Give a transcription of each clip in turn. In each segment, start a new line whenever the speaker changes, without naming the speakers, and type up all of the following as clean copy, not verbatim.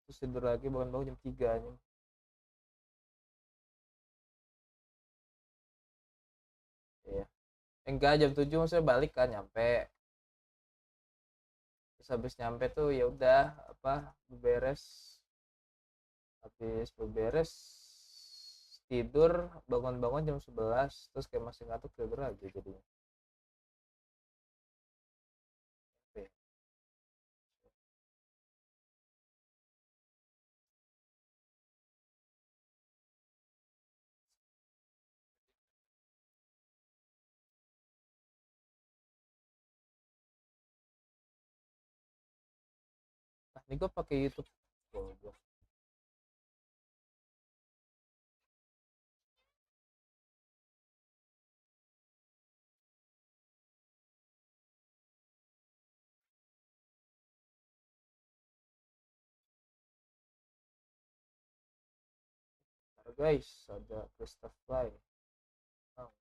terus tidur lagi bangun-bangun jam 3 anjing. Iya. Enggak, jam 7 maksudnya balik kan, nyampe. Terus habis nyampe tuh ya udah apa, beberes. Habis beberes tidur, bangun-bangun jam 11, terus kayak masih ngantuk, tidur lagi jadinya. Oke. Nah, ini gue pakai YouTube. Goblok. Nah, guys, ada Christopher. Oh,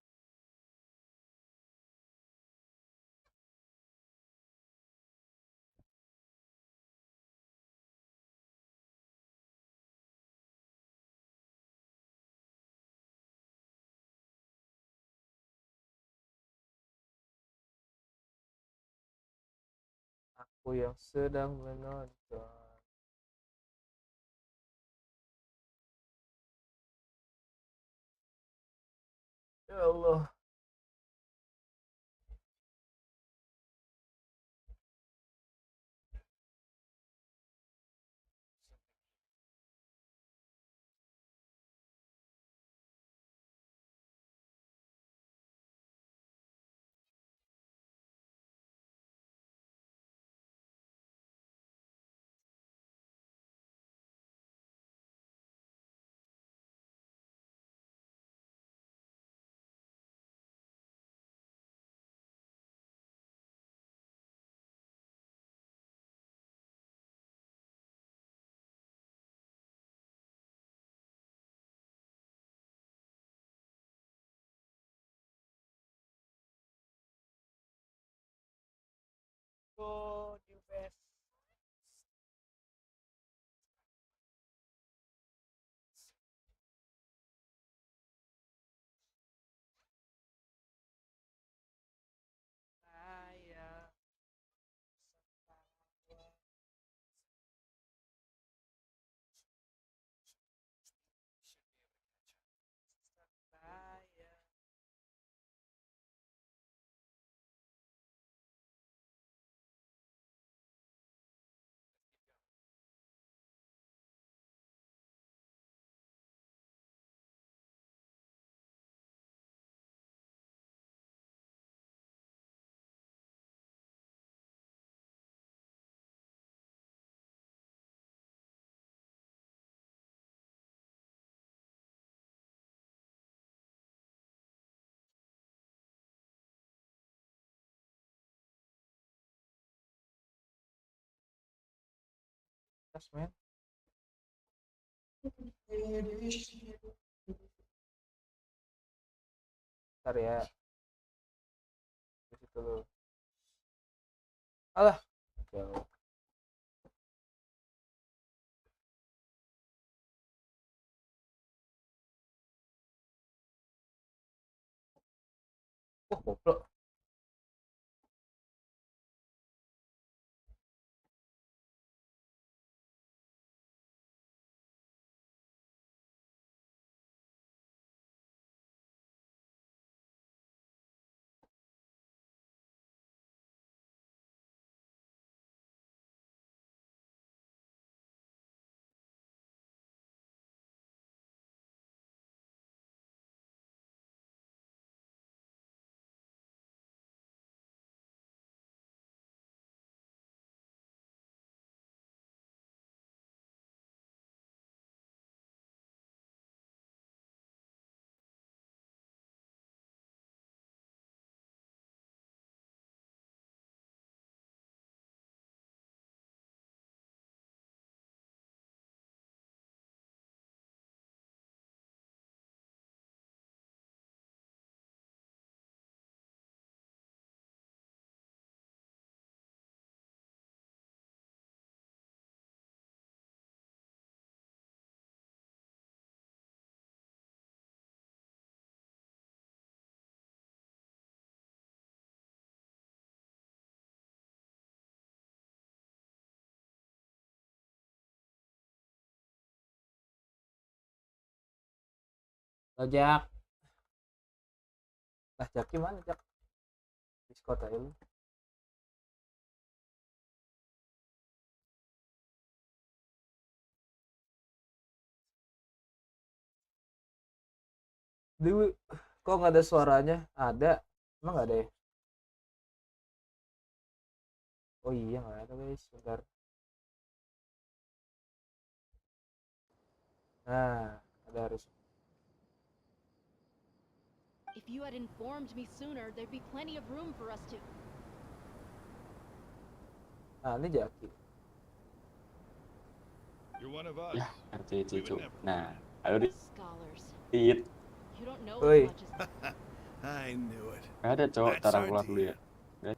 aku yang sedang menonton. Ya Allah. Go the best. Saya saya tas men. Ntar ya, di situ dulu. Alah, jauh. Wah, goblok. Lo Jak. Nah, Jak gimana Jak? Discord aja lu. Dewi, kok nggak ada suaranya? Ada. Emang nggak ada ya? Oh iya nggak ada guys. Bentar. Nah, ada harus.
If you had informed me sooner, there'd be plenty of room for us to.
Nah, ini Jaki.
You're one of us.
Ya, RCC
We would
cuk.
never
Nah,
forget.
ayo
Scholars.
dit.
You don't know
Oi.
as much as.
I knew it.
Ada cowok,
That's
taruh
our
keluar dulu ya.
deal.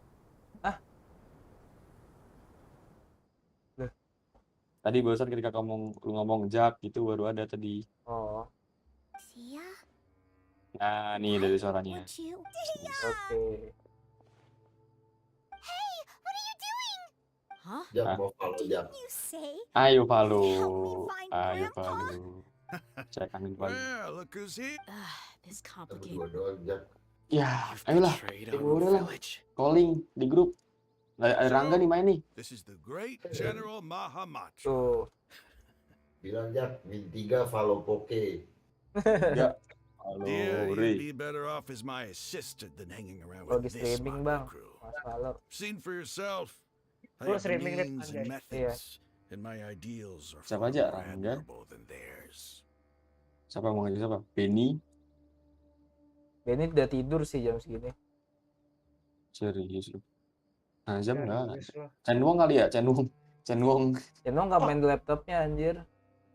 Tadi barusan ketika lu ngomong Jak gitu baru ada tadi.
Oh,
Sia,
Nah, nih dari suaranya.
would you?
oke.
Hey, what are you doing?
Huh?
Jak
Ah.
mau follow Jak.
Didn't you say?
Ayo Palu.
Help me find
Ayo
Grandpa.
Palu. Cek angin Palu.
Well, look who's here.
This
Kita
complicated.
berdua doang Jak.
Ya, ayolah. Udah lah. Calling di grup. Ada Rangga nih main nih.
This is the great General Mahamacha.
Tuh.
Bilang Jak, min 3 follow Poke.
Ya. Halo,
Dear,
Ri.
you'd be better off as my assistant than hanging around
Lo
with
di
this
streaming
motley
bang,
crew.
Mas Valor.
Seen for yourself. I
Lu
have
streaming net
means
anjay.
and methods, and my ideals are
Siapa
far
aja,
more
Rangga?
admirable than theirs.
Siapa mau ngajak siapa? Benny.
Benny udah tidur sih jam segini.
Serius lu. Azam enggak.
Serius lo.
Cenwong kali ya, Cenwong. Cenwong.
Ya no nggak main di laptopnya anjir.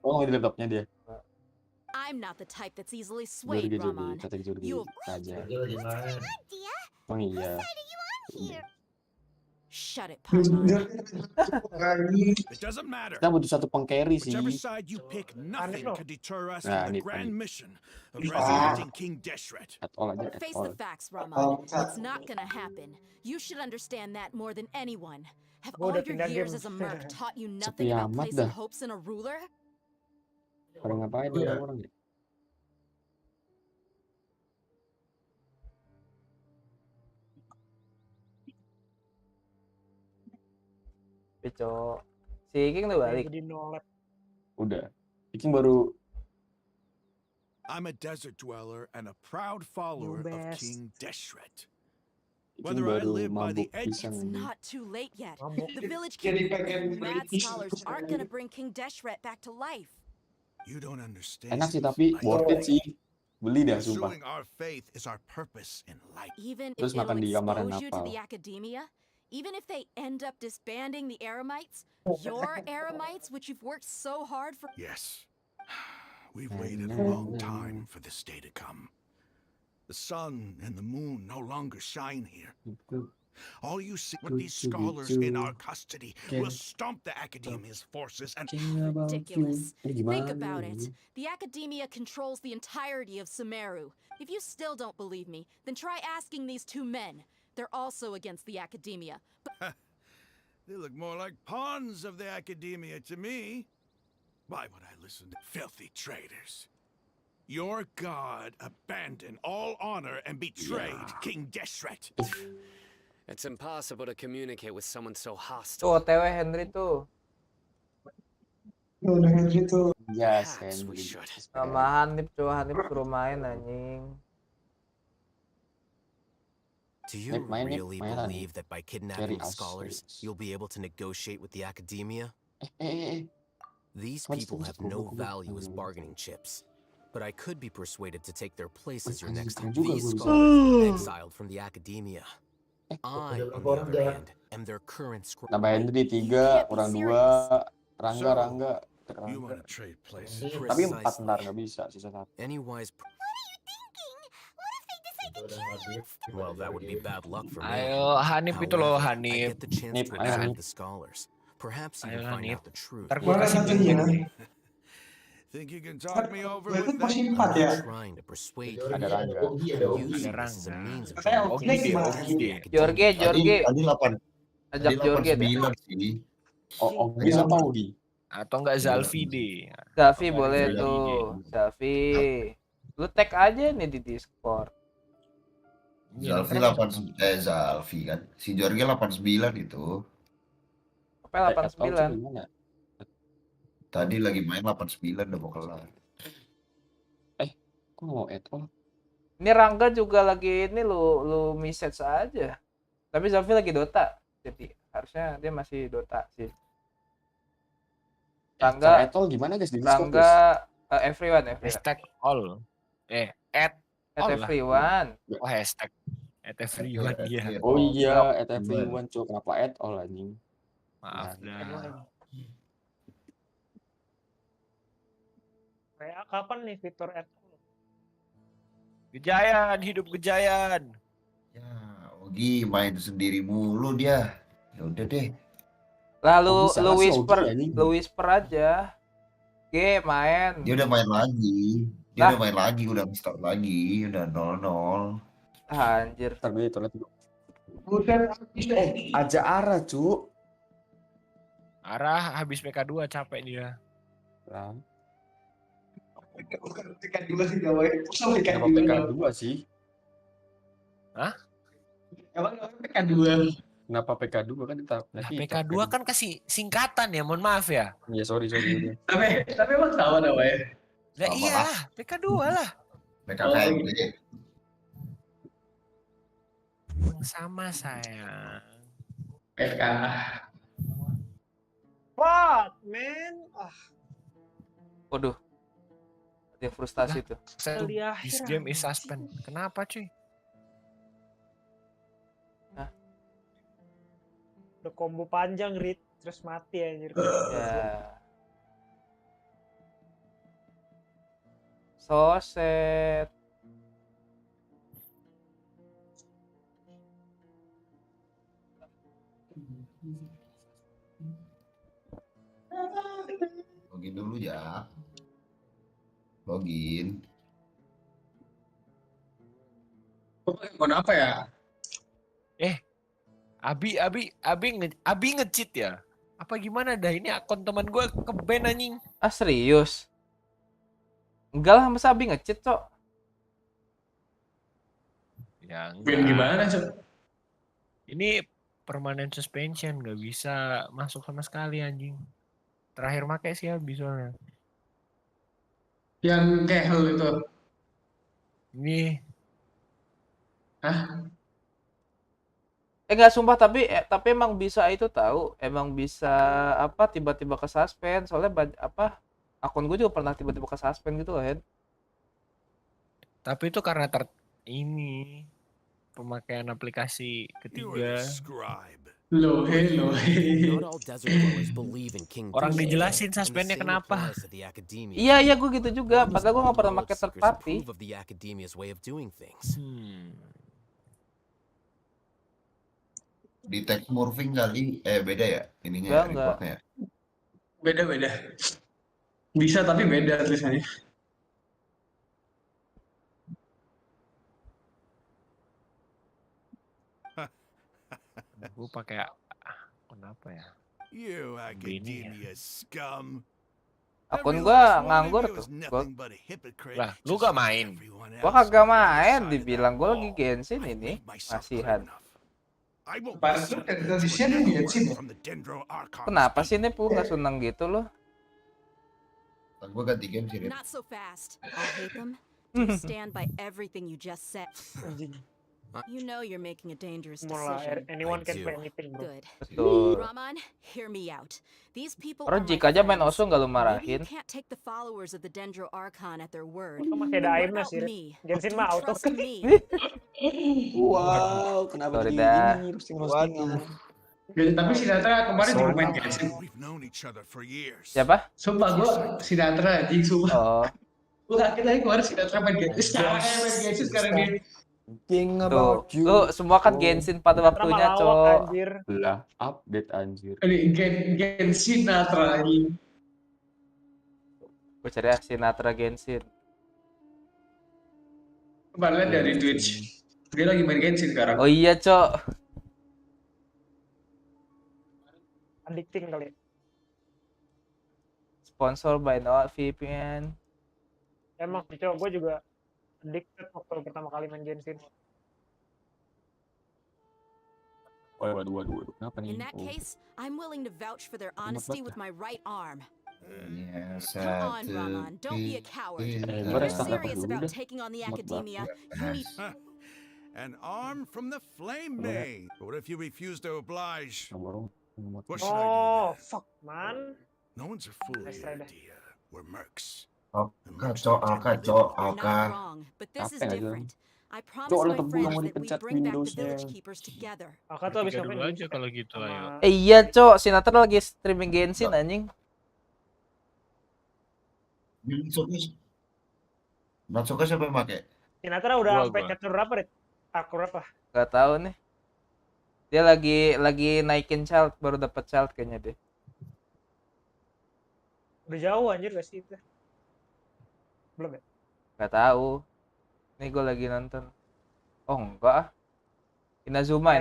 Oh, di laptopnya dia.
I'm not the type that's easily swayed,
Jurgi,
Raman.
Catek Jurgi
You-
aja.
Dia lagi main.
Dia,
Oh iya.
here.
Shut it, Paimon.
It doesn't matter.
Kita butuh satu pengcarry sih.
Whichever side you pick, nothing
no.
can deter us
Nah,
from the
ini
grand
panik.
mission of resurrecting King Deshret.
At all aja, at
Face
all.
the facts, Raman. It's not gonna happen. You should understand that more than anyone. Have
Gua
all
udah
your
pindah
years
game.
as a merc taught you
Sepi
nothing about
amat
placing
dah.
hopes in a ruler?
Pada ngapain
Iya.
nih orang ya?
Pico. Si King udah balik.
Jadi nolep.
Udah. Iking baru
I'm a desert dweller and a proud follower of
best.
King Deshret.
Iking
Whether I
baru
live by the
mabuk
edge-
pisang
It's
nih.
not too late yet.
Mabuk.
The village
Jadi
king
pengen
and mad
beli
scholars
pisang.
aren't gonna bring King Deshret back to life.
You don't understand.
Enak sih tapi
I
worth it sih. Beli dah sumpah.
Pursuing our faith is our purpose in life.
Even if
Terus
it'll
makan di kamar
expose you to
Napal.
the academia, even if they end up disbanding the Eremites, your Eremites, which you've worked so hard for.
Yes. We've waited a long time for this day to come. The sun and the moon no longer shine here. All you see with these scholars in our custody will stomp the academia's forces and
Ridiculous.
Ini
Think
gimana
about
ini?
it. The academia controls the entirety of Sumeru. If you still don't believe me, then try asking these two men. They're also against the academia.
they look more like pawns of the academia to me. Why would I listen to filthy traitors? Your god abandoned all honor and betrayed King Deshret.
It's impossible to communicate with someone so
Tuh
hostile.
OTW Henry tuh.
Udah gitu.
Ya,
Perhaps we
sandwich.
should.
Sama Hanif tuh, Hanif suruh main anjing.
Do you
Main
really
Ran.
believe that by kidnapping
Carry
scholars,
us.
you'll be able to negotiate with the academia?
Eh.
These
What's
people
this?
have no
Goblok,
value as
goblok.
bargaining chips. But I could be persuaded to take their place as your
Anjing,
next
keren juga
these
gua bisa.
scholars exiled from the academia. I,
udah
on the
berapa
other
dah?
hand, am their current
Tambah Henry
You
3,
can't be
kurang 2,
serious.
Rangga,
So,
Rangga.
You want to trade places?
Tapi 4
Precisely.
ntar nggak bisa, sisa 1.
Any wise
What are you thinking? What if they decide to
Udah
kill you
habis.
instead?
well, that would be bad luck for me.
Ayo Hanif itu loh
However, I
Hanif.
get the chance
Nip,
to
ayo,
observe
Hanif.
the scholars. Perhaps
Ayo,
even find
Hanif.
out the truth.
Ntar gua kasih
Iya.
link.
Think you can talk me over
Gue itu
with
masih
that?
4 ya.
I'm trying to persuade
Jadi
you.
Ada
orangnya
Rangga.
Ogi ada
I'm
Ogi.
using
Ada
this as a
Rangga.
means of
Katanya
trying to
Ogi
get
dia,
back
Ogi
to the
dia.
Jorge,
academia.
Jorge.
Tadi 8.
Ajak Jorge deh.
9 sih.
Oh, Ogi sama Ogi.
Atau enggak Zalfi deh.
Safi boleh
Zalfi.
tuh. Safi. Lu tag aja nih di Discord.
Zalfi 8 Zalfi kan. Si Jorge 89 itu.
Apa 89?
Gimana?
Tadi lagi main 89 udah mau kelar.
Kok mau add all?
Ini Rangga juga lagi ini lu message aja. Tapi Zalfi lagi Dota. Jadi harusnya dia masih Dota sih.
Cara
Rangga
add all gimana guys di Discord guys?
Rangga everyone.
Hashtag all. Add
At
all lah.
everyone.
Oh, hashtag add everyone dia.
Oh iya, at
Bener.
everyone cuy. Kenapa add all anjing?
Maaf dah.
Kayak kapan nih fitur add?
Gejayan, hidup Gejayan.
Ya, Ogi main sendiri mulu dia. Ya udah deh.
Lalu
Oh, bisa lah si Ogi, anjing.
lu whisper aja. G main.
Dia udah main lagi. Dia udah main lagi, udah start lagi, udah 0-0.
Anjir.
Ntar gue toilet dulu. Aja arah cu.
Arah habis PK2 capek dia.
Nah,
PK2 sih namanya.
kenapa PK2 sih?
Hah?
Emang PK2?
Kenapa PK2 kan kita
Nah, PK2 kan kasih singkatan ya, mohon maaf ya.
Iya, sorry. Udah.
Tapi emang sama namanya.
Lah
Sama
iyalah, PK2 lah.
PKKMB.
Sama sayang.
PK. What, man?
Waduh. Dia frustasi tuh.
This game is suspend. Kenapa cuy?
Udah combo panjang, Rit. Terus mati anjir.
Ya. So sad.
Login dulu ya. Login.
Mau apa ya?
Abi nge-cheat ya? Apa gimana dah, ini akun teman gue ke-ban anjing.
Ah serius? Enggak lah, masa Abi nge-cheat, Cok?
Ya
Ben
enggak.
gimana, Cok?
Ini permanent suspension, nggak bisa masuk sama sekali anjing. Terakhir make sih Abi soalnya.
Yang kayak hal itu.
Ini
Hah?
Enggak sumpah, tapi emang bisa itu tahu, emang bisa apa tiba-tiba ke suspend. Soalnya apa akun gue juga pernah tiba-tiba ke suspend gitu loh, Hen.
tapi itu karena ini pemakaian aplikasi ketiga.
Loh.
Not all desert dwellers believe in King
Orang
David,
dijelasin
and the
suspendnya
same
kenapa.
applies to the academia.
Iya, gue gitu juga.
Honest
Padahal gue nggak pernah
knowledge
pakai third
seekers
party.
approve of the academia's way of doing things.
Di text morphing kali beda ya ininya ya,
Enggak.
reportnya.
Beda. Bisa tapi beda tulisannya.
Gue pakai akun apa ya?
You academia scum.
Akun gua nganggur tuh.
Lah, lu gak main?
Gua kagak main, dibilang gua lagi Genshin ini. Masihan. Kenapa sih Nep lu gak seneng gitu loh?
Gue ganti game sih.
Not so fast. I'll hate them. Do you stand by everything you just said? You know you're making a dangerous decision.
Anyone can play anything, bro.
Good.
Betul.
Raman, hear me out. These people
Orang
are my
jika aja main
friends.
Osu gak lu
Maybe you
marahin.
can't take the followers of the Dendro Archon at their word.
Itu masih ada
But what
aimnya
about
sih, Rit.
me?
Genshin
Do
mah
you
auto.
trust me?
Wow, kenapa
Sorry
jadi
dah.
ini roasting?
Tapi Sinatra kemarin juga main Genshin.
Siapa?
Sumpah gue Sinatra anjing, sumpah.
Oh,
Gue kaget aja kemarin Sinatra main Genshin. Sekarang kayak main Genshin sekarang dia.
King
tuh.
about you.
Lu semua kan Genshin pada waktunya,
Lawak,
Cok.
anjir.
Lah, update anjir.
Ini Genshin Sinatra anjing.
Gue cari Sinatra Genshin.
Kemarin dari Twitch. Dia lagi main Genshin sekarang.
Oh iya, Cok.
Addicting kali.
Sponsor by NordVPN.
Emang, Cok, gue juga addicted waktu pertama kali main Genshin.
Waduh. Kenapa nih?
In that case, I'm willing to vouch for their honesty with my right arm.
Ya,
Come on,
satu
Raman, don't be a coward. If
Gua
you're
restart apa
serious
dulu
about
dah.
taking on the
Lemot
academia,
banget.
you need.
An arm from the flame
Go ahead.
maid. What if you refuse to oblige?
Nomor lemot
What
banget.
should I do
Oh,
then?
fuck, man.
No one's a fool
Nice
here,
try dah.
dear. We're mercs. The
Alka,
mercs
cok,
don't tend
alka,
to
cok,
You're
alka.
not wrong, but this is
Capek aja.
different. I
Cok
promised
lah
my
tebu
friends
mau
that we'd
dipencet
bring back the
Windowsnya.
village keepers together.
Kakak tuh abis
Bertiga
ngapain
dulu aja
Genshin
kalau gitu,
sama
ayo.
Iya, Cok. Sinatra lagi streaming Genshin anjing.
Masuknya siapa yang pakai?
Sinatra udah sampai
Gua.
chapter berapa, Rit? Aku berapa?
Gak tahu nih. Dia lagi naikin child, baru dapat child kayaknya deh.
Udah jauh anjir gak sih itu? Belum ya?
Gak tahu. Nih gue lagi nonton. Oh enggak ah. Inazuma.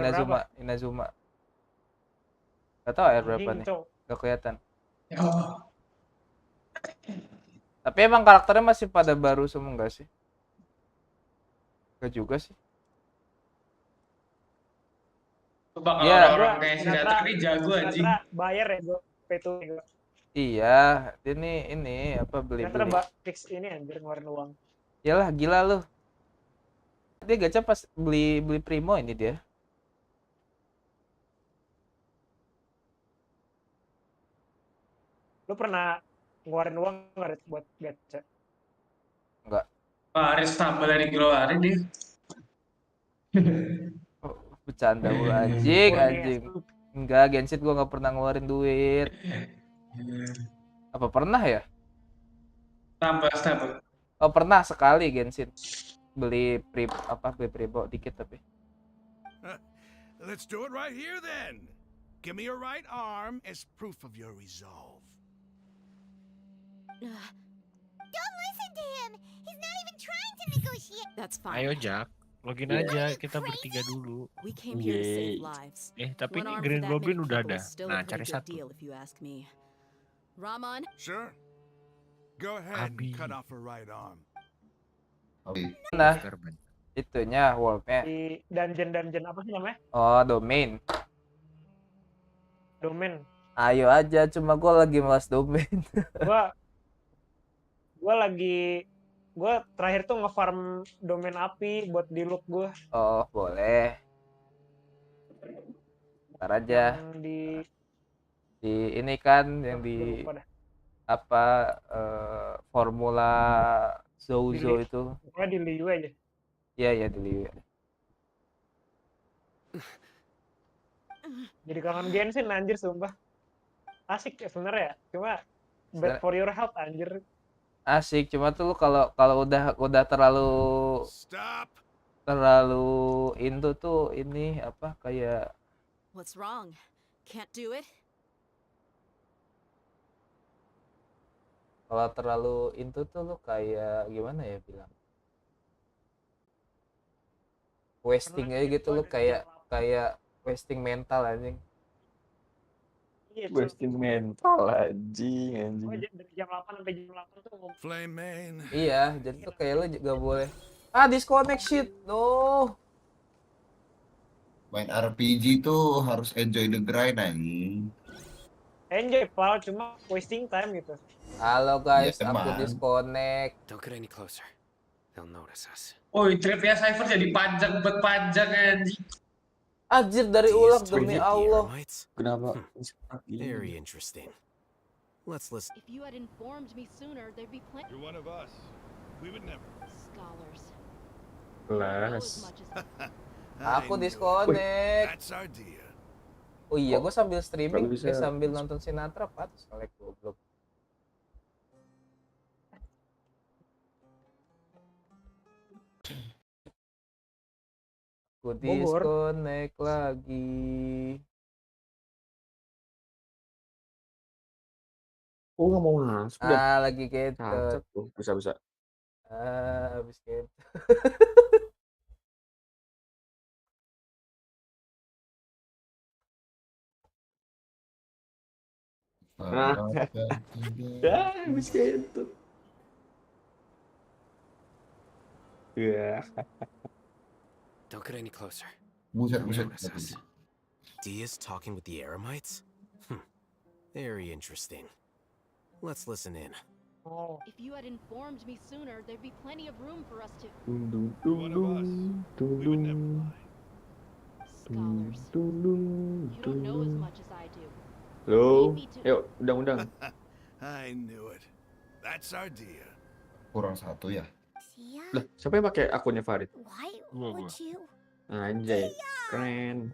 Gak tahu air berapa
Anjing,
nih.
Cok.
Gak kelihatan.
Oh,
Tapi emang karakternya masih pada baru semua enggak sih? Gak juga sih.
bakal
Iya.
orang-orang kayak Sinatra ini jago anjing.
Sinatra bayar ya gue. Pay to win gua.
Iya, dia ini apa
Sinatra
beli-beli.
fix ini anjir ngeluarin uang.
Iyalah gila lu. Dia gacha pas beli Primo ini dia.
Lu pernah ngeluarin uang nggak Rit, buat gacha?
Enggak.
Pak Aris tambah dari ngeluarin dia.
Oh, bercanda mulu
Kurnia,
anjing. Enggak, Genshin gua nggak pernah ngeluarin duit. Apa pernah ya?
Tambah.
Oh, pernah sekali Genshin. Beli Primo dikit tapi.
Let's do it right here then. Give me your right arm as proof of your resolve.
Don't listen to him. He's not even trying to negotiate.
That's fine.
Ayo Jak, login
Iya.
aja kita bertiga dulu.
We came here to
Yeay.
save lives.
Tapi
One
ini
arm for
Green
that
Goblin
many
udah
people
ada.
is still
Nah,
a
cari
pretty good
satu.
deal if you ask me. Raman,
Sure. Go ahead
Abi.
and cut off her right arm.
Oke.
Nah,
Scarban.
itunya world-nya.
Di dungeon apa sih namanya?
Oh, domain.
Domain.
Ayo aja, cuma gua lagi malas domain.
Gua terakhir tuh nge-farm domain api buat di loot gua.
Oh, boleh. Ntar aja.
Yang di
Ini kan yang di
lupa dah.
apa formula Zozo
Di-
itu.
Pokoknya di Liu aja.
Iya dulu.
Jadi kangen Genshin anjir sumpah. Asik ya sebenarnya, cuma bad for your health anjir.
Asik, cuma tuh lu kalau udah terlalu
Stop.
into tuh ini apa kayak
what's wrong? Can't do it?
kalau terlalu into tuh lu kayak gimana ya bilang? Wasting aja gitu lu kayak wasting mental anjing.
Iya,
Wasting mental anjing.
Gua dari jam 8 sampai jam 8 tuh ngomong.
Flame main.
Iya, jadi tuh kayak lu juga boleh. Disconnect shit. No.
Main RPG tuh harus enjoy the grind anjing.
Enjoy pal, cuma wasting time gitu.
Halo guys,
Ya,
aku
teman.
disconnect.
Don't get any closer. They'll notice us.
Woi, tripnya Cypher jadi panjang anjing.
Anjir dari ulang demi Allah.
Ermites?
Kenapa?
Very interesting. Let's listen.
If you had informed me sooner, there'd be plenty
You're one of us. We would never.
scholars.
Kelas.
Aku
I know.
disconnect.
That's our dear.
Oh iya, gue sambil streaming,
Kalau bisa-
sambil nonton Sinatra, Pak. Selek goblok. Aku
Bogor.
disconnect lagi.
Oh, nggak mau masuk dah.
Lagi gitu.
Cacat tuh. Bisa.
Habis gitu.
Nah. Ya, bisa gitu. Iya.
Don't get any closer.
Buset,
Don't
buset.
notice us.
Dia's talking with the Eremites? Very interesting. Let's listen in.
Oh,
If you had informed me sooner, there'd be plenty of room for us to.
Dung dung
One of us.
dung
We would never
dung
mind.
Scholars.
dung dung
You don't know as
dung.
much as I do.
Halo,
Lead me to.
yuk undang-undang.
I knew it. That's our dear.
Kurang satu ya.
Sia,
Lah, siapa yang pakai akunnya Farid?
why
Gua.
would you?
Anjay, keren.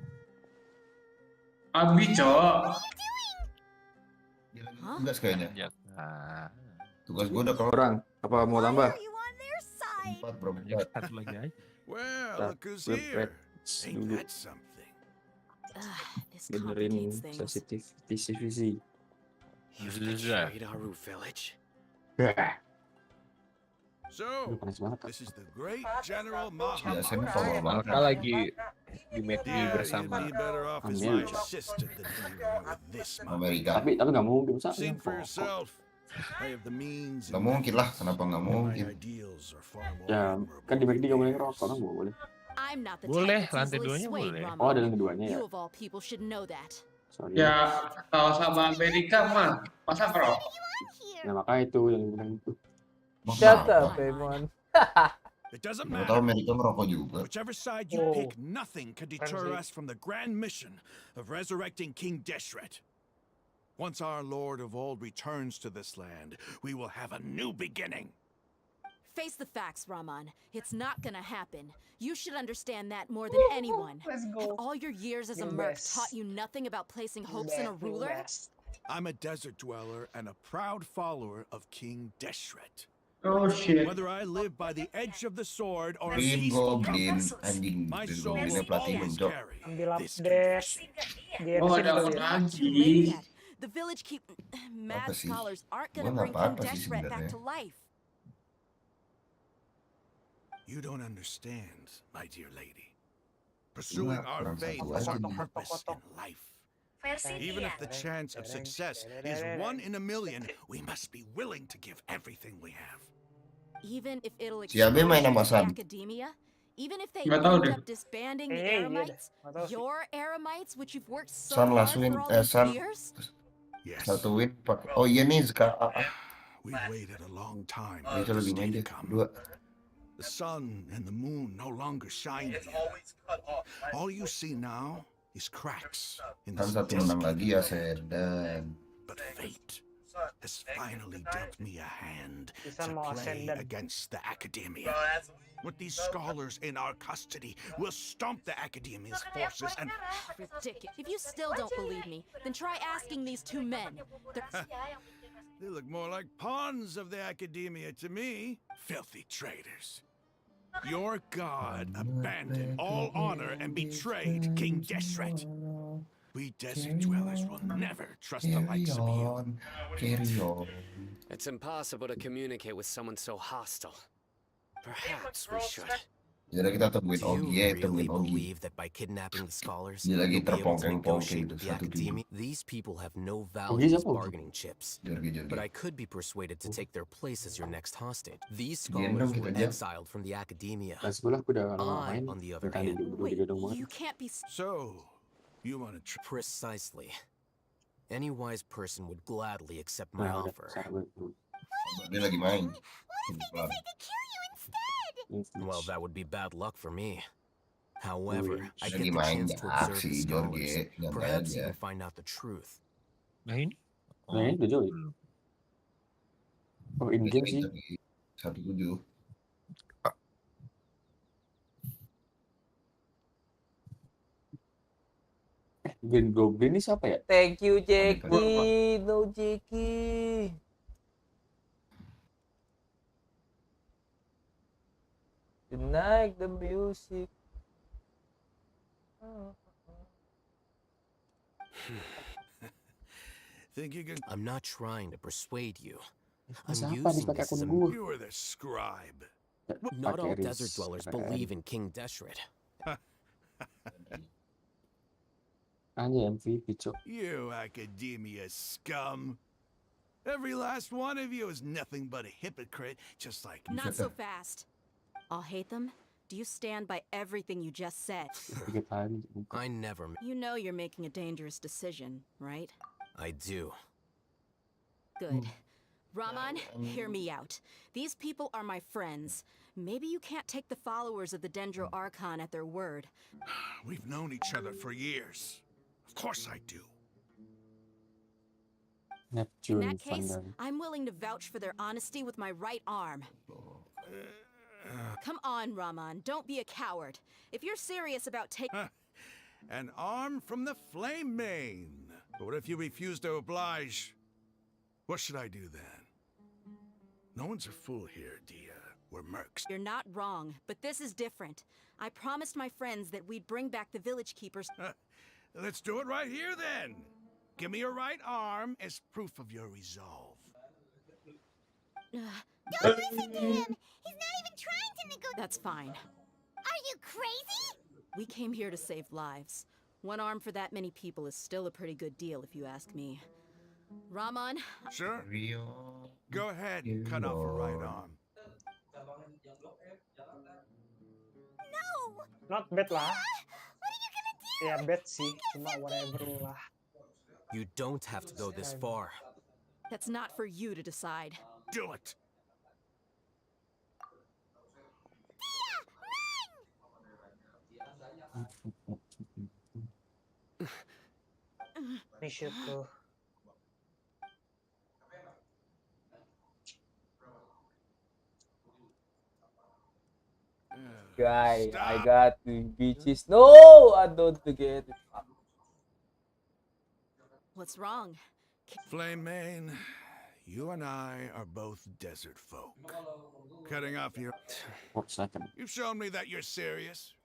Abi, Cok.
Dia lagi
Hah?
tugas kayaknya.
Nah,
Tugas gue udah kelar.
Kurang, apa mau
Why
tambah?
are you on their side?
4 bro,
lanjut
4.
satu lagi aja.
Well,
Nah,
look who's
gue
here.
patch
Ain't
dulu,
that something?
This
benerin
complicates things.
sensitivity.
You've
Zah.
betrayed our village.
Wah,
So,
panas banget.
this is the great General Malam.
Biasanya formal banget.
Alka lagi di McD
Dear, you'd
bersama.
be better off as my
America.
assistant than dealing with this mother.
Amerika.
Tapi nggak mungkin masa
See
yang
for
pokok.
yourself. I have the means.
Gak mungkin lah, kenapa gak
My
mungkin?
ideals are far more
Ya,
admirable
kan di McD
than
gak boleh
theirs.
ngerokok kan, nggak boleh.
I'm not the
Boleh,
type that's
lantai
easily
duanya
swayed,
boleh.
Rama.
Oh, ada yang keduanya ya.
You of all people should know that.
Sorry.
Ya, kalau sama Amerika mah, masa kerok?
Nah, makanya itu yang bilang itu.
Shut
Kenapa?
up, Emon.
It doesn't
Gak tau
matter.
Amerika ngerokok juga.
Whichever side you
Oh.
pick, nothing can deter
Ramsey.
us from the grand mission of resurrecting King Deshret. Once our Lord of Old returns to this land, we will have a new beginning.
Face the facts, Raman. It's not gonna happen. You should understand that more than anyone.
let's
Have
go.
all your years as a
New
merc
best.
taught you nothing about placing hopes in a
New
ruler?
best.
I'm a desert dweller and a proud follower of King Deshret.
Oh shit.
Whether I live by the edge of the sword or a
Green
peaceful
Goblin,
comfort,
anjing.
my
Green
soul
Goblinnya
will
platinum,
always
Cok.
carry
Ambil
this
update.
confession.
Gensin
Oh, ada
kali ya.
orang
Too late
lagi.
yet. The village keep mad
Apa sih?
scholars aren't
Gua
gonna
nggak
bring King
apa-apa sih
Deshret back
sebenarnya.
to life.
You don't understand, my dear lady. Pursuing our
kurang
faith
satu
is our
aja nih.
purpose in life. Even if the chance of success is 1 in a million, we must be willing to give everything we have.
Even if it'll
Si Abe main sama
expose
Sam.
the academia, even if they
Nggak tahu
end
deh.
up disbanding the
Iya deh.
Eremites,
Nggak tahu sih.
your Eremites, which you've worked so
San
hard
langsungin,
for all these
San
years,
Yes,
satuin pakai. Oh iya nih sekarang.
we've waited a long time
Dia
for
kalau
this
di main
day to
deh.
come.
Dua.
The sun and the moon no longer shine here. All you see now is cracks in
Kan
this
satu menang
desert.
lagi ya, Serdan.
But fate has finally dealt me a hand
Bisa
to
mau
play
Ascendant.
against the academia. With these scholars in our custody, we'll stomp the academia's forces and
ridiculous. If you still don't believe me, then try asking these two men. They're
they look more like pawns of the academia to me. Filthy traitors. Your god abandoned all honor and betrayed King Deshret. We desert dwellers will never trust the likes of you.
Carry on.
It's impossible to communicate with someone so hostile. Perhaps we should.
Jadi kita tungguin
Do
Ogi
you
ya,
really
tungguin Ogi.
believe that by kidnapping the scholars,
Dia lagi
you'll be able to
terpongkeng-pongkeng
negotiate with the
satu
academia? These people have no
Ogi
value as
siapa?
bargaining chips.
Jorgi.
But I could be persuaded to take their place as your next hostage. These
Gendong
scholars were
kita dia.
exiled from the academia.
Nah, sebelah aku udah lama
I,
main.
on the other
Tadi
hand,
dulu
wait,
digendong banget.
you can't be.
So, you want to
Precisely. Any wise person would gladly accept my
Nah, udah.
offer.
Sahabat dulu.
Dia lagi main.
What if they decide to kill you instead?
Well, that would be bad luck for me. However, I
Lagi
get the
main
chance to
ya,
observe
si
the
Jorge.
scholars,
Nyantai
perhaps
aja.
even find out the truth.
Nah ini.
Nah, ini udah join. Oh, in game sih.
17.
Green Goblin ini siapa ya?
Thank you, Jackie. No, Jackie. You like the music.
think you can?
I'm not trying to persuade you. I'm
Siapa nih
using
pakai
this as
akun
a...
gua?
You are the scribe.
Not all
Pakai
desert dwellers believe in King Deshret.
Anjay MVP, cok.
You academia scum. Every last one of you is nothing but a hypocrite, just like me.
Not so fast. I'll hate them? Do you stand by everything you just said?
I never.
You know you're making a dangerous decision, right?
I do.
Good. Raman, hear me out. These people are my friends. Maybe you can't take the followers of the Dendro Archon at their word.
We've known each other for years. Of course I do.
In that case, I'm willing to vouch for their honesty with my right arm. Come on, Raman, don't be a coward. If you're serious about taking...
An arm from the Flame Mane. But what if you refuse to oblige? What should I do then? No one's a fool here, Dia. We're mercs.
You're not wrong, but this is different. I promised my friends that we'd bring back the village keepers.
Let's do it right here then. Give me your right arm as proof of your resolve.
Don't listen to him! He's not even trying to negotiate.
That's fine.
Are you crazy?
We came here to save lives. One arm for that many people is still a pretty good deal, if you ask me. Raman?
Sure. Go ahead and cut off a right arm.
No!
Not bad lah.
What are you gonna do?
Ya bad sih, cuma whatever lah.
You don't have to go this far.
That's not for you to decide.
Do it.
Ini shoot tuh.
Guy, I
Stop.
got the beaches. No, I don't get it.
What's wrong?
Flame Mane, you and I are both desert folk. Cutting off your... You've shown me that you're serious.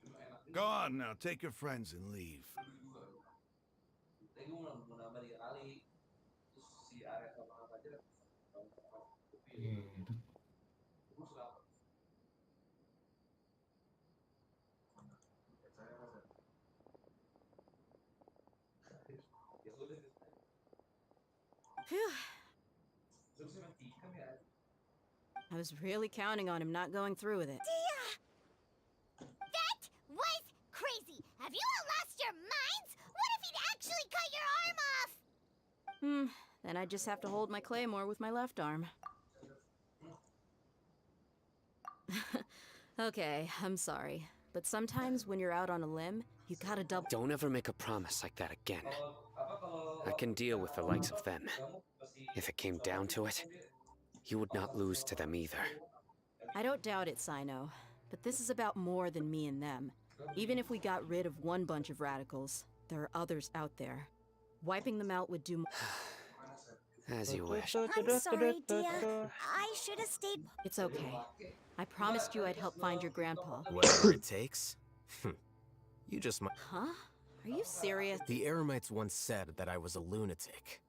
Go on now, take your friends and leave.
Phew. I was really counting on him not going through with it.
That was crazy! Have you all lost your minds? What if he'd actually cut your arm off?
Then I just have to hold my claymore with my left arm. Okay, I'm sorry. But sometimes when you're out on a limb, you gotta double...
Don't ever make a promise like that again. I can deal with the likes of them. If it came down to it, you would not lose to them either.
I don't doubt it, Sino. But this is about more than me and them. Even if we got rid of one bunch of radicals, there are others out there. Wiping them out would do more.
As you wish.
I'm sorry, Dia. I should have stayed.
It's okay. I promised you I'd help find your grandpa.
Whatever it takes. You just might.
Huh? Are you serious?
The Eremites once said that I was a lunatic.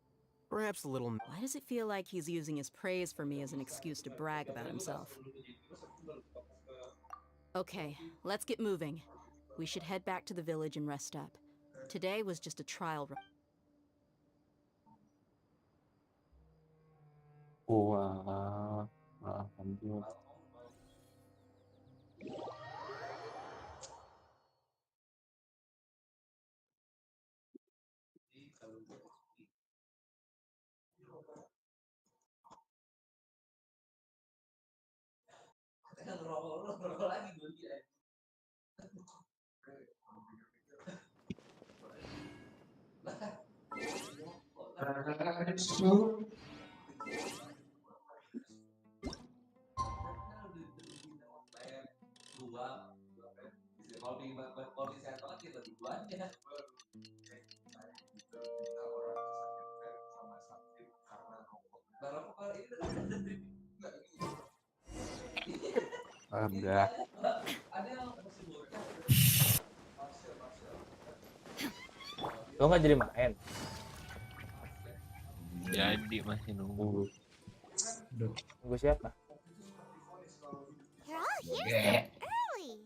Perhaps a little.
Why does it feel like he's using his praise for me as an excuse to brag about himself? Okay, let's get moving. We should head back to the village and rest up. Today was just a trial run.
Wah, alhamdulillah. Udah.
Lo nggak jadi main?
Jadi masih nunggu.
Nunggu siapa?
You're all here so early.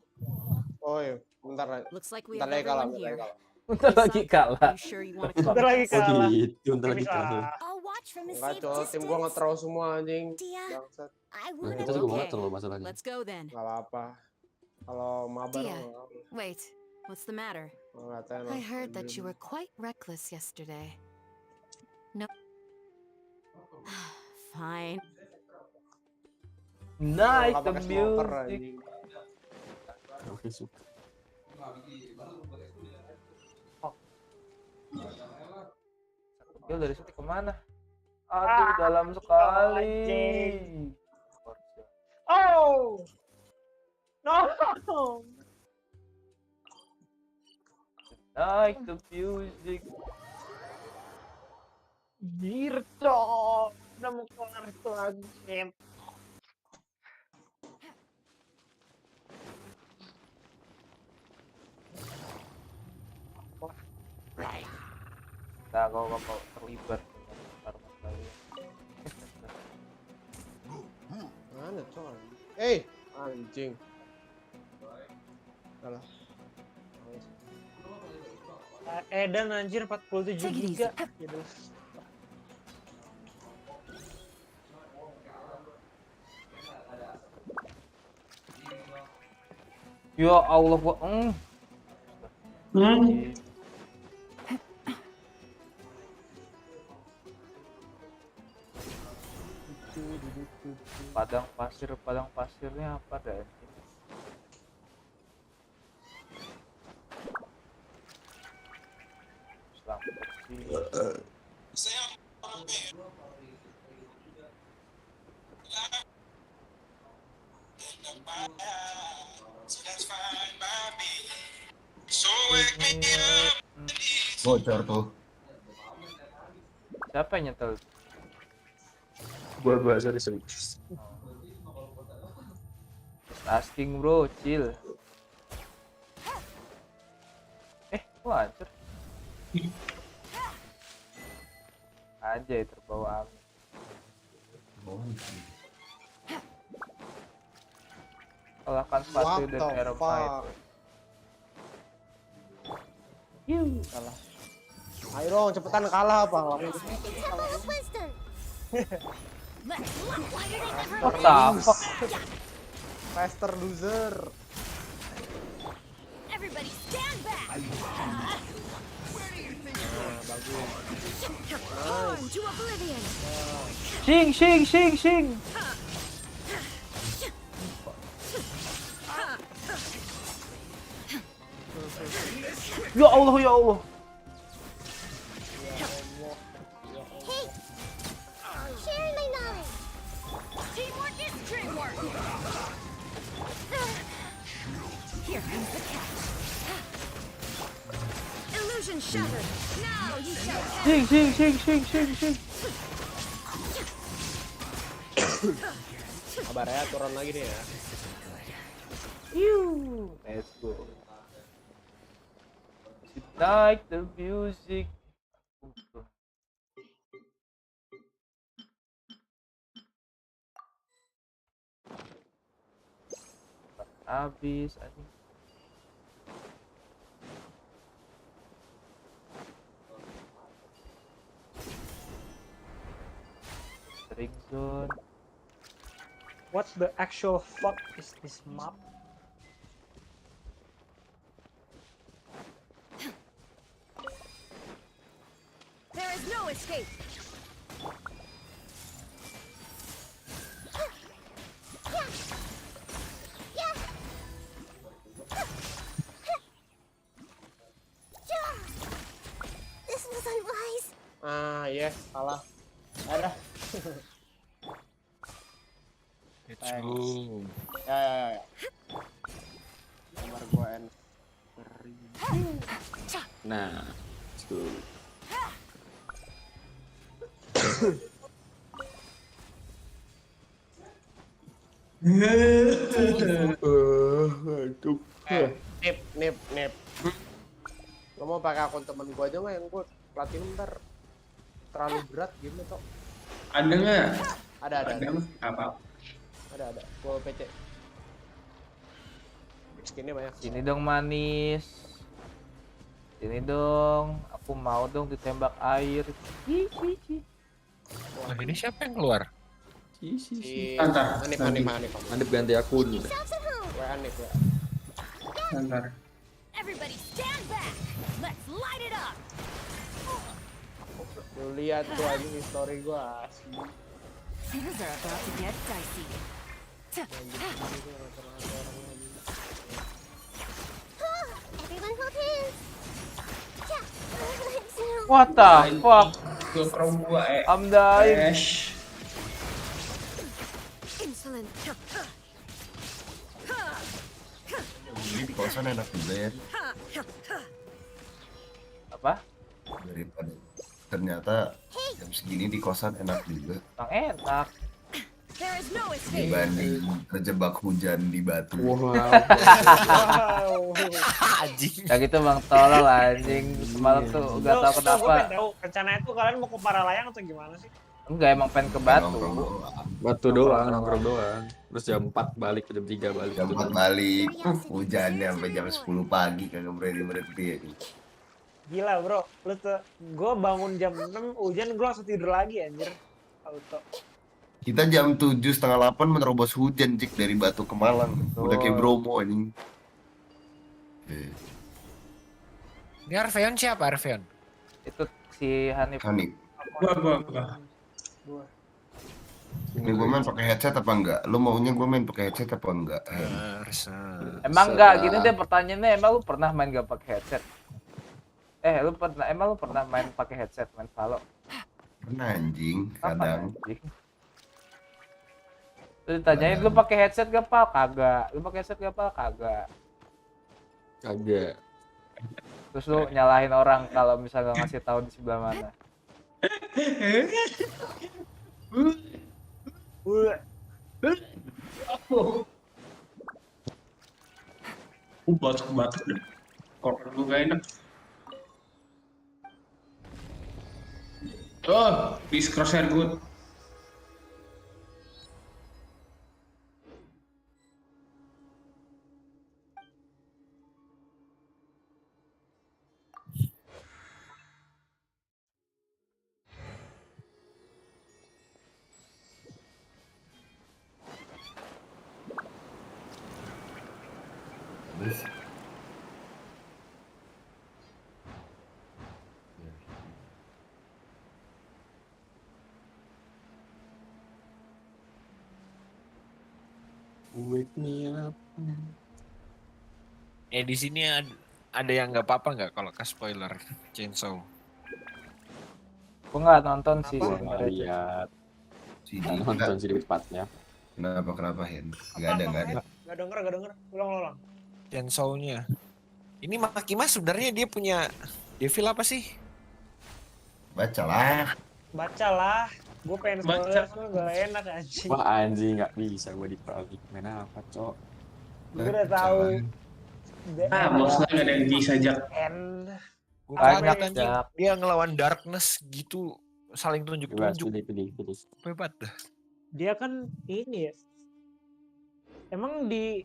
Oh iya, bentar.
Looks like we
Bentar
have
lagi kalah,
everyone
bentar lagi
here.
kalah.
Bentar lagi kalah.
Are you sure you want to
Bentar
come
lagi
with us?
kalah.
gitu, bentar lagi
Bisa.
kalah.
I'll watch from a
Enggak,
safe
col, tim gua
distance.
nge-throw semua anjing.
Dia,
Bangsat.
I
Nah,
wanna
kita juga mau
Okay,
nge-throw masalahnya.
let's go then.
Enggak apa-apa. Kalau mabar
Dia,
enggak apa-apa.
wait, what's the matter?
Enggak tahu.
I heard that you were quite reckless yesterday. No. Fine.
Nice
Nggak
the
pakai smoker,
music.
anjing.
Oke, suka.
Kill dari situ kemana? Aduh, dalam sekali.
Oh! No!
Like the music.
Girto! Udah mau kelar itu lagi.
Nah, kau terlibat karma kalian.
Mana, col? Anjing. Alah.
Edan anjir 47
Take it easy.
giga. Gitu.
Ya Allah, gua padang pasirnya apa dah? Selamat bersih.
Bocor tuh.
Siapa yang nyetel?
Gua sorry.
Just asking bro, chill. Kok hancur? Aja terbawa angin. Kalahkan Sepatu dan Aeromite.
Kalah. Ayo dong, cepetan kalah apa?
Temple wisdom.
What the fuck?
Faster loser.
Everybody stand back. On to oblivion.
Shing. Ya Allah.
Hey, sharing my knowledge. Teamwork is dreamwork. Here comes the catch. Illusion shattered. Now you shall
Shing.
Kabar ya, turun lagi deh ya.
Let's go. Like the music. Habis aja. Ring zone.
What the actual fuck is this map?
There is no escape. This was unwise.
Yes, salah. Ada.
Let's go.
Ya. Nomor gua N.
Nah, let's go.
Nip. Lo mau pakai akun temen gua aja nggak yang gua platinum ntar terlalu berat gitu toh.
Ada nggak?
Ada.
Apa?
Ada. Gua PC. Skinnya banyak.
Sini dong manis. Ini dong, aku mau dong ditembak air.
Wah, ini siapa yang keluar?
Si
Antar,
Hanif
ganti akun udah.
Hanif ya.
Bentar.
Everybody stand back. Let's light it up.
Lu lihat tuh anjing story gua asli.
Things are about to get dicey.
Everyone hold hands.
What the fuck?
Gue crow gua
I'm dying.
Ash.
Insolent.
Ini di kosan enak juga ya.
Apa?
Daripada ternyata jam segini di kosan enak juga.
Bang enak.
There is no escape.
Dibanding terjebak hujan di batu.
Wow.
Anjing.
Ya gitu Bang, tolol anjing. Semalam tuh gak tau
Gue
kenapa.
pengen tahu rencananya tuh kalian mau ke Paralayang atau gimana sih?
Enggak, emang pengen ke Batu.
Batu doang, nongkrong doang. Terus jam 4 balik, jam 3 balik.
Jam 4 balik, hujannya sampai jam 10 pagi kagak berhenti ya.
Gila bro, lu tuh gue bangun jam 6 hujan gue langsung tidur lagi anjir. Auto.
Kita jam 7:30, 8 menerobos hujan cik dari Batu ke Malang. Udah kayak Bromo anjing.
Ini Arveon siapa Arveon?
Itu si Hanif.
Gua.
Ini gue main pakai headset apa enggak? Lu maunya gue main pakai headset apa enggak?
Emang enggak gini deh pertanyaannya, emang lu pernah main gak pakai headset? Emang lu pernah main pakai headset, main Valo?
Pernah anjing, kadang.
Lu ditanyain lu pakai headset gak, Pal? Kagak. Lu pakai headset gak, Pal? Kagak.
Kagak.
Terus lu nyalahin orang kalau misalnya ngasih tahu di sebelah mana.
Batuk deh. Koran gue gak enak. Oh, please crosshair good.
Wake me up.
Di sini ada yang nggak apa-apa nggak kalau ke spoiler Chainsaw?
Gua nggak nonton sih.
Gua nggak lihat. Nggak nonton sih di tempatnya.
Kenapa Hen? Gak ada.
Gak denger. Ulang.
Chainsaw-nya. Ini Makima sebenarnya dia punya devil apa sih?
Bacalah.
Gue pengen spoiler soalnya gak enak anjing.
Wah anjing, nggak bisa gue diperoleh. Main apa, Cok?
Gue udah tahu.
Bos lah gak ada yang bisa jak.
Banyak
dia ngelawan darkness gitu, saling tunjuk-tunjuk.
Pilih.
Hebat dah.
Dia kan ini ya. Emang di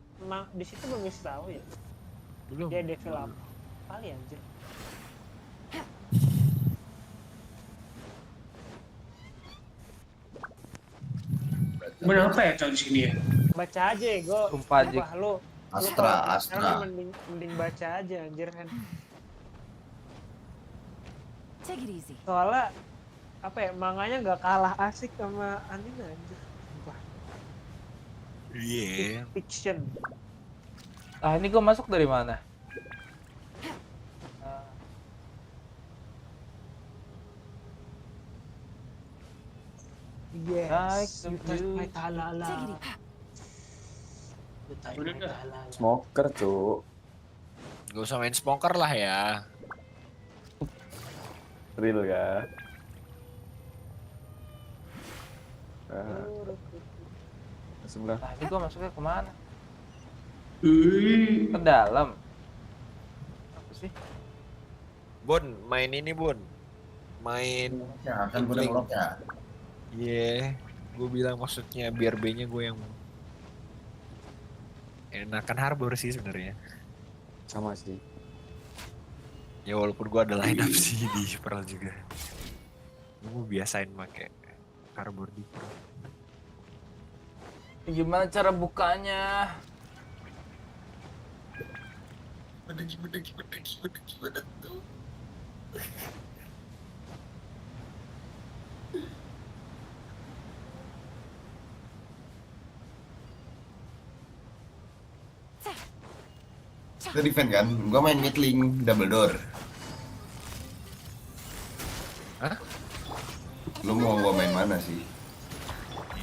situ belum bisa tahu ya?
Belum.
Dia devil apa? Kali anjir.
Bener apa ya kalau di sini ya?
Baca aja ya, gue.
Sumpah, Jik.
Lu
Astra.
mending baca aja anjir kan.
Take it easy.
Soalnya apa ya, manganya nggak kalah asik sama anime anjir. Sumpah.
Iya.
Fiction.
Ah, ini gua masuk dari mana?
Yes, you touch my talala.
Smoker, Cok.
Gak usah main smoker lah ya.
Real ya. Sebelah.
Nah, ini gua masuknya kemana? Ke dalam. Apa sih?
Bun, main ini Bun. Main.
Ya, kan gue udah ngelok ya.
Iya, gue bilang maksudnya biar B-nya gue yang enakan harbor sih sebenarnya.
Sama sih.
Ya walaupun gua ada line up sih di Pearl juga. Gua biasain pakai Harbor di Pearl.
Gimana cara bukanya?
Gimana tuh? Itu defend kan? Gua main mid link double door.
Hah?
Lu mau gua main mana sih?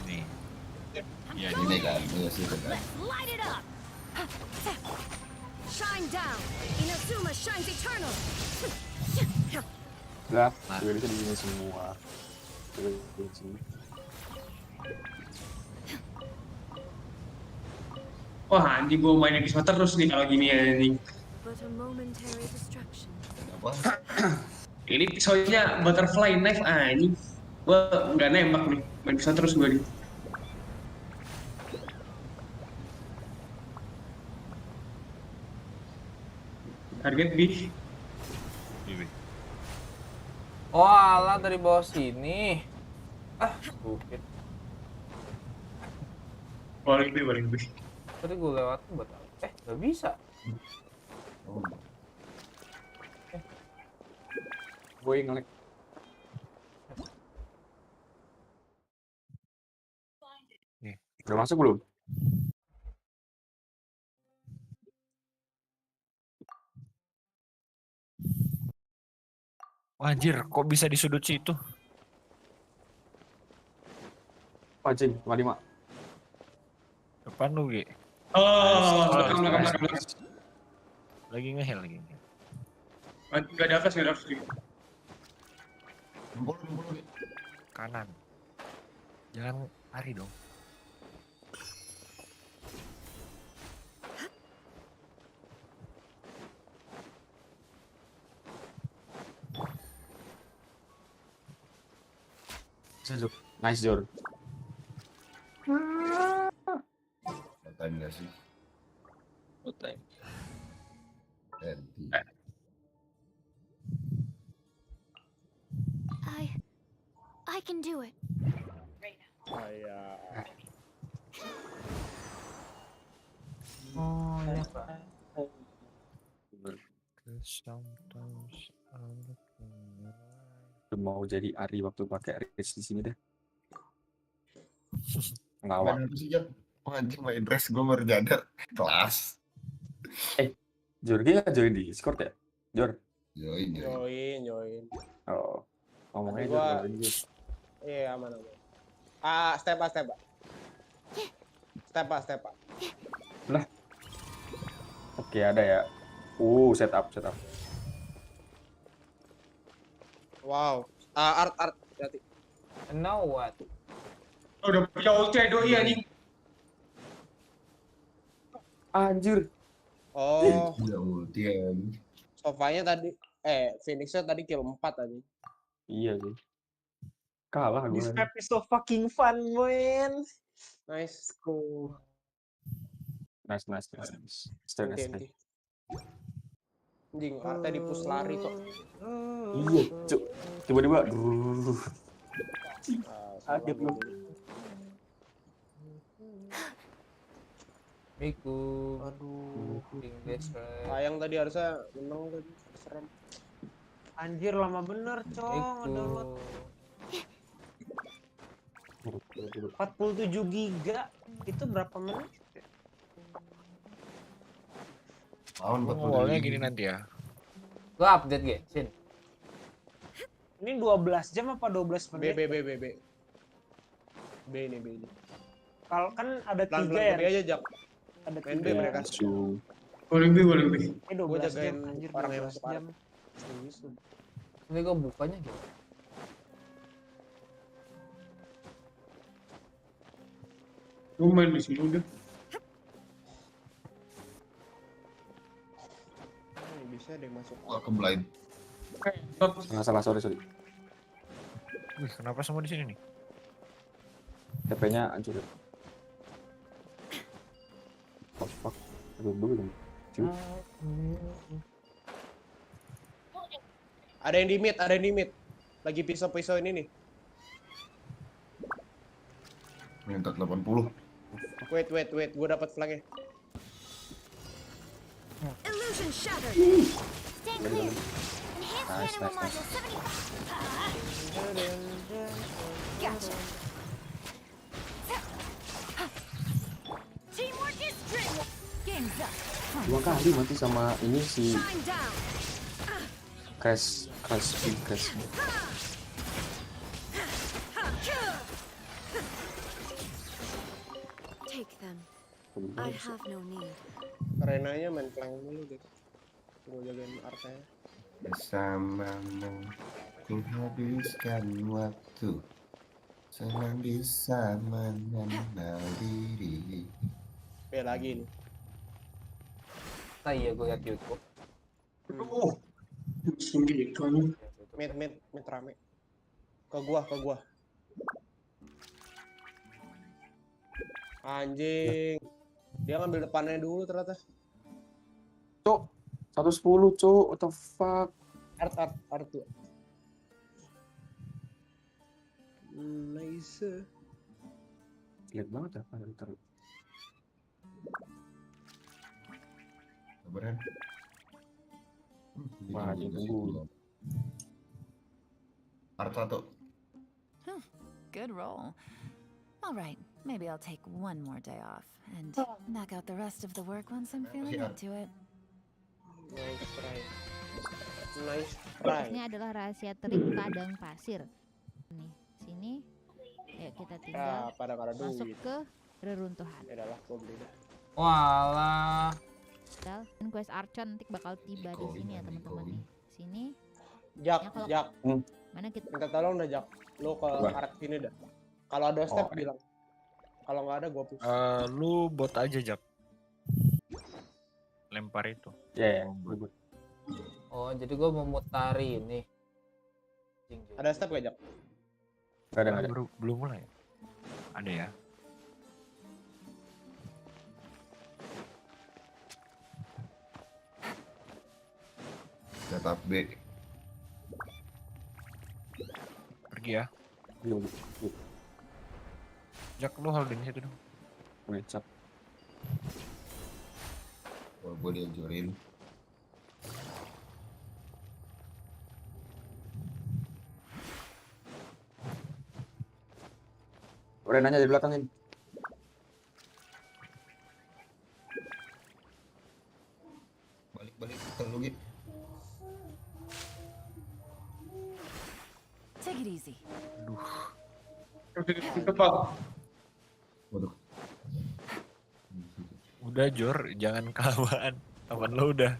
Ini. Iya,
Ini kan, iya sih kan.
Light it up! Shine down! Inazuma shines eternal!
Udah, juga bisa di sini semua. Juga di sini.
Wah anjing gue main episode terus nih kalau gini ya anjing.
But a momentary distraction.
Apa?
Ini pisaunya butterfly knife anjing. Gue nggak nembak nih, main pisau terus gue nih. Target B.
Oh alah dari bawah sini. Ah, stupid.
Balik B.
Tadi gue lewatin buat apa? Gak bisa.
Gue ngelek.
Nih.
Udah masuk belum?
Wah, anjir, kok bisa di sudut situ?
Anjing, 55.
Depan lu, Gi.
Oh,
belakang.
belakang.
Lagi nge-heal lagi.
Gak ada atas.
Kanan. Jangan lari dong.
Nice, Jor.
Time gak sih?
Time.
I can do it.
Oh, ya Pak.
Udah mau jadi Ari waktu pakai Rich di sini deh. Ngawak.
Main apa sih, Jat? Oh, anjing main dress gue baru nyadar. Kelas.
Jor, dia nggak join di Discord ya? Jor?
Join.
Oh. Ngomongnya
Tadi
Jor,
gua-
join Jor.
Iya, aman. Step up. Step up.
Lah. Oke, ada ya. Setup.
Wow. Art, hati.
And now what?
Oh, udah punya ulti doi anjing.
Anjir.
Oh,
Iya, ulti ya.
sofanya tadi, Phoenix-nya tadi kill 4 tadi.
Iya sih. Kalah gue.
This map is so fucking fun, man.
Nice.
Go.
Nice. Stay nice.
Enti. Anjing, Arte di push lari kok.
Iya, cuk. Tiba-tiba.
Kaget lu.
Miku.
Aduh.
English, right?
Sayang tadi harusnya menang tadi. Serem.
Anjir lama bener, Cong.
Miku.
Download 47 giga. Itu berapa menit?
Tahun
Awalnya gini nanti ya.
Lu update gak, Sin?
Ini 12 jam apa 12 menit?
B ini.
Kalau kan ada 3
Pelan-pelan
ya.
aja, Jak.
Ada
Main B
3.
mereka.
Boleh B.
Ini 12
Gua
jam,
jagain
anjir
orang yang
12
masuk
jam. Serius lu.
Ini gue bukanya gimana?
Gue main di sini udah.
Ini bisa deh masuk.
Welcome blind.
Salah, sorry.
Wih, kenapa semua di sini nih?
TP-nya hancur. Fuck. Aduh, belum. Cuy.
Ada yang di mid, ada yang di mid. Lagi pisau-pisau ini nih.
Minta 80.
Wait. Gue dapat flagnya.
Illusion shattered.
Stand clear. Enhanced
Nice.
module 75. Gotcha. Teamwork is great. Game's up.
2 kali mati sama ini si
Shine down.
Crash.
Take them. I have no need.
Renanya main flank dulu deh. Gue jagain artnya.
Bersamamu ku habiskan waktu, senang bisa mengenal diri.
Lagi nih.
Nah iya gue liat YouTube.
Langsung gitu aja.
Mid rame. Ke gua. Anjing. Dia ngambil depannya dulu ternyata.
Cok, 110 cok, what the fuck.
Art tuh. Nice.
Lihat banget apa ntar.
Sabaran.
Wah, tunggu.
Art 1.
Good roll. All right, maybe I'll take one more day off and knock out the rest of the work once I'm feeling
Yeah.
into it.
Nice try.
Ini adalah rahasia trik padang pasir. Nih, sini. Ya kita tinggal
Pada
masuk
duit.
ke reruntuhan.
Ya udahlah, gua beli dah.
Walah.
Dan quest Archon nanti bakal tiba di sini ya teman-teman nih. Sini.
Jak.
Mana kita
Minta tolong dah Jak. Lu ke arah sini dah. Kalau ada step bilang. Kalau nggak ada gua push.
Lu bot aja Jak. Lempar itu.
Ya.
Oh jadi gue mau mutari ini.
Ada step gak Jak?
Gak ada.
Belum mulai. Ada ya.
Setup B.
Pergi ya.
Belum.
Jak lu holding situ dong.
Ngecap.
Kalau gue dihancurin.
Udah nanya di belakangin.
Balik telu gitu.
Take it easy.
Waduh.
Udah Jor, jangan kelamaan. Kapan lo udah.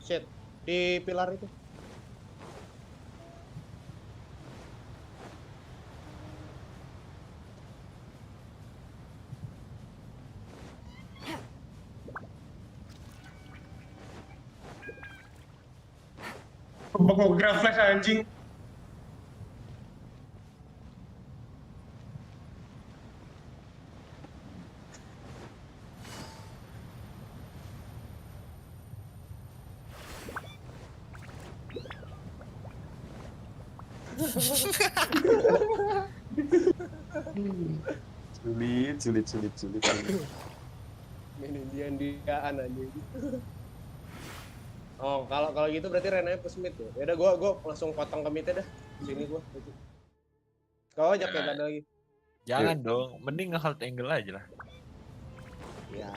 Shit. Di pilar itu.
Mau graflex anjing.
Sulit.
Ini dia anjing. Oh, kalau gitu berarti Renanya push mid ya. Ya udah gua langsung potong ke mid dah. Sini gua. Kau ajak ya ada lagi.
Jangan dong, mending nge-hold angle aja lah.
Ya.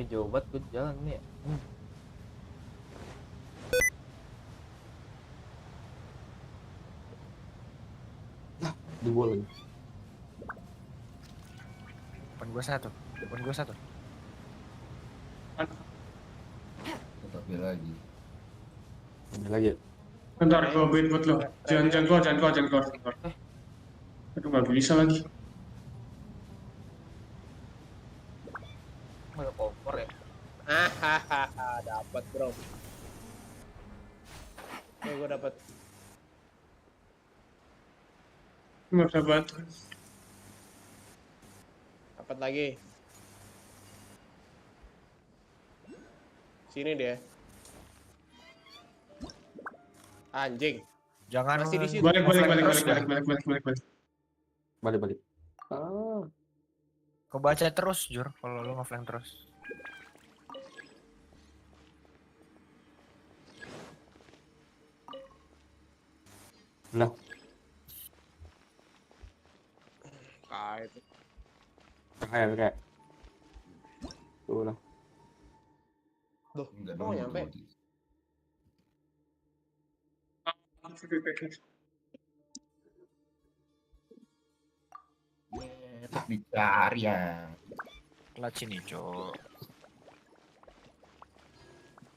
Jauh banget gue jalan nih ya.
Di wall lagi.
Depan gua satu.
Tetap B lagi.
Ini lagi ya.
Bentar, gua bait buat lo. Jangan keluar. Aduh, nggak bisa lagi.
Ada kompor ya.
Dapat, bro. Gua dapat.
Nggak bisa batu.
Dapat lagi. Sini dia. Anjing.
Jangan
Masih di situ.
Balik, balik,
ngeflank
balik,
terus
balik,
dah.
balik, balik, balik, balik, balik.
Balik. Ah,
Kebaca terus, Jur, kalau lu ngeflank terus.
lah.
Itu.
Kayak. Tuh lah.
Duh,
Enggak
kok nggak nyampe?
Tetap dicari ya.
Clutch ini, Cok.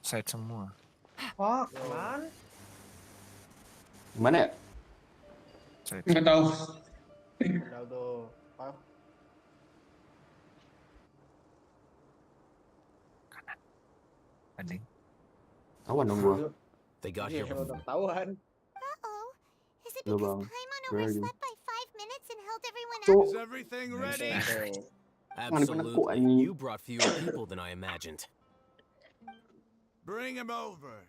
Side semua.
Fuck, man.
Gimana ya?
Side.
Nggak tahu.
Udah tuh. Apa?
Anjing.
Tawan dong gua.
They got
Iya,
here
udah
before.
ketahuan.
Uh-oh. Is it
Hello,
because
Bang.
Paimon
Where are you?
overslept by 5 minutes and held everyone
Cok.
out?
Is everything ready?
Tuh.
Absolutely.
anjing.
You brought fewer people than I imagined.
Bring him over.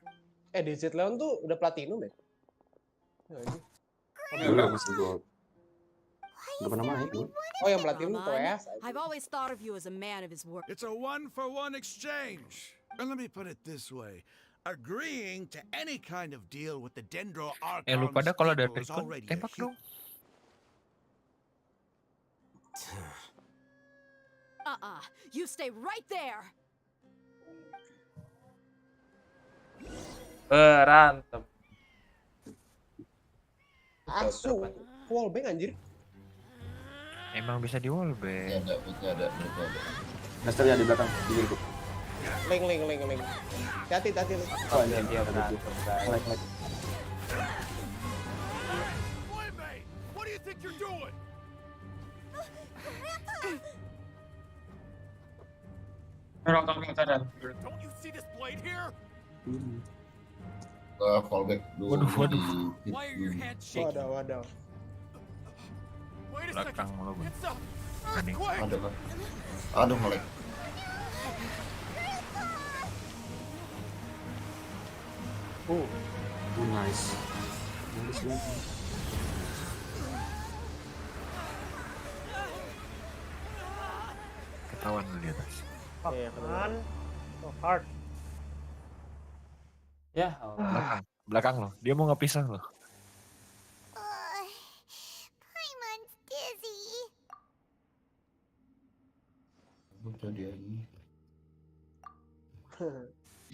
DZ Leon tuh udah platinum ya? Anjing.
Belum masih gua. Gak pernah main gua.
Oh, yang platinum
Come
tuh
on.
ya.
I've always thought of you as a man of his word.
It's a 1-for-1 exchange. And let me put it this way. Agreeing to any kind of deal with the Dendro
Lu
Archon's
pada kalau ada
people is
recon,
already a
tembak
huge
dong.
You stay right there.
Berantem.
Asu. Wallbang anjir.
Emang bisa di wallbang.
Ada.
Master ya di belakang. Di kiri.
Link. Hati.
Oh, ini
Dia berantem, guys.
Like.
Playmate, what do you think you're doing? Don't you see this blade here?
Fallback dulu.
Waduh.
Why are your hands shaking?
Waduh.
Wait a
Belakang
second.
lo, Bang.
It's a
Aneh.
earthquake.
Ada kan? Aduh, ngelag.
Nice.
Ketahuan lu di atas.
Fuck,
Iya,
man. So hard.
Ya,
Belakang lo. Dia mau ngepisah lo.
Paimon's dizzy.
Udah dia ini.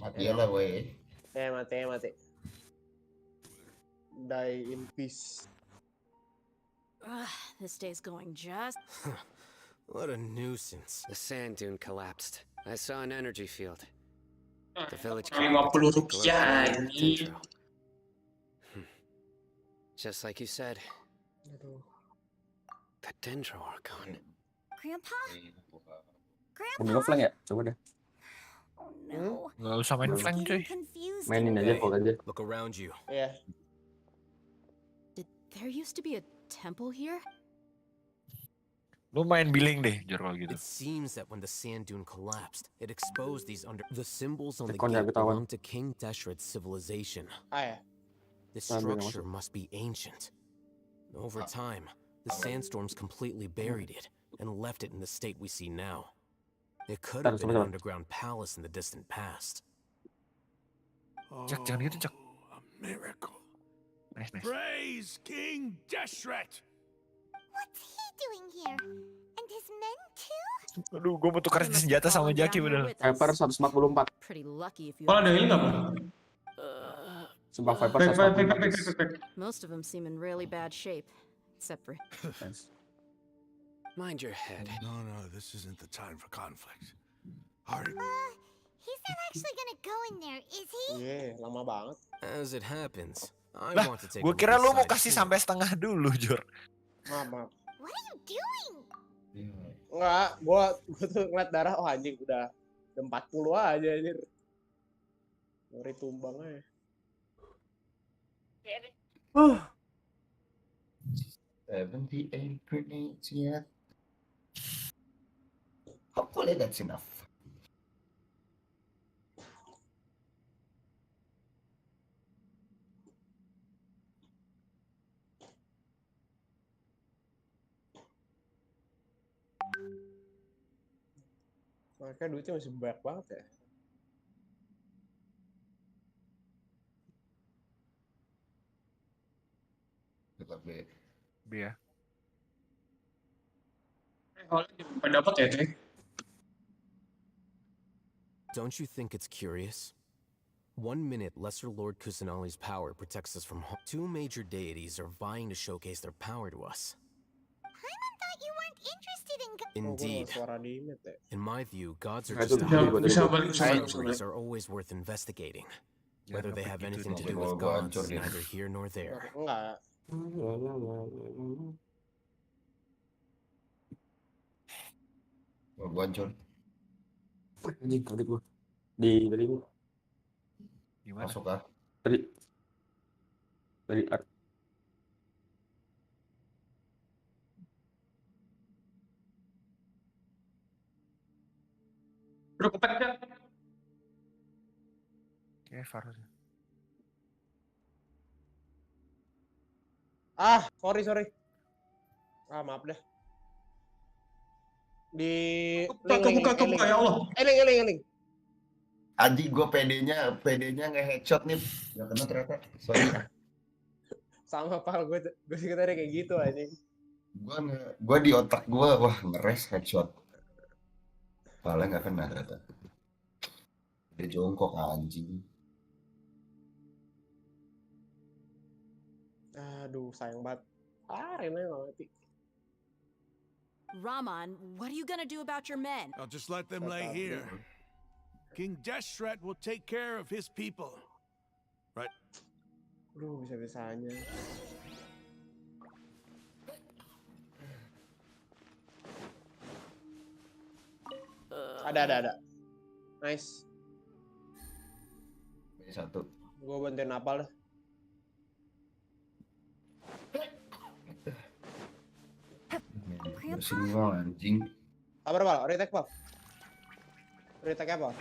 Mati ya lah, weh.
Mati. Die in peace.
This day's going just.
What a nuisance.
The sand dune collapsed. I saw an energy field. The village
50 rupiah anjing.
Just like you said,
Aduh.
the Dendro Archon.
Grandpa?
Udah ngeflank ya? Coba deh.
Oh no.
Nggak usah main
I'm
flank, cuy.
getting confused.
Mainin aja
Hey,
kok aja.
look around you.
Iya.
Did there used to be a temple here?
Lu main billing deh, Jor, kalau gitu.
It seems that when the sand dune collapsed, it exposed these the symbols on the
Tekon ya,
gate
ketahuan.
belong to King Deshret's civilization.
Ya.
This
Ah, bilang
structure must be ancient. Over time, the sandstorms completely buried it and left it in the state we see now. It could have been an underground palace in the distant past.
Cek, jangan gitu, Cek.
A miracle.
Nice.
Praise King Deshret.
What's he doing here? And his men too?
Aduh, gue mau tukar senjata sama Jaki bener.
Viper 144.
Pretty lucky if you.
Oh, ada ini nggak, Bang?
Sumpah Viper
Back.
144.
Most of them seem in really bad shape, except for.
Nice.
Mind your head.
No, this isn't the time for conflict. Hurry.
He's not actually gonna go in there, is he?
Iya, lama banget.
As it happens, I
Lah,
want to take a
gue
look
kira lu mau
inside
kasih
too.
sampai setengah dulu, Jor.
Maaf.
What are you doing?
Enggak, gua tuh ngeliat darah, oh anjing udah 40 aja anjir. Ngeri tumbang aja.
78 grenades yet. Hopefully that's enough.
Makanya duitnya masih banyak banget ya.
Tetap B.
B ya.
Kalau dapat ya, cuy.
Don't you think it's curious? 1 minute, Lesser Lord Kusanali's power protects us from harm. 2 major deities are vying to showcase their power to us.
Paimon thought you weren't interested in.
Indeed.
Suara di mute ya.
In my view, gods are
Nah,
just
itu
a
tadi gua
Bisa
tadi.
balik ke sana, bisa
discoveries
balik.
are always worth investigating.
Jangan
Whether they
sampai
have
gitu
anything to
deh.
do with
Gua
gods
hancur
is
dia.
neither here nor there.
Enggak.
Gua hancur.
Anjing, tadi gua di tadi gua
Gimana?
Masuk ah.
tadi art.
Bro, kepet kan?
Kayak harusnya.
Sorry. Maaf deh. Di
Kebuka, ya Allah.
Eling.
Anjing gua PD-nya nge-headshot nih. Gak kena ternyata. Sorry.
Sama pal gue sih tadi kayak gitu anjing.
Gua di otak gua wah ngeres headshot. Paling nggak kena ternyata. Dia jongkok anjing.
Aduh, sayang banget. Rena nggak mati.
Raman, what are you gonna do about your men?
I'll just let them lay here. King Deshret will take care of his people. Right.
Aduh, bisa-bisanya. Ada. Nice.
Satu.
Gue bantuin apal dah.
Bersin gua anjing.
Apa pal? Retake pal. Retake apa?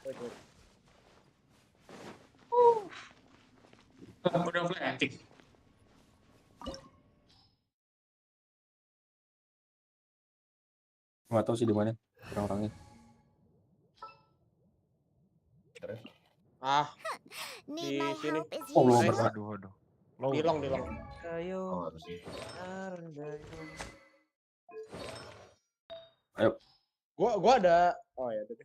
Wait.
Udah flanking.
Nggak tahu sih di mana orang-orangnya.
Need my
sini.
help is
Oh, belum
usual.
pernah.
Waduh.
Di long.
Oh, harus sih.
Ayo.
Gua ada. Oh ya tadi.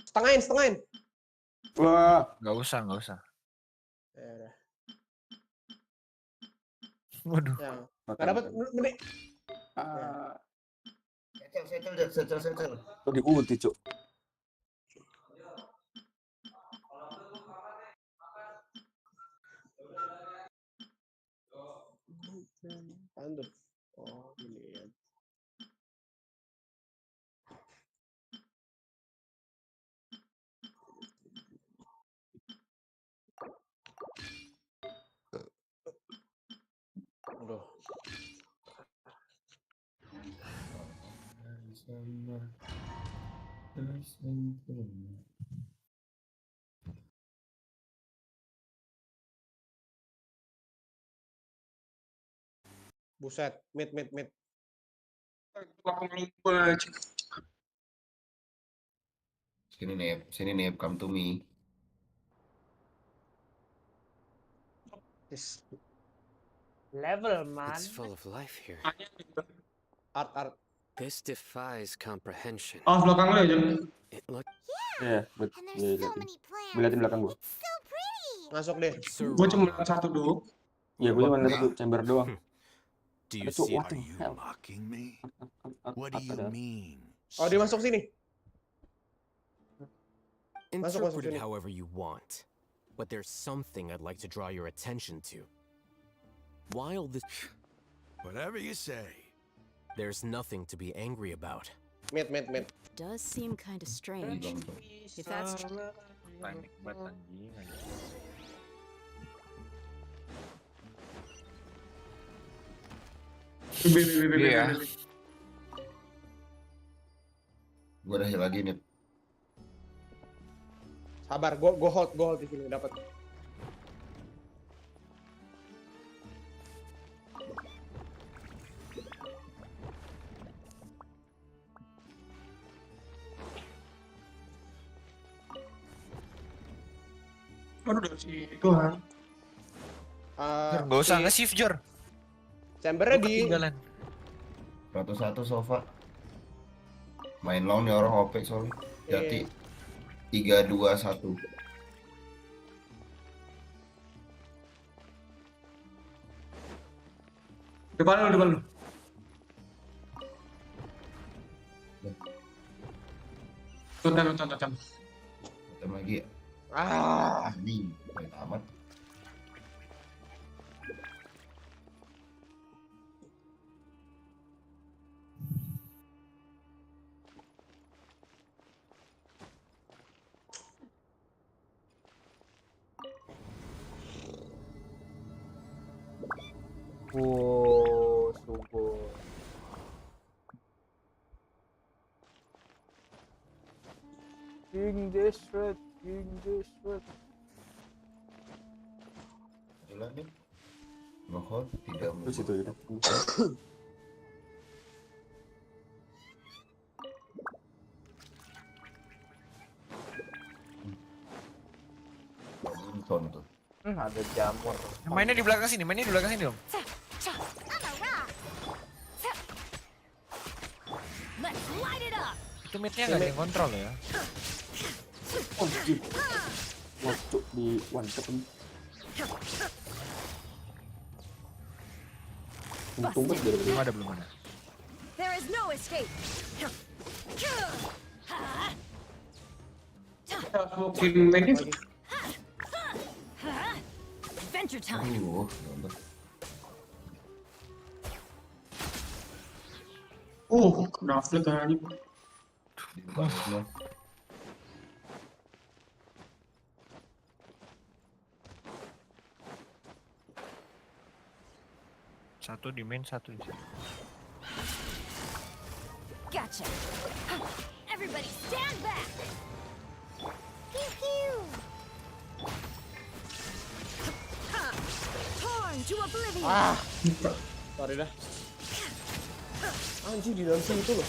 Setengahin.
Wah,
Nggak usah.
Ya udah.
Waduh.
Ya. Nggak dapat menit.
Settle.
tuh di ulti, Cuk.
Tanduk. Oh, ini ya. Aduh. Buset, mid.
Sini nih, come to me.
This level, man.
It's full of life here.
Art.
This defies comprehension.
Belakang lo aja.
It look
Iya,
And there's so many plants.
liatin belakang gua.
It's so pretty.
Masuk deh.
Gue cuma lihat satu dulu.
Iya, gua cuma lihat satu chamber doang.
Do you
Ada, Cuk.
see
What
it?
the
Are you
hell?
mocking me? What do you mean?
Oh, dia masuk sini. Masuk
Interpret it
sini.
however you want. But there's something I'd like to draw your attention to. While this...
Whatever you say.
There's nothing to be angry about.
Mid.
Does seem kind of strange. If that's
Panik banget anjing. Iya.
Gue udah heal lagi nih.
Sabar, gue hold di sini dapat.
Aduh, udah sih Tuhan.
Jor, nggak usah nge-shift Jor.
Chambernya
Lu
di
ketinggalan.
101 sofa. Main long nih orang OP soalnya. Jati 3-2-1.
Depan lu. Tonton.
Kita lagi ya. Nih, main amat.
Wow, subur. King Desret.
Jalan nih. Ngehold tidak
Terus itu ya.
Bunton tuh.
Ada jamur.
Mainnya di belakang sini dong.
Let's light it up.
Itu midnya nggak ada yang kontrol ya.
Oh, jip. Waktu di one tap. Untung banget dari
Belum ada.
There is no escape.
Smokin lagi.
Adventure time.
Nambah.
Udah flat aja.
Di bawahnya.
Satu di main, satu di sini.
Gotcha. Everybody stand back. Pew pew. Torn to oblivion.
Sorry dah. Anjing di dalam situ loh.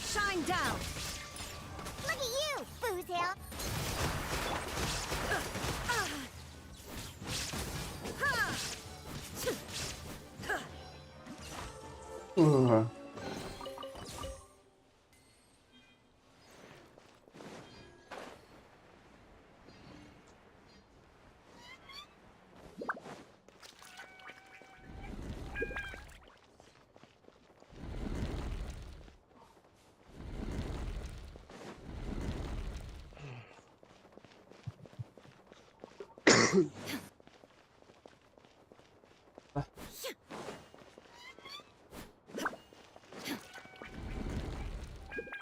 Shine down.
Look at you, Foozle.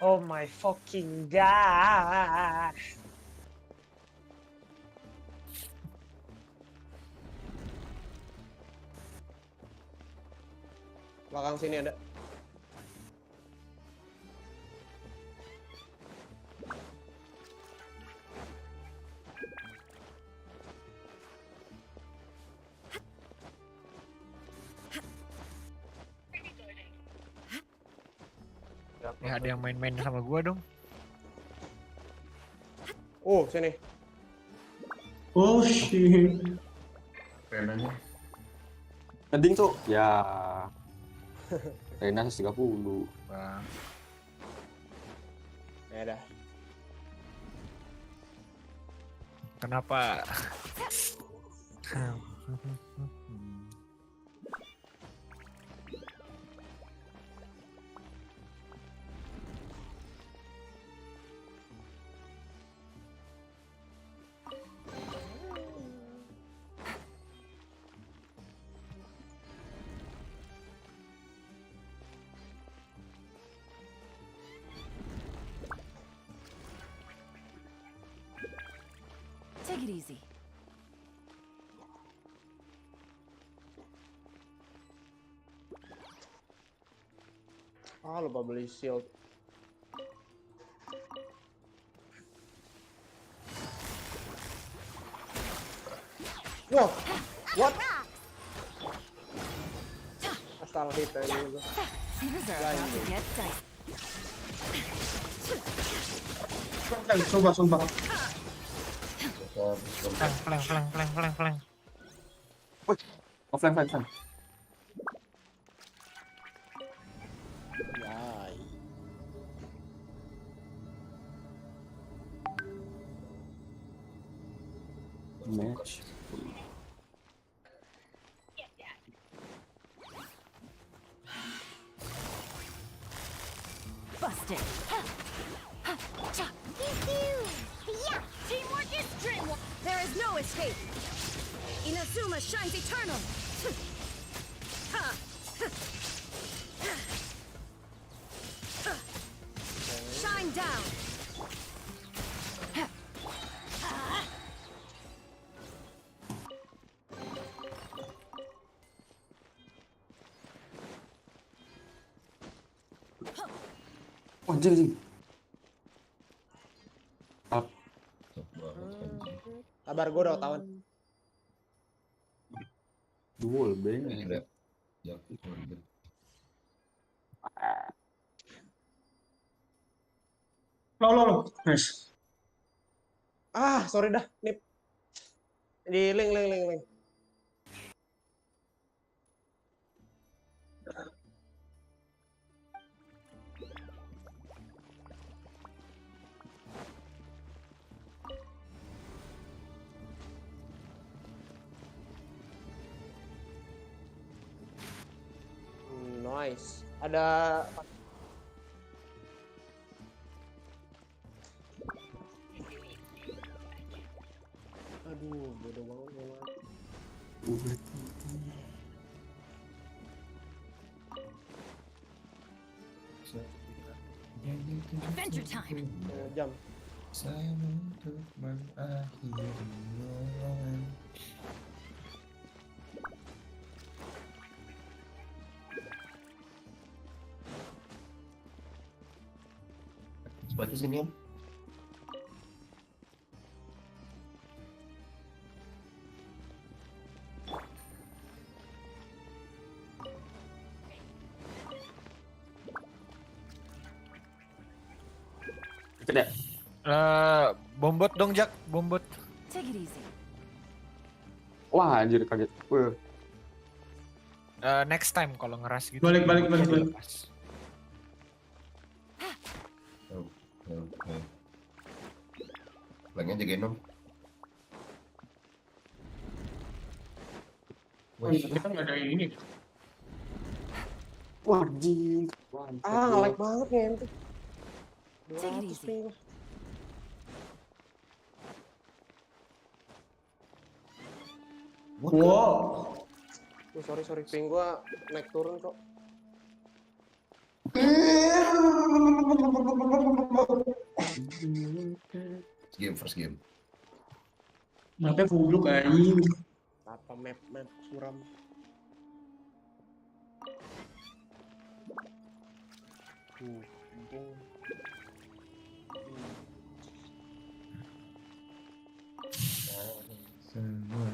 Oh my fucking god.
Belakang sini ada.
Ya ada yang main-main sama gua dong.
Oh, sini.
Oh shit.
Renanya.
Ngending tuh. Ya. Rena 130.
Bang.
Ya dah.
Kenapa?
Take it easy.
Ah, lupa beli shield. Wah, what? Asal hit aja gitu.
Seekers are about to get dicey.
Sumpah, sumpah.
Flank.
Oh, flank.
Yai.
Match.
Busted.
Yeah!
Teamwork is dreamwork. There is no escape. Inazuma shines eternal. Shine down.
Oh, anjing. Up.
Kabar gue udah ketahuan.
Duel bang.
Lo. Nice.
Ah, sorry dah, Nip. Di link. Nice. Ada aduh, bodoh banget memang.
Adventure time.
Jam.
Saya untuk mengakhiri momen. Baca sini Om.
Tidak.
Bombot dong, Jak. Bombot.
Take it easy.
Wah, anjir kaget.
Next time kalau ngeras gitu.
Balik.
Lepas.
Lagi jagain Om.
Oh, kita nggak ada ini.
Wah, anjing.
Ah, nge-lag banget ya ente.
Take it easy.
Wow.
Sorry, ping gua naik turun kok.
First game.
Mapnya goblok anjing.
Apa map suram.
Semua.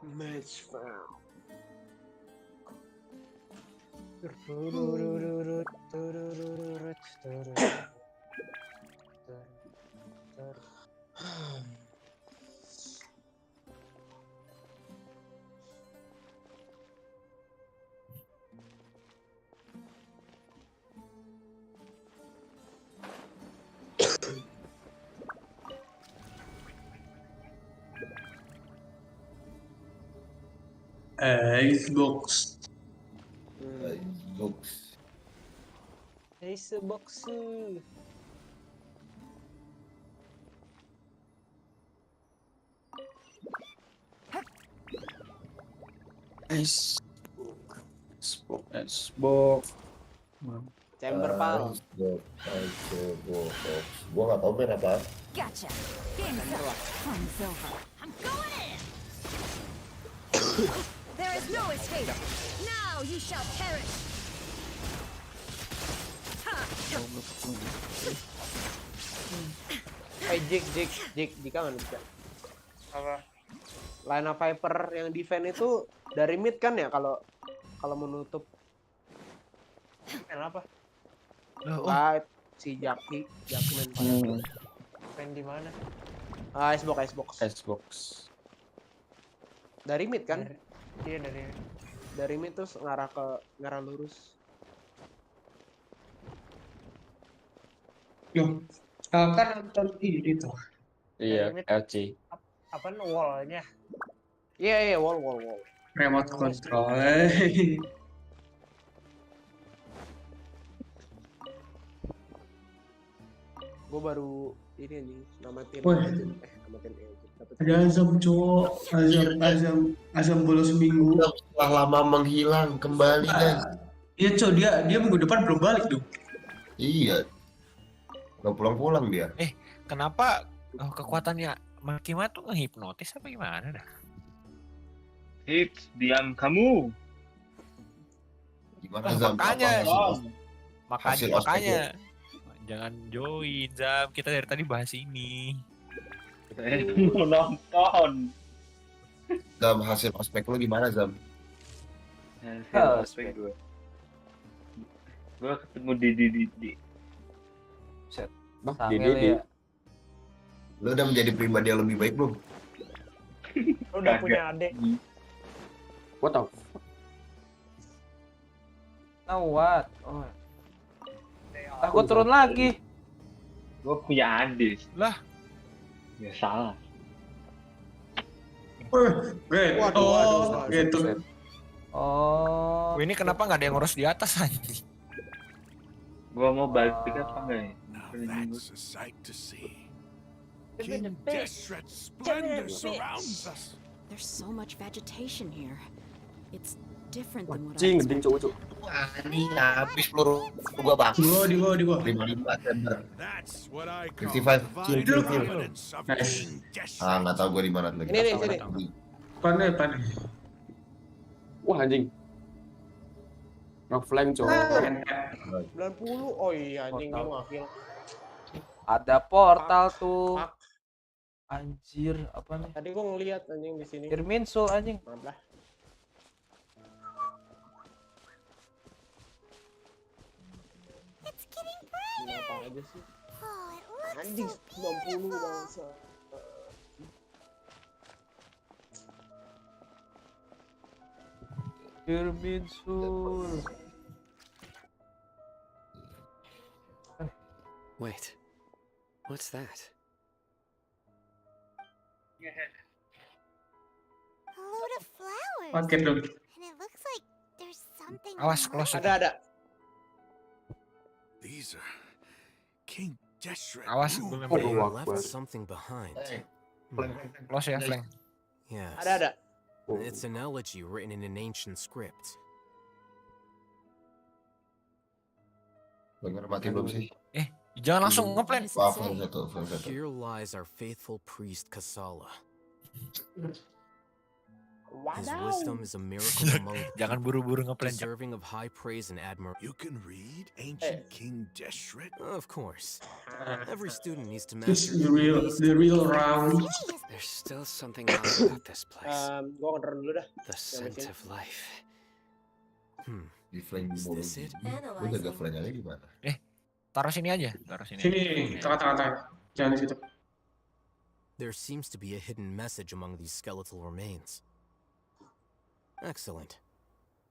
Match found.
Xbox.
Books.
Ace box.
Xbox.
Chamber pal.
Xbox. Gua nggak tahu band apa.
Gotcha. Game's up. Fun's over. I'm going in. There is no escape. Now you shall perish.
Jika nggak bisa.
Apa?
Lina Viper yang defense itu dari mid kan ya kalau menutup.
Kenapa?
Ah, si Jaki main Viper.
Main di mana?
Xbox. Dari mid kan?
Iya
Dari mid terus ngarah lurus.
Loh, kan nonton ini tuh.
Iya, LC.
Apa wallnya?
Iya, wall.
Remote control.
Gue baru ini nih namatin
Wah.
namatin
Ada azam cowok, azam bolos seminggu.
Setelah lama menghilang kembali guys.
Iya cowok, dia minggu depan belum balik dong.
Iya. Nggak pulang-pulang dia.
Kenapa kekuatannya Makima tuh ngehipnotis apa gimana dah?
Diam kamu.
Gimana Zam?
Makanya,
Hasil
makanya. Jangan join Zam, kita dari tadi bahas ini.
Mau nonton.
Zam, hasil ospek lu gimana Zam?
Ospek gue ketemu di.
Set.
Didi.
Lu udah menjadi pribadi yang lebih baik belum?
Lu udah punya adik.
What the fuck?
Now what? Oh. Aku turun lagi.
Gue punya adik.
Lah.
Ya salah.
Waduh.
Gitu.
Oh.
Ini kenapa nggak ada yang ngurus di atas anjing?
Gue mau balik apa enggak ya?
That's a sight to see. King Deshret's splendor surrounds us.
There's so much vegetation here. It's different than what I
Cing, geding
expected.
cowok.
Wah, ini habis peluru gua bang.
Di gua.
55 September.
That's what I call
55 kill.
evidence of King Deshret.
Nggak tahu gua di mana lagi.
Ini.
Pane.
Wah anjing. Nge-flank cowok.
90. Oh iya anjing gue ngakil.
Ada portal tuh. Anjir, apa nih?
Tadi gue ngeliat anjing di sini.
Irminsul anjing.
Maaf lah.
It's getting brighter.
Apa aja sih?
Oh, it looks
Anjing
so
90
beautiful.
bangsa.
Irminsul.
Wait, what's that?
A load of flowers.
Paket dong.
And it looks like there's something.
Awas, close it.
Ada.
These are King Deshret.
Awas,
rules.
gue
They
lempar.
left something behind.
Close ya, flank.
Yes.
Ada.
It's an elegy written in an ancient script.
Bener mati belum sih?
Jangan langsung ngeplan.
Maaf, satu.
Here lies our faithful priest Kasala. His wisdom is a miracle among the
Jangan buru-buru ngeplan.
deserving of high praise and admiration.
You can read ancient King Deshret?
Of course. Every student needs to
This
master
is
at least
the real round.
There's still something else about this place.
Gua kontrol dulu dah.
The scent of life.
Di flame
Is
mulu.
this it?
Gue jaga flame aja gimana?
Taruh sini aja. Taruh sini.
Sini, tengah-tengah. Jangan di situ.
There seems to be a hidden message among these skeletal remains. Excellent.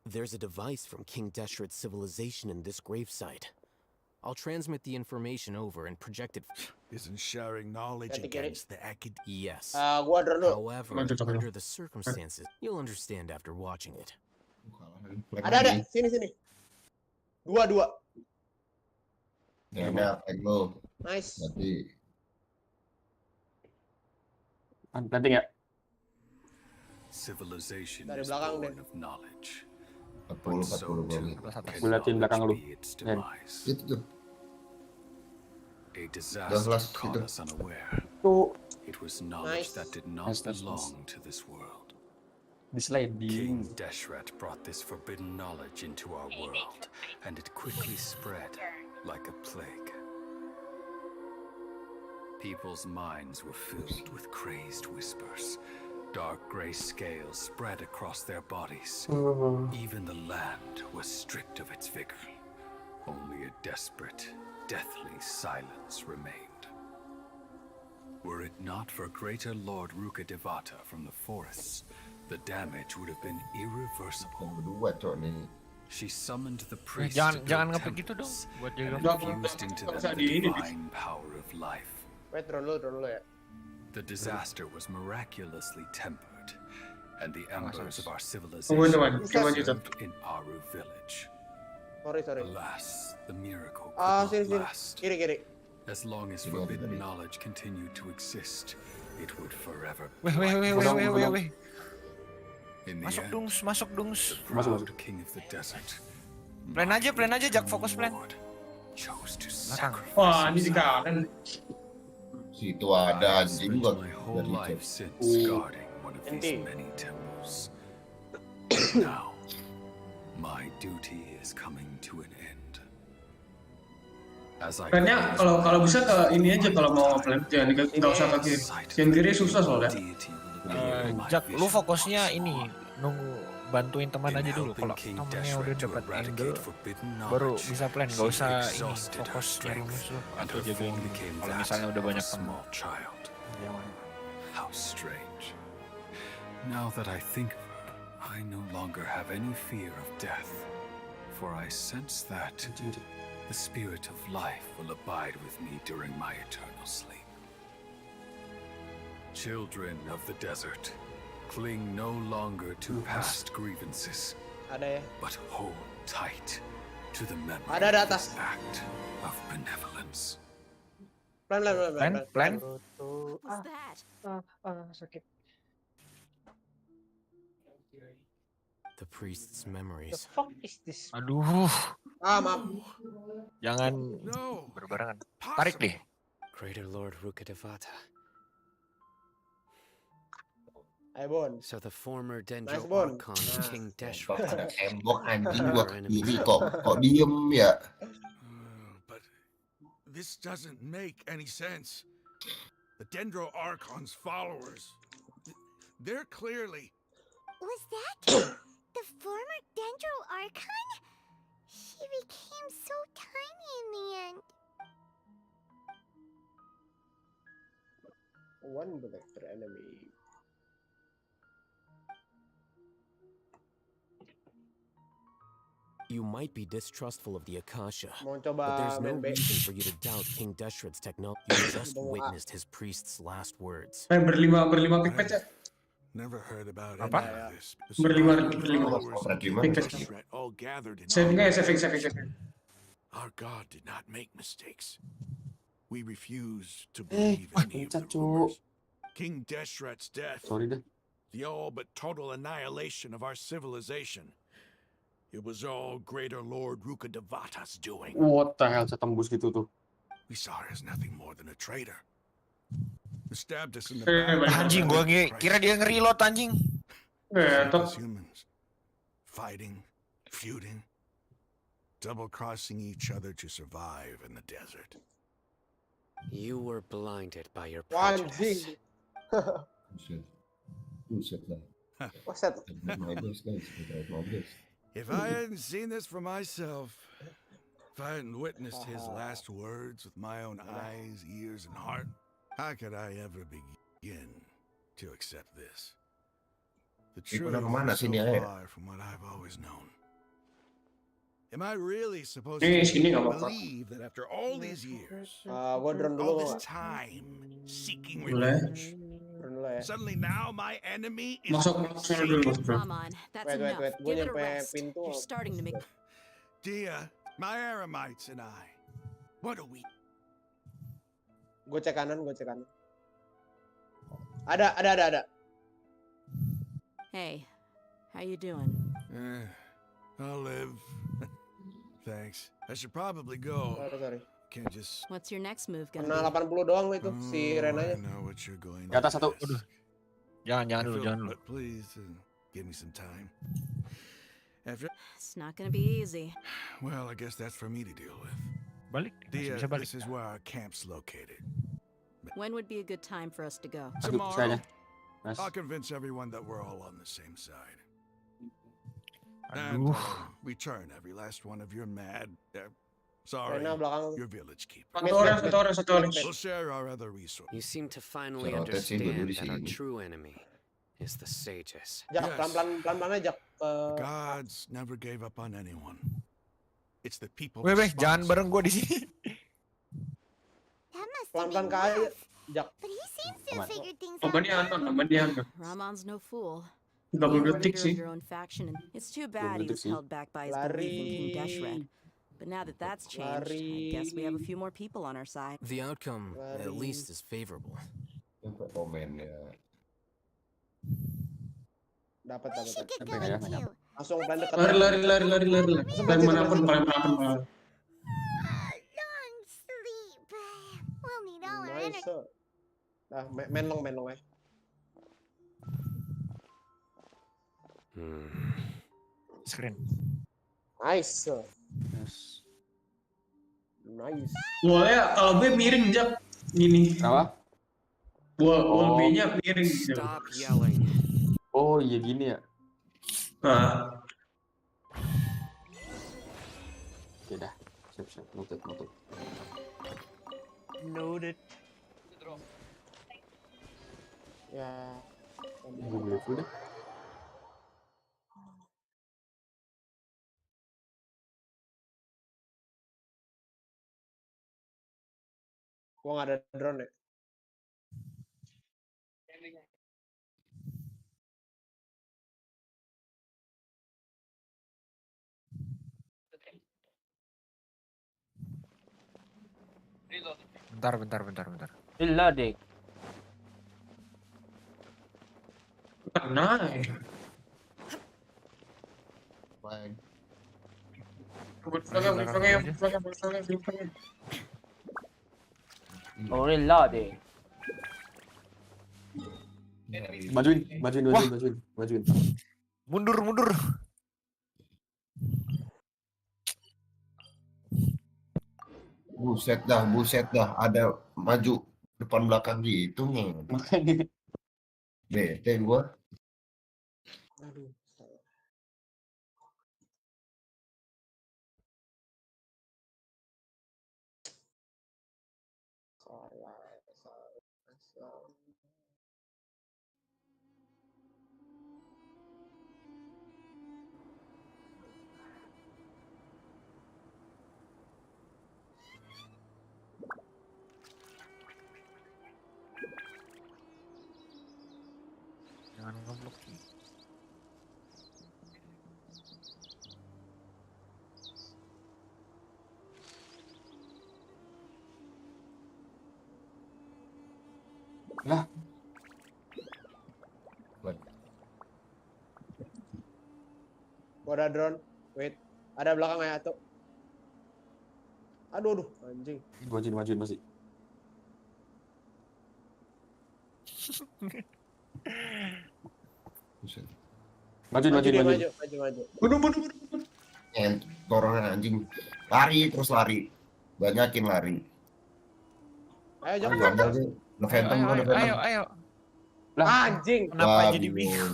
There's a device from King Deshret's civilization in this gravesite. I'll transmit the information over and project it.
Isn't sharing knowledge
Nanti kiri.
against the acad...
Yes.
Gua drone dulu.
However, under the circumstances, you'll understand after watching it.
Ada. Sini. Dua.
Ya udah, flame lo.
Nice.
Nanti.
Nanti nggak?
Civilization
Dari
is
belakang
born
deh.
of knowledge.
40 baru.
Gue liatin belakang lu.
Its
Dan
demise.
Itu tuh.
A
Udah
disaster
kelas
caught
itu.
us unaware.
tuh
It was knowledge
Nice.
that did not
Nice.
belong to this world.
di sliding.
King Deshret brought this forbidden knowledge into our world, and it quickly spread like a plague. People's minds were filled with crazed whispers. Dark gray scales spread across their bodies. Even the land was stripped of its vigor. Only a desperate, deathly silence remained. Were it not for greater Lord Rukadevata from the forests, the damage would have been irreversible.
Berdua cok nih.
She summoned the priest
Jangan
of their
ngepik gitu dong.
temples
Buat
and
jaga.
infused into them
Nggak usah
the
di ini,
divine power of life.
Wait, drone dulu ya.
The disaster was miraculously tempered, and the embers of our
Tunggu,
civilization
coba aja.
preserved in Aru village.
Sorry.
Alas, the miracle could not
Sini.
last.
Kiri.
As long as forbidden knowledge continued to exist, it would forever.
Weh.
In the
Masuk
end,
dungs.
the proud king of the desert,
Plan aja, Jak. Fokus plan.
Lord, chose to
Belakang.
sacrifice
Wah, ini di
himself.
kanan.
Situ ada
I've
anjing
spent
gua.
my whole
Dari
life
cek.
since guarding one of these many temples. Now, my duty is coming to an end. As I
Plannya kalau bisa ke ini aja kalau mau plan, jangan nggak usah ke kiri. Yang kiri susah soalnya.
Jak, lu fokusnya ini nunggu bantuin teman aja dulu. Kalau temennya udah dapat angle, baru bisa plan. Gak usah ini fokus nyari musuh atau jagain. Kalau misalnya udah banyak teman.
How strange. Now that I think of her, I no longer have any fear of death, for I sense that the spirit of life will abide with me during my eternal sleep. Children of the desert, cling no longer to past grievances,
Ada ya.
but hold tight to the memory
Ada
of
atas.
this act of benevolence.
Plan.
What's that?
Sakit.
The priest's
The
memories.
fuck is this?
Aduh,
Maaf.
jangan berbarengan. Tarik deh.
Greater Lord Rukadevata.
Ayo Bon.
So the former Dendro
Nice, Bon.
Archon King
Kok
Deshret.
ada tembok anjing gua ke kiri kok diem ya.
But this doesn't make any sense. The Dendro Archon's followers, they're clearly...
Was that the former Dendro Archon? She became so tiny in the end.
One protector enemy.
You might be distrustful of the Akasha,
Mau
but
coba
there's no
main
reason for you to doubt King Deshret's technology. You just witnessed his priest's last words.
Berlima pick ya.
Never heard about
Apa?
any of this.
Berlima.
Deshret all gathered in
Saving
our
aja, saving.
Our God did not make mistakes. We refuse to believe any of the rumors. King Deshret's death,
Sorry dah.
the all but total annihilation of our civilization. It was all greater Lord Rukadevata's doing.
What the hell, saya tembus gitu tuh.
We saw her as nothing more than a traitor. He stabbed us in the
Eh,
back.
Anjing, gua kira dia nge-reload anjing.
Shapeless humans. Fighting, feuding, double-crossing each other to survive in the desert.
You were blinded by your
Anjing.
prejudice.
Buset lah.
Buset.
My best, guys. My best.
If I hadn't seen this for myself, if I hadn't witnessed his last words with my own eyes, ears, and heart, how could I ever begin to accept this? The truth is so far from what I've always known. Am I really supposed to believe that after all these years, all this time seeking revenge, suddenly now my enemy is
Come on, that's enough. Give it a rest. You're starting to make.
Dia, my Aramites, and I. What are we?
Gue cek kanan. Ada.
Hey, how you doing?
I'll live. Thanks. I should probably go.
Sorry.
Can't just.
What's your next move gonna
Kena
be?
80 doang itu si Renanya.
I know what you're going
Di atas satu.
Jangan dulu.
But please, give me some time. After.
It's not gonna be easy.
Well, I guess that's for me to deal with.
Balik.
Dia,
Bisa balik.
this is where our camp's located.
When would be a good time for us to go?
Tomorrow, I'll convince everyone that we're all on the same side. And return every last one of your mad, sorry, your village keeper.
Satu orang.
We'll share our other resources.
You seem to finally understand that our true enemy is the sages.
Jak, pelan-pelan aja.
Gods never gave up on anyone. It's the people.
Weh, jangan bareng gua di sini.
Pelan-pelan ke air. Jak.
But he seems to have figured things out.
Nama dia Anton.
Ramon's no fool.
30
Being the
detik
leader
sih.
of your own faction, and it's too bad he was held back by his belief in King Deshred. But now that that's changed, I guess we have a few more people on our side.
The outcome, at least, is favorable.
Komennya.
Dapat.
Langsung
plan dekat.
Lari. Manapun.
Long sleep. We'll need all our energy.
Nah, menlong ya.
Screen.
Nice.
Boleh kalau B miring Jak gini.
Apa?
Wall B-nya miring.
Stop yelling.
Oh iya gini ya. Oke dah. Siap. Noted.
Noted.
Ya.
Gue beli full deh.
Gua nggak ada drone ya.
Bentar.
Reloading.
Nice.
Flag.
Oh, reloading.
Majuin.
Mundur.
Buset dah. Ada maju depan belakang gitu nih. Bete gua.
Aduh. Salah.
Jangan ngeblok.
Lah.
Gua ada drone. Wait. Ada belakang ya tuh. Aduh, anjing.
Majuin masih.
Buset.
Maju.
Bunuh.
Corona anjing. Lari terus lari. Banyakin lari.
Ayo
Ayo
jangan.
andal deh. Nge-phantom gua nge-phantom.
Ayo.
Lah,
Anjing.
Kenapa
Wah,
jadi
bingung.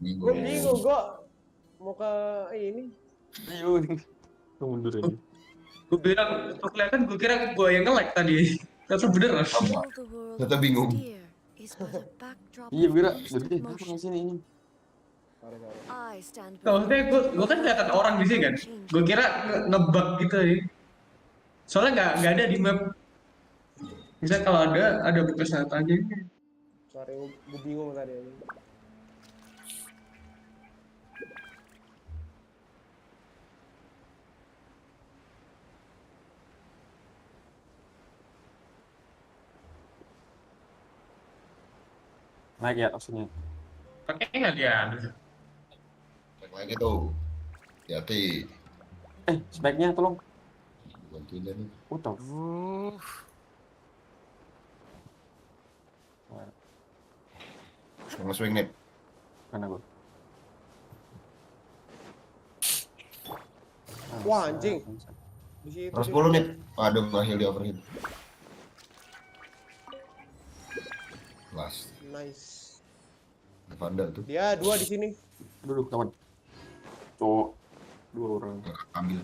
Gue bingung, gue mau ke ini.
bingung. Gue mundur aja.
Gue bilang, kok kelihatan gue kira gue yang nge-lag tadi. Ternyata beneran.
Sama. Ternyata bingung.
Iya, gue kira dari apa nggak sini ini?
Nah, maksudnya gue kan kelihatan orang di sini kan. Gue kira nge-bug gitu ya. Soalnya nggak ada di map. Misalnya kalau ada bekas datanya.
Sorry, gue bingung tadi.
Naik ya maksudnya.
Pakai nggak dia?
Cek lagi tuh. Hati-hati.
Speknya tolong.
Bantuin dia nih.
Utang.
Mau swing nih.
Mana gue?
Wah anjing. Di situ.
Terus 10 nih. Aduh, nggak heal di overheat. Last.
Nice.
Vandal tuh.
Dia 2 di sini.
Duduk kawan. Cowok 2 orang.
Ambil.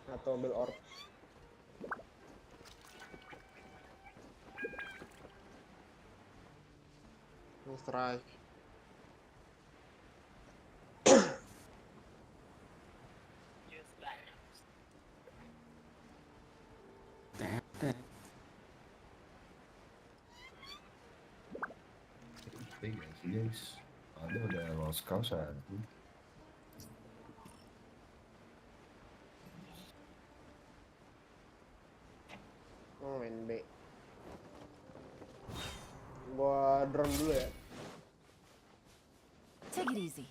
Atau ambil orb. Strike.
Guys, ada udah lost cause aja.
Main B. Gua drone dulu ya.
Take it easy.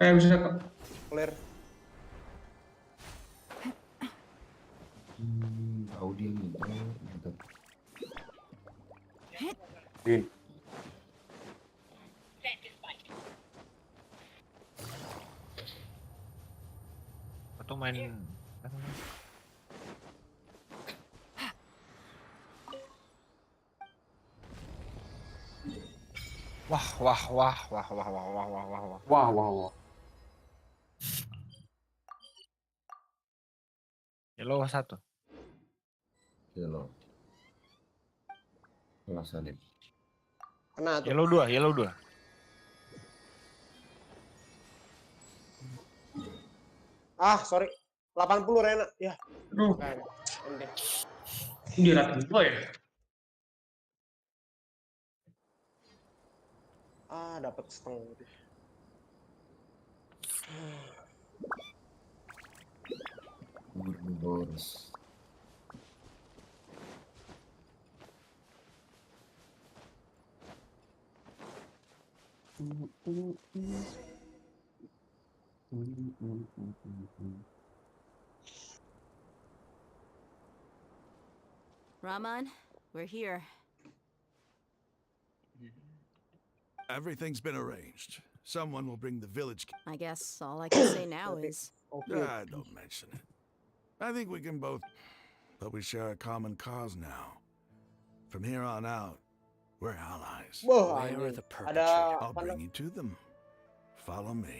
Bisa kok.
Clear.
Audio nih. Mantap.
Atau main Wah. Yellow 1.
Yellow. Ngelasanin.
Kena tuh.
Yellow 2.
Ah, sorry. 80 Rena. Ya.
Aduh.
Endek.
Di rating gue ya.
Ah, dapat setengah.
Boros.
Rahman, we're here.
Everything's been arranged. Someone will bring the village.
I guess all I can say now is...
Don't mention it. I think we can both, but we share a common cause now. From here on out, we're allies.
Wah,
Where are the
I'll bring you to them. Follow me.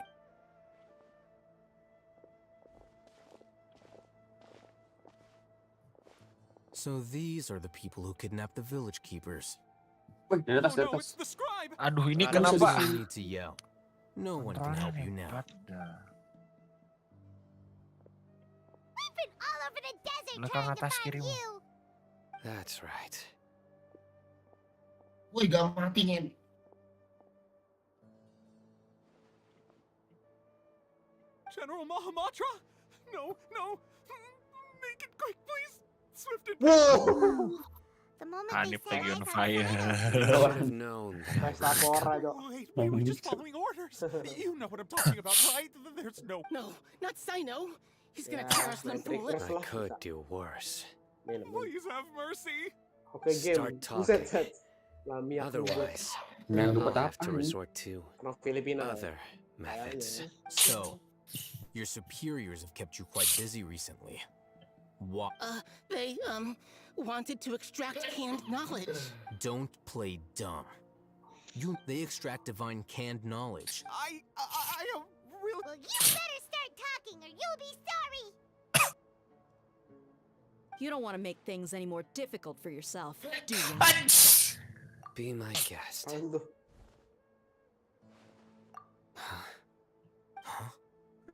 So these are the people who kidnapped the village keepers.
Wih, di atas.
Aduh, ini
I don't
kenapa?
think you need to yell. No one can help you now.
We've been all over the desert
Belakang
trying to
atas
find
kiri.
you.
That's right.
Woi, gak mati ngen.
General Mahamatra? No. Make it quick, please. Swift and
Whoa!
The moment
Hanif
they
lagi on
set
fire.
I should have known that would
Pesta pora, Cok.
Wait, we were just following orders. You know what I'm talking about, right? There's no...
No, not Sino. He's gonna
Ya,
tear us
main
limb from limb.
triggers
I
lah.
could do worse.
Minum.
Please have mercy.
Oke, game.
Start
Buset,
talking.
set. Lamia
Otherwise,
Yang
I'll
dapat
have
apa
to
nih?
resort to
Orang Filipina.
other methods.
So, your superiors have kept you quite busy recently. Why?
They, wanted to extract canned knowledge.
Don't play dumb. They extract divine canned knowledge.
I am really...
Well, you better start talking or you'll be sorry.
You don't want to make things any more difficult for yourself, do you?
Be my guest.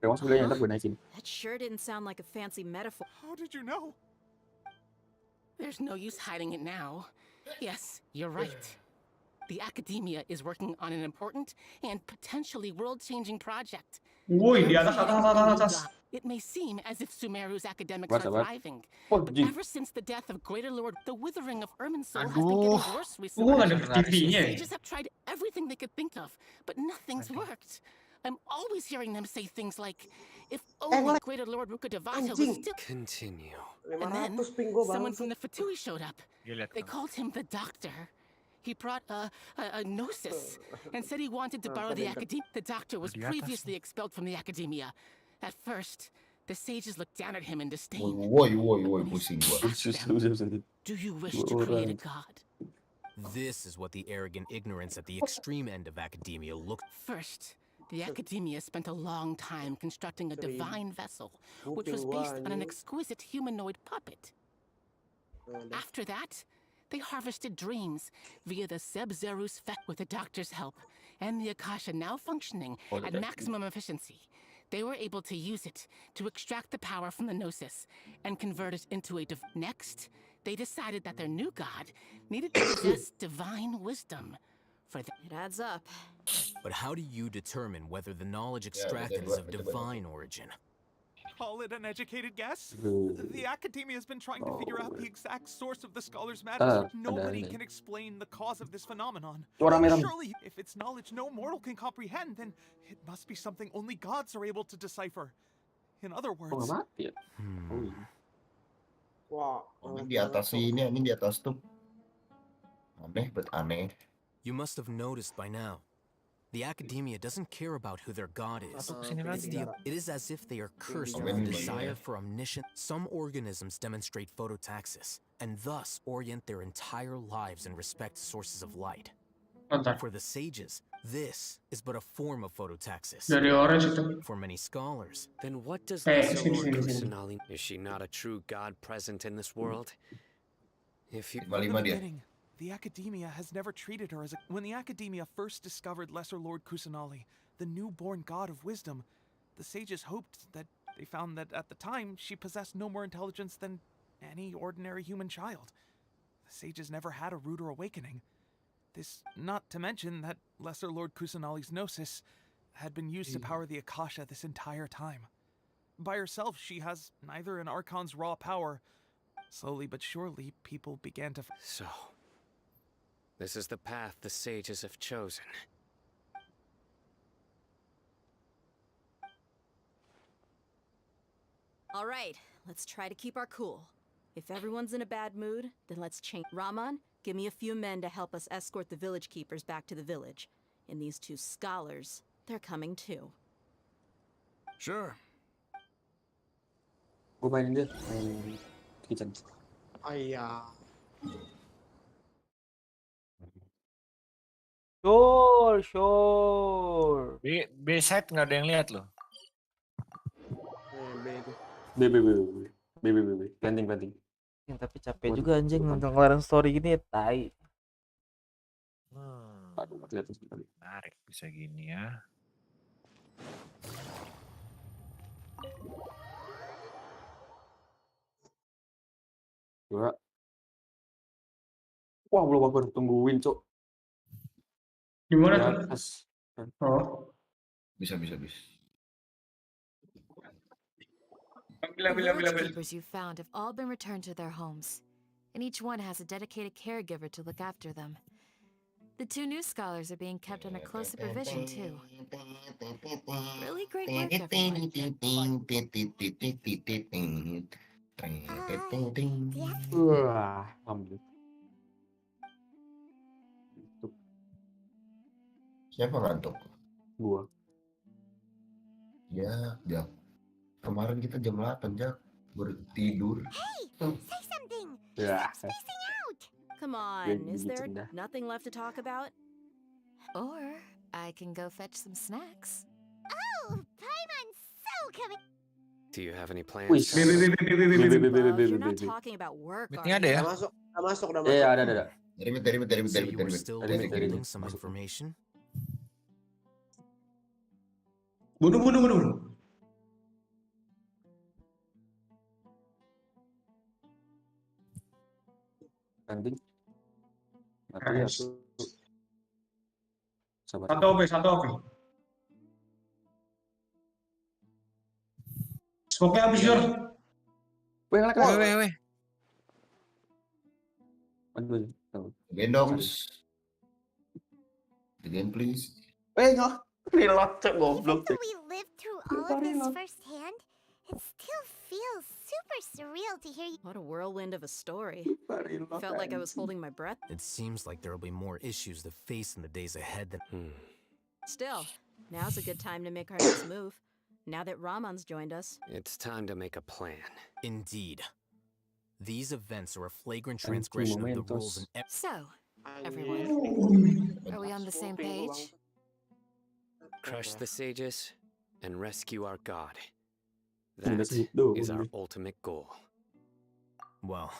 Rewas sebelahnya ntar gue naikin.
That sure didn't sound like a fancy metaphor.
How did you know?
There's no use hiding it now. Yes, you're right. The academia is working on an important and potentially world-changing project.
Woi, di atas.
It may seem as if Sumeru's academics
What's
are
that?
thriving,
Oh,
but
Jin.
ever since the death of Greater Lord, the withering of Irminsul has been getting worse recently.
ada
The
TV-nya.
sages have tried everything they could think of, but nothing's worked. I'm always hearing them say things like, if only Greater Lord Rukkhadevata was still...
Continue.
And then, someone from the Fatui showed up. They called him the Doctor. He brought a gnosis and said he wanted to borrow the academia. The Doctor was previously expelled from the academia. At first, the sages looked down at him in disdain.
Woi, pusing gua.
Do you wish to create a god?
This is what the arrogant ignorance at the extreme end of academia looked.
First, the academia spent a long time constructing a divine vessel, which was based on an exquisite humanoid puppet. After that, they harvested dreams via the Seb-Zerus Fek with the Doctor's help, and the Akasha now functioning at maximum efficiency. They were able to use it to extract the power from the Gnosis and convert it into a Next, they decided that their new god needed to possess divine wisdom.
It adds up.
But how do you determine whether the knowledge extracted is of divine origin?
Call it an educated guess? The academia has been trying to figure out the exact source of the scholar's madness, but nobody can explain the cause of this phenomenon. Surely, if it's knowledge no mortal can comprehend, then it must be something only gods are able to decipher. In other words...
Wah,
Ini di atas ini di atas tuh. Aneh, bet aneh.
You must have noticed by now. The academia doesn't care about who their god is. It is as if they are cursed with a desire for omniscience. Some organisms demonstrate phototaxis, and thus orient their entire lives in respect to sources of light. For the sages, this is but a form of phototaxis.
Dari orange itu.
For many scholars,
Then what does
Lesser
Lord
Lord
Kusanali... Is she not a true god present in this world? If you...
From the beginning, the academia has never treated her as a... When the academia first discovered Lesser Lord Kusanali, the newborn god of wisdom, the sages hoped that they found that at the time she possessed no more intelligence than any ordinary human child. The sages never had a ruder awakening. This not to mention that Lesser Lord Kusanali's gnosis had been used to power the Akasha this entire time. By herself, she has neither an Archon's raw power. Slowly but surely, people began to...
So, this is the path the sages have chosen.
All right, let's try to keep our cool. If everyone's in a bad mood, then let's change. Raman, give me a few men to help us escort the village keepers back to the village. And these two scholars, they're coming too.
Sure.
Gue mainin dia, main kitchen.
Ayah.
Sure.
B-side nggak ada yang lihat loh.
Planting.
Tapi capek juga anjing nonton kelaran story gini ya, tai.
Aduh, mati lihat sekali.
Menarik bisa gini ya.
Dua. Wah, belum apa tungguin, Cok.
Gimana tuh? Oh.
Bisa.
The village keepers you found have all been returned to their homes. and each one has a dedicated caregiver to look after them. The 2 new scholars are being kept under close supervision, too. Really great work, everyone.
Wah, ambil.
Siapa ngantuk?
Gua.
Ya, Jak. Kemarin kita jam 8, Jak. Baru tidur.
Hey, say something.
Ya.
Stop spacing out.
Come on, is there nothing left to talk about? Or I can go fetch some snacks.
Oh, Paimon's so coming.
Do you have any
Wih.
plans?
Love, you're not talking about work, are
Meetingnya ada ya?
you?
Udah masuk.
Iya, ada.
So you were still
Dari
withholding some information?
Bunuh.
Anjing. Mati ya tuh. Sabar.
Satu OP. Smoke-nya habis, Jor.
Weh, ngelak. Aduh.
Gendong. Again, please.
Nggak. Reload, cek goblok.
Even though we lived through all of this firsthand, it still feels super surreal to hear you.
What a whirlwind of a story. Felt like I was holding my breath.
It seems like there will be more issues to face in the days ahead than...
Still, now's a good time to make our next move. Now that Ramon's joined us.
It's time to make a plan.
Indeed. These events are a flagrant transgression of the rules and...
So, everyone, are we on the same page?
Crush the sages and rescue our god. That is our ultimate goal.
Well,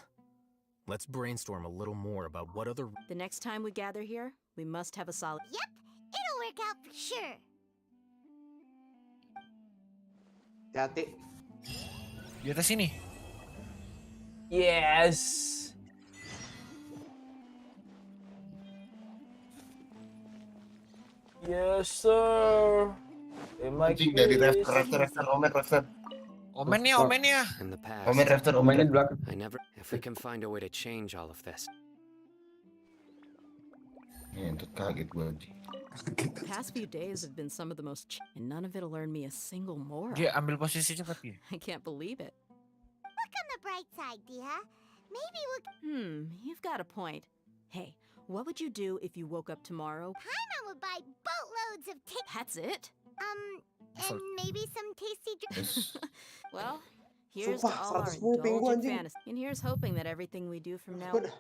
let's brainstorm a little more about what other...
The next time we gather here, we must have a solid...
Yep, it'll work out for sure.
Hati-hati.
Di atas sini.
Yes. Yes, sir.
Anjing dari Rafter,
Omennya.
In the past,
Omen Rafter,
Omennya di belakang.
if we can find a way to change all of this.
Entut kaget gue.
The past few days have been some of the most and none of it'll earn me a single moral.
Dia ambil posisi cepat ya.
I can't believe it.
Look on the bright side, Dia. Maybe we'll...
You've got a point. Hey, what would you do if you woke up tomorrow?
Paimon would buy boatloads of tickets.
That's it?
And maybe some tasty drinks.
Well, here's to all our indulgent fantasy. And here's hoping that everything we do from now on...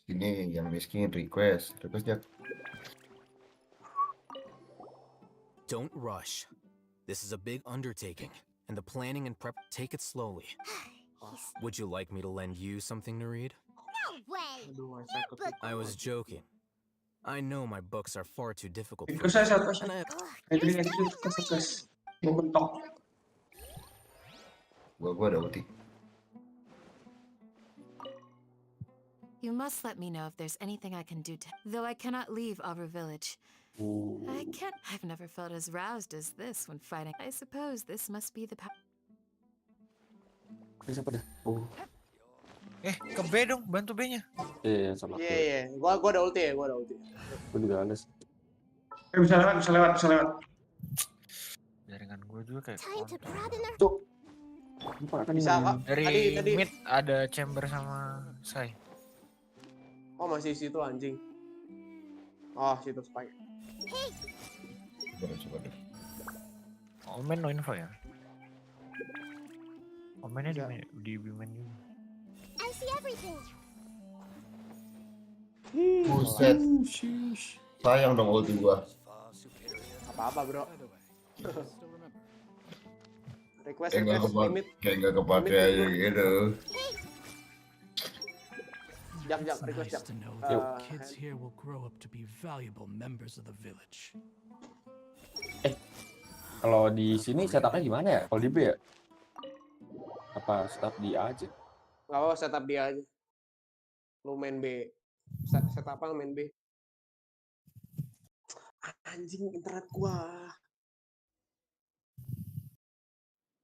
Ini yang miskin request ya.
Don't rush. This is a big undertaking, and the planning and prep... Take it slowly. Would you like me to lend you something to read?
No way! Your book...
I was joking. I know my books are far too difficult for
Itu saya satu.
You're
Mau bentok.
Gua ada ulti.
You must let me know if there's anything I can do to... Though I cannot leave our village. I can't... I've never felt as roused as this when fighting. I suppose this must be the...
Siapa dah?
Ke B dong, bantu B-nya.
Iya, sama.
Iya. Gua ada ulti.
Gua juga ada.
Bisa lewat.
Jaringan gue juga kayak...
Cuk.
Bisa, Kak.
Dari
Tadi.
mid ada chamber sama Sai.
Oh, masih situ anjing. Oh, situ spike.
Coba deh.
Omen no info ya? Omennya di Bimen juga.
I see everything.
Buset. Sayang dong ulti gua.
Apa-apa, bro. Request limit.
Kayak nggak kepake aja gitu.
Jak, request Jak.
Kids here will grow up to be valuable members of the village.
Kalau di sini setupnya gimana ya? Kalau di B ya? Apa setup di A aja?
Gak apa-apa, setup dia aja. Lu main B. Setup apa main B? Anjing internet gua.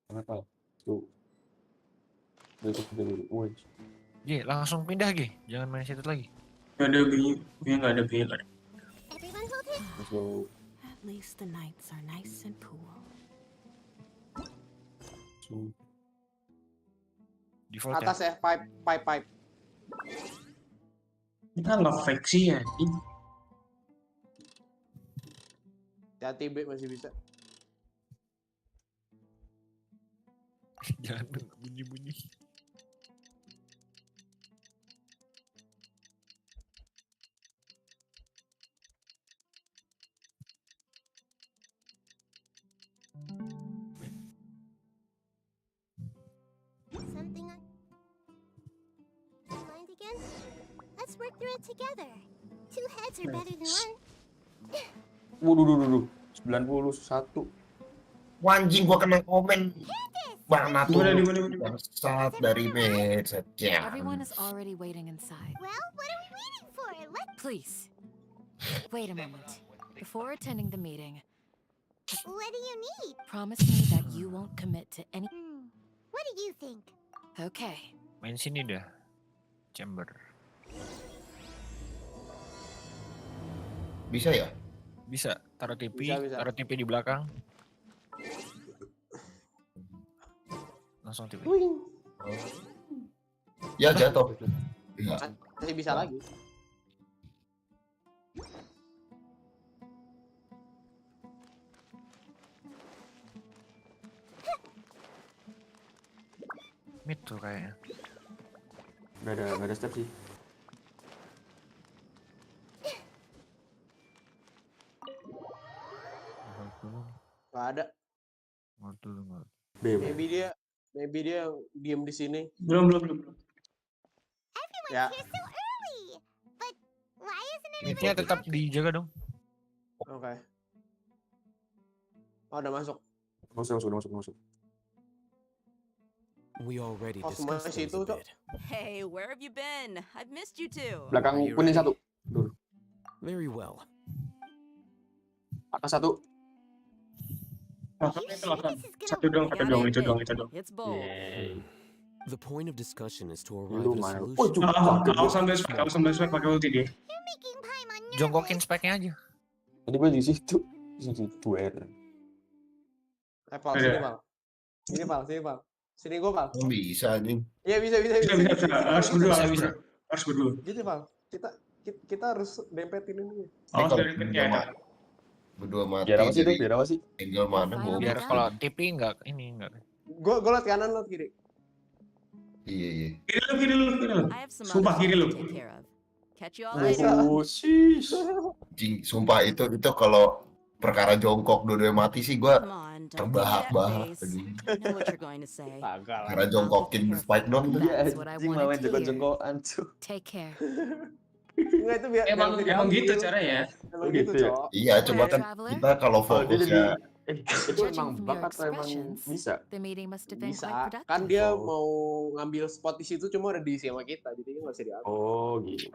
Kenapa? Tuh. Woi.
G, langsung pindah G, jangan main situ lagi.
Gak ada B-nya, gak ada B.
Everyone hold it.
Let's go.
At least the nights are nice and cool.
Default
Atas ya, pipe.
Kita nggak fake sih ya.
Hati B masih bisa.
Jangan bunyi-bunyi.
Something on mind again? Let's work through it together. Two heads are better than one.
Waduh. 91.
Anjing gua kena komen. Mana tuh?
Gimana?
Bangsat dari match.
Everyone is already waiting inside.
Well, what are we waiting for? Let's.
Please, wait a moment. Before attending the meeting,
What do you need?
promise me that you won't commit to any...
What do you think?
Okay.
Main sini dah. Chamber.
Bisa ya?
Bisa, taruh TV,
Bisa.
taruh TV di belakang. Langsung TV.
Ya jatuh. Iya.
Masih bisa lagi.
Mid tuh kayaknya.
Gak ada step sih.
Gak ada.
Nggak.
Maybe dia diem di sini.
Belum.
Everyone's
Ya.
here so early. But why isn't
Midnya
everybody
tetap dijaga dong.
Oke. Oh, udah masuk.
Masuk.
We already
Oh, semua
discussed
situ,
things a
Cok.
bit.
Hey, where have you been? I've missed you too.
Belakang
Are you
kuning
ready?
1.
Very well.
Atas 1.
Satu dong.
It's bold.
The point of discussion is to arrive at a
Lumayan.
solution.
Awas sampai spek pakai ulti dia.
You're making Paimon nervous.
Jongkokin speknya aja.
Tadi gue di situ. Di situ air.
Pal, sini, Pal. Sini, Pal. Sini gua, Pal.
Bisa anjing.
Iya, bisa.
Bisa. Harus berdua.
Gitu, Pal. Kita harus dempetin ini.
Awas
Kalau
dari pitnya.
berdua mati.
Biar apa sih tuh? Biar apa sih?
Tinggal mana gua.
Biar kalau TV enggak.
Gua liat kanan, liat kiri.
Iya.
Kiri lu.
I have some
Sumpah
other
kiri
stuff
lu.
to take care of. Catch you all later.
Oh, sis.
Anjing, sumpah itu kalau perkara jongkok dua-duanya mati sih gua
Come on, don't give me that
terbahak-bahak
face.
anjing.
I know what you're going to say.
Karena jongkokin spike doang tuh.
Iya,
That's what I
anjing
wanted
main
to hear.
jongkok-jongkokan tuh.
Take care.
Enggak, itu biar
Emang gitu caranya.
Emang
gitu
gitu,
ya?
Cok.
Iya, cuma kan kita kalau
Oh, dia
fokusnya
itu emang
Judging from
bug
your
atau emang
expressions,
bisa?
the meeting must have been
Bisa.
quite productive.
Kan dia
Oh.
mau ngambil spot di situ cuma udah diisi sama kita, jadi nggak bisa diambil.
Oh, gitu.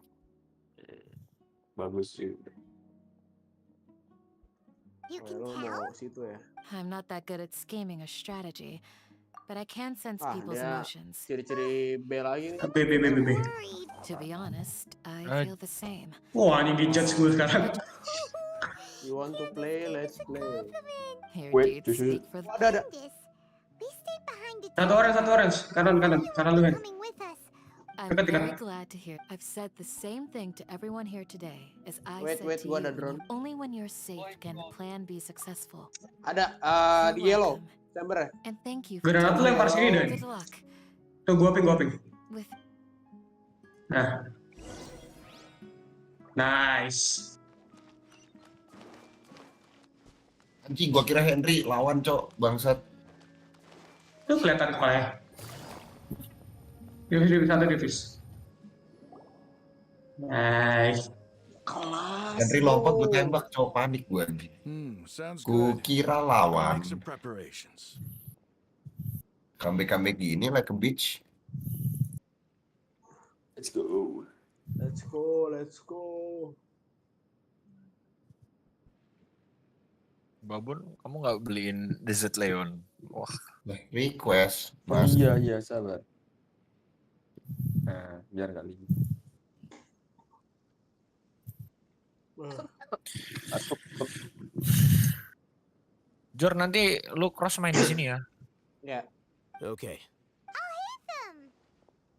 Bagus sih.
You can
Lo
tell.
mau situ ya?
I'm not that good at scheming a strategy, but I can sense
Ah,
people's
dia
emotions.
ciri-ciri B lagi nih.
B.
Worried.
To be honest, I feel the same.
Wah, ini dijudge gue sekarang.
You want to play, let's play.
Here,
Wait,
dudes,
this is-
speak for the...
Ada.
This. We stay behind the
Satu orange. Kanan lu kan.
coming with us.
I'm
Dekat.
very glad to hear. I've said the same thing to everyone here today as I
Wait,
said to
gua
you.
ada drone.
Only when you're safe can the plan be successful.
Ada di
You're
yellow,
welcome.
chamber ya.
And thank you for
Granat lu lempar sini dan.
good luck
Tuh gua ping.
with
Nah. Nice.
anjing gua kira Henry lawan, Cok, bangsat.
Tuh kelihatan kepalanya. Divis. Nice.
Kelas.
Henry lompat gua tembak, Cok, panik gua anjing.
Sounds
Gua
good.
kira lawan.
Make some preparations.
Comeback gini like a bitch.
Let's go.
Let's go.
Babon, kamu nggak beliin dessert Leon? Wah.
Request,
Oh
Mas.
iya, sabar. Nah, biar nggak lihat.
Jor, nanti lu cross main di sini ya.
Ya.
Okay.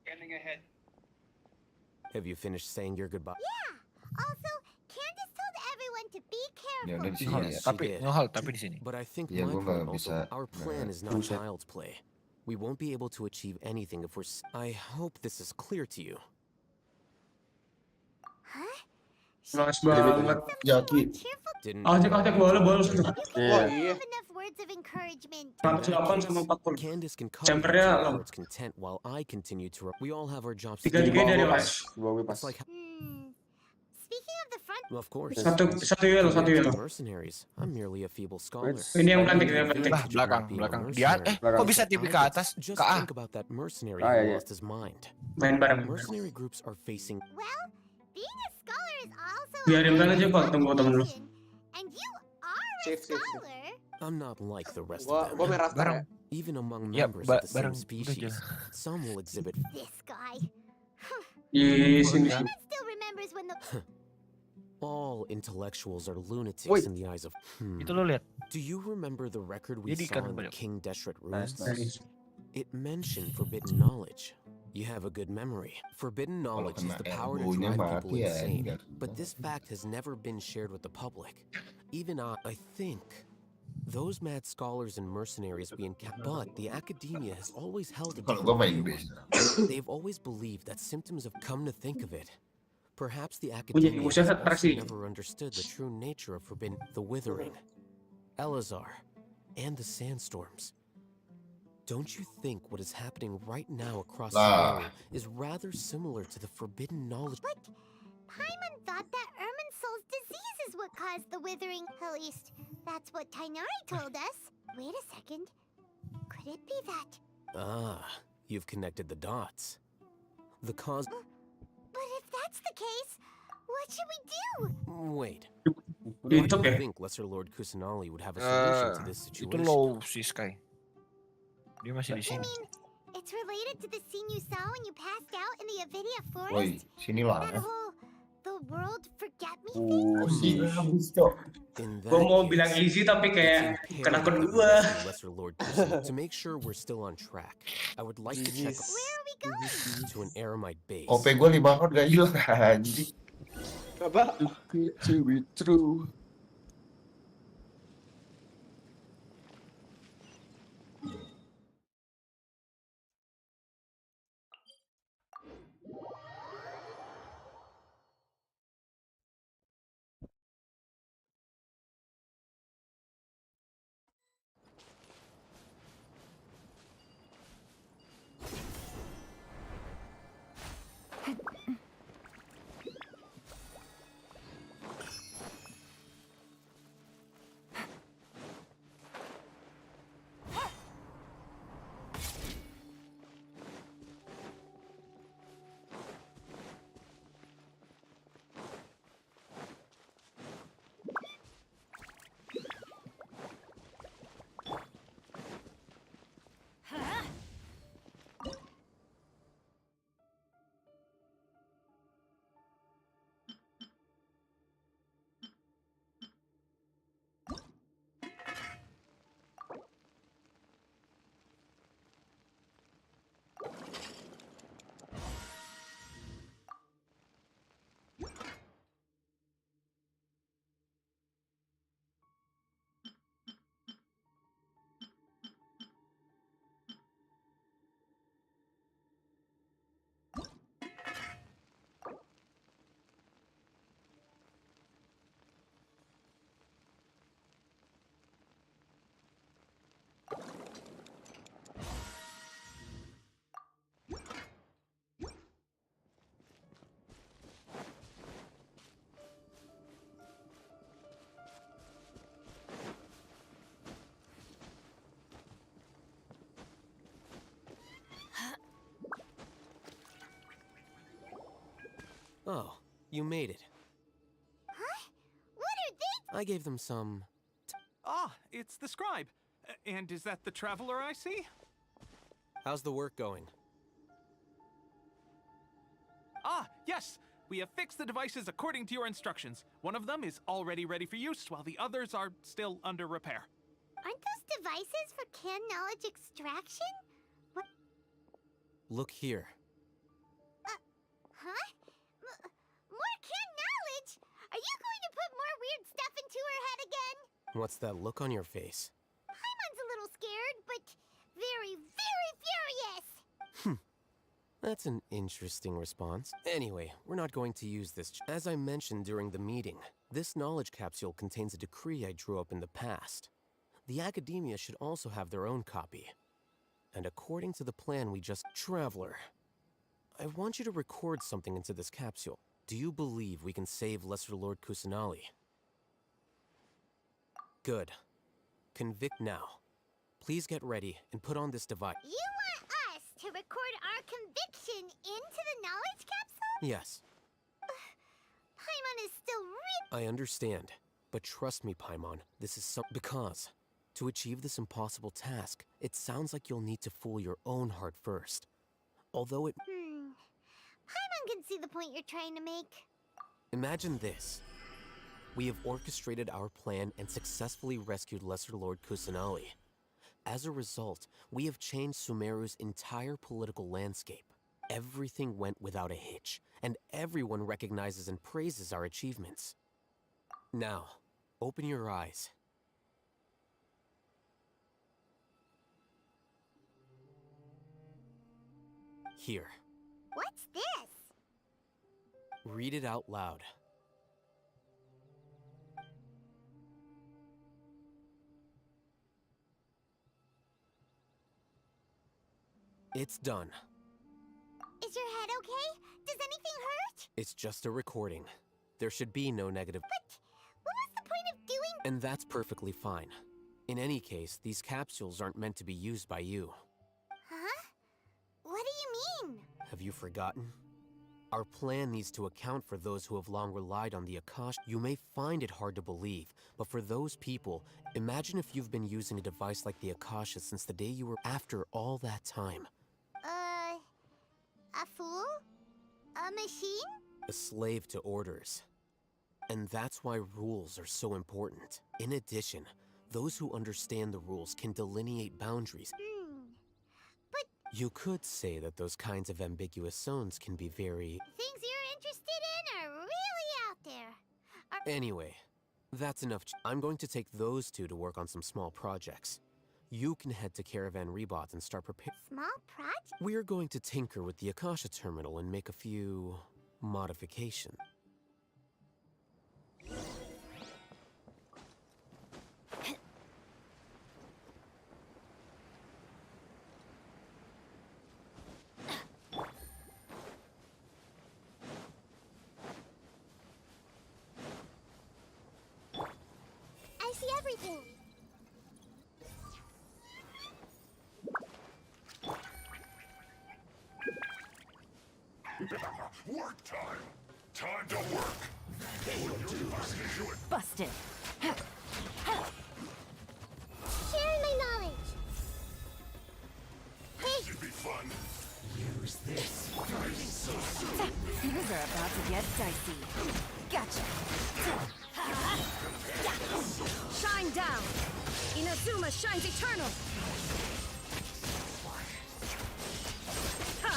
Scanning ahead.
Have you finished saying your goodbye?
Yeah. Also, Candace told everyone to be
Ya
careful.
udah di sini
Yes,
ya.
she did.
Tapi di sini.
But I think
Ya
my
gue
point
nggak
also,
bisa.
our plan is not child's play. We won't be able to achieve anything if we're. I hope this is clear to you.
Nice banget.
Jaki.
Didn't
Aktif boleh
Wah, iya.
Enough words of encouragement.
108 sama 40.
Candace can cover
Chambernya
her
lo.
heart's content while I continue to. We all have our jobs.
Tiga-tiga dari pas.
It's like.
Speaking of the front.
Of course.
Satu yellow.
Mercenaries. I'm merely a feeble scholar.
Ini yang planting.
Belakang. Dia kok bisa tipi ke atas?
Just
Ke A.
think about that mercenary who lost his mind.
Main bareng.
Mercenary groups are facing.
Well, being a scholar is also.
Biarin aja Pak, tunggu temen lu.
And you are a scholar.
I'm not like the rest
Gua
of them.
merah.
Even among
Yep,
members of the same
bareng.
species, some will exhibit.
This guy.
Di sini.
Still remembers when the.
All intellectuals are lunatics in the eyes of.
Itu lo lihat.
Do you remember the record we
Jadi
saw
kan
in the
banyak.
King Deshret ruins?
Nice.
It mentioned forbidden knowledge. You have a good memory. Forbidden knowledge is the power to
buunya
drive people
mati ya,
insane.
enggak.
But this fact has never been shared with the public. Even I think. Those mad scholars and mercenaries we encounter, but the academia has always held a
Kalau gue
different
main
view. They've always believed that symptoms of come to think of it. Perhaps the academia has
musuh
also
atraksi.
never understood the true nature of forbidden, the withering, Elazar, and the sandstorms. Don't you think what is happening right now across the world is rather similar to the forbidden knowledge?
But Paimon thought that Irminsul's disease is what caused the withering. At least, that's what Tainari told us. Wait a second. Could it be that?
Ah, you've connected the dots. The cause.
But if that's the case, what should we do?
Wait. Why do
Itu
you
ya.
think Lesser Lord Kusanali would have a solution to this
Itu
situation?
low si Sky. Dia masih di
I
sini.
mean, it's related to the scene you saw when you passed out in the Avidia
Woi,
forest.
sini lah.
That whole the world forget me
In
Gue mau
that
bilang
case,
easy tapi kayak
it's
kena akun
imperative
gua.
that Lesser Lord Kusanali- To make sure we're still on track, I would like to check to an Aramite base.
OP gue 5 akun gak hilang anjing.
Apa?
To be true.
Oh, you made it.
Huh? What are they?
I gave them some.
Ah, it's the scribe. And is that the traveler I see?
How's the work going?
Ah, yes! We have fixed the devices according to your instructions. One of them is already ready for use, while the others are still under repair.
Aren't those devices for canned knowledge extraction? What?
Look here.
Huh? More canned knowledge? Are you going to put more weird stuff into her head again?
What's that look on your face?
Paimon's a little scared, but very, very furious.
That's an interesting response. Anyway, we're not going to use this. As I mentioned during the meeting, this knowledge capsule contains a decree I drew up in the past. The academia should also have their own copy. And according to the plan we just... Traveler, I want you to record something into this capsule. Do you believe we can save Lesser Lord Kusanali? Good. Convict now. Please get ready and put on this device.
You want us to record our conviction into the knowledge capsule?
Yes,
Paimon is still
I understand. But trust me, Paimon, this is because to achieve this impossible task, it sounds like you'll need to fool your own heart first. Although it...
Paimon can see the point you're trying to make.
Imagine this. We have orchestrated our plan and successfully rescued Lesser Lord Kusanali. As a result, we have changed Sumeru's entire political landscape. Everything went without a hitch, and everyone recognizes and praises our achievements. Now, open your eyes. Here,
What's this?
read it out loud. It's done.
Is your head okay? Does anything hurt?
It's just a recording. There should be no negative.
What was the point of doing?
And that's perfectly fine. In any case, these capsules aren't meant to be used by you.
Huh? What do you mean?
Have you forgotten? Our plan needs to account for those who have long relied on the Akasha. You may find it hard to believe, but for those people, imagine if you've been using a device like the Akasha since the day you were after all that time.
A fool? A machine?
A slave to orders. And that's why rules are so important. In addition, those who understand the rules can delineate boundaries. You could say that those kinds of ambiguous zones can be very...
Things you're interested in are really out there.
Anyway, that's enough. I'm going to take those two to work on some small projects. You can head to Caravan Rebot and start preparing.
Small project?
We're going to tinker with the Akasha terminal and make a few modifications.
I see everything.
Work time! Time to work!
Busted.
Sharing my knowledge. Hey!
Should be fun.
Use this. So soon.
Things are about to get dicey. Gotcha. Shine down. Inazuma shines eternal. Ha!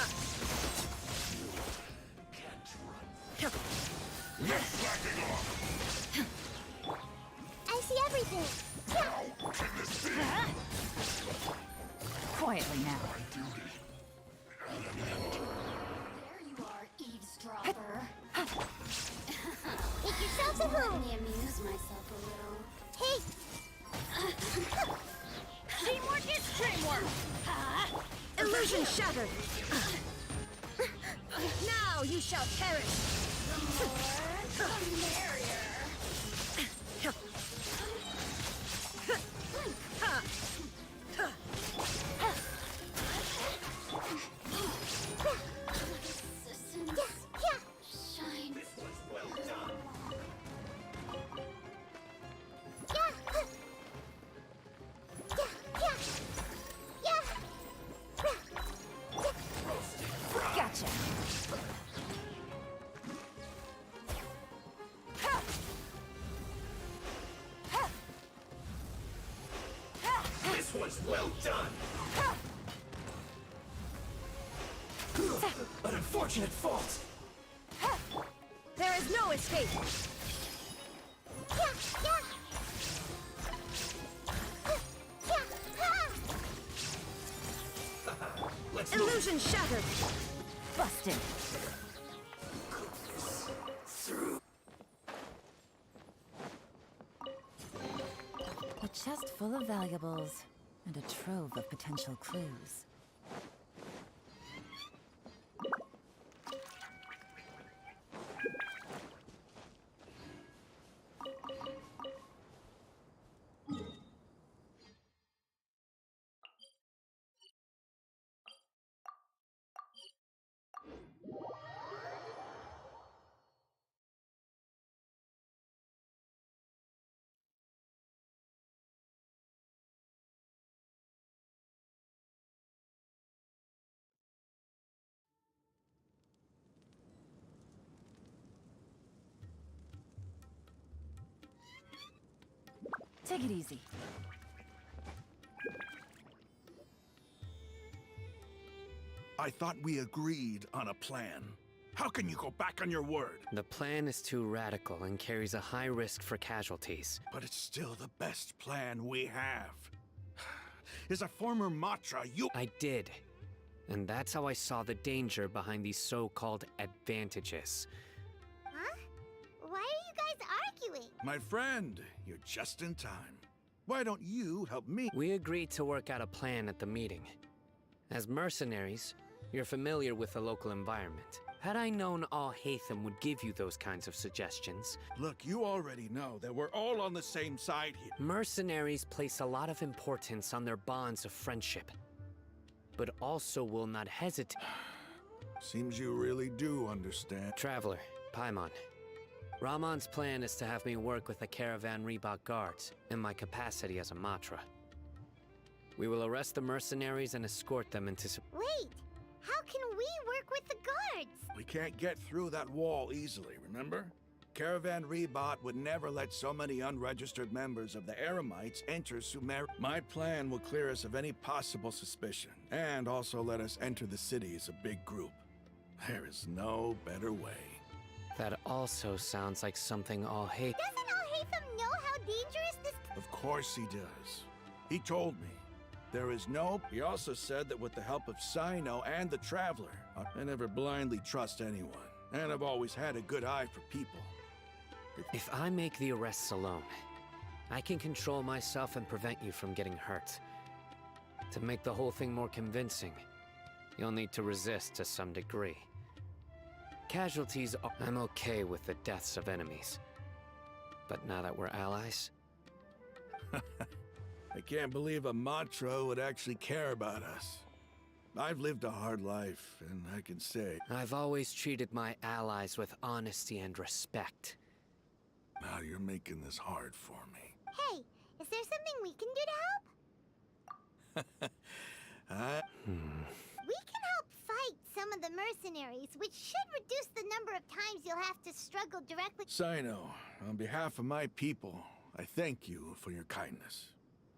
I see everything.
Quietly now.
There you are, eavesdropper.
Make yourself at home.
Let me amuse myself a little.
Hey!
Teamwork is teamwork! Illusion shattered! Now you shall perish!
The more, the merrier. Shine.
This one's well done. An unfortunate fault.
There is no escape.
Let's
Illusion shattered. Busted.
A chest full of valuables and a trove of potential clues. Take it easy.
I thought we agreed on a plan. How can you go back on your word?
The plan is too radical and carries a high risk for casualties.
But it's still the best plan we have. As a former Matra,
I did. And that's how I saw the danger behind these so-called advantages.
Huh? Why are you guys arguing?
My friend, you're just in time. Why don't you help me?
We agreed to work out a plan at the meeting. As mercenaries, you're familiar with the local environment. Had I known Al Haytham would give you those kinds of suggestions...
Look, you already know that we're all on the same side here.
Mercenaries place a lot of importance on their bonds of friendship, but also will not hesitate...
Seems you really do understand.
Traveler, Paimon. Rahman's plan is to have me work with the Caravan Reebok guards in my capacity as a Matra. We will arrest the mercenaries and escort them into...
Wait, how can we work with the guards?
We can't get through that wall easily, remember? Caravan Rebot would never let so many unregistered members of the Eremites enter Sumer. My plan will clear us of any possible suspicion, and also let us enter the city as a big group. There is no better way.
That also sounds like something Al Haytham...
Doesn't Al Haytham know how dangerous this...
Of course he does. He told me. There is no... He also said that with the help of Sino and the Traveler, I never blindly trust anyone, and I've always had a good eye for people.
If I make the arrests alone, I can control myself and prevent you from getting hurt. To make the whole thing more convincing, you'll need to resist to some degree. Casualties are... I'm okay with the deaths of enemies. But now that we're allies...
I can't believe a Matra would actually care about us. I've lived a hard life, and I can say...
I've always treated my allies with honesty and respect.
Now you're making this hard for me.
Hey, is there something we can do to help? We can help fight some of the mercenaries, which should reduce the number of times you'll have to struggle directly...
Sino, on behalf of my people, I thank you for your kindness.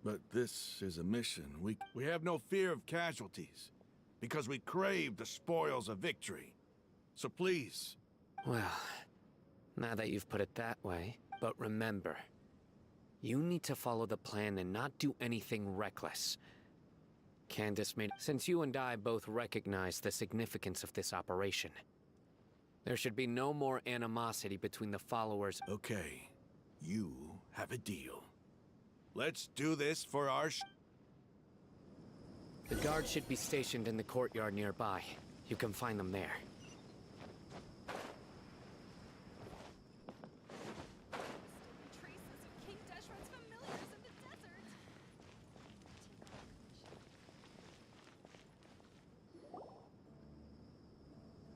But this is a mission. We have no fear of casualties, because we crave the spoils of victory. So please...
Well, now that you've put it that way, but remember, you need to follow the plan and not do anything reckless. Candace made... Since you and I both recognize the significance of this operation, there should be no more animosity between the followers...
Okay, you have a deal. Let's do this for our...
The guards should be stationed in the courtyard nearby. You can find them there.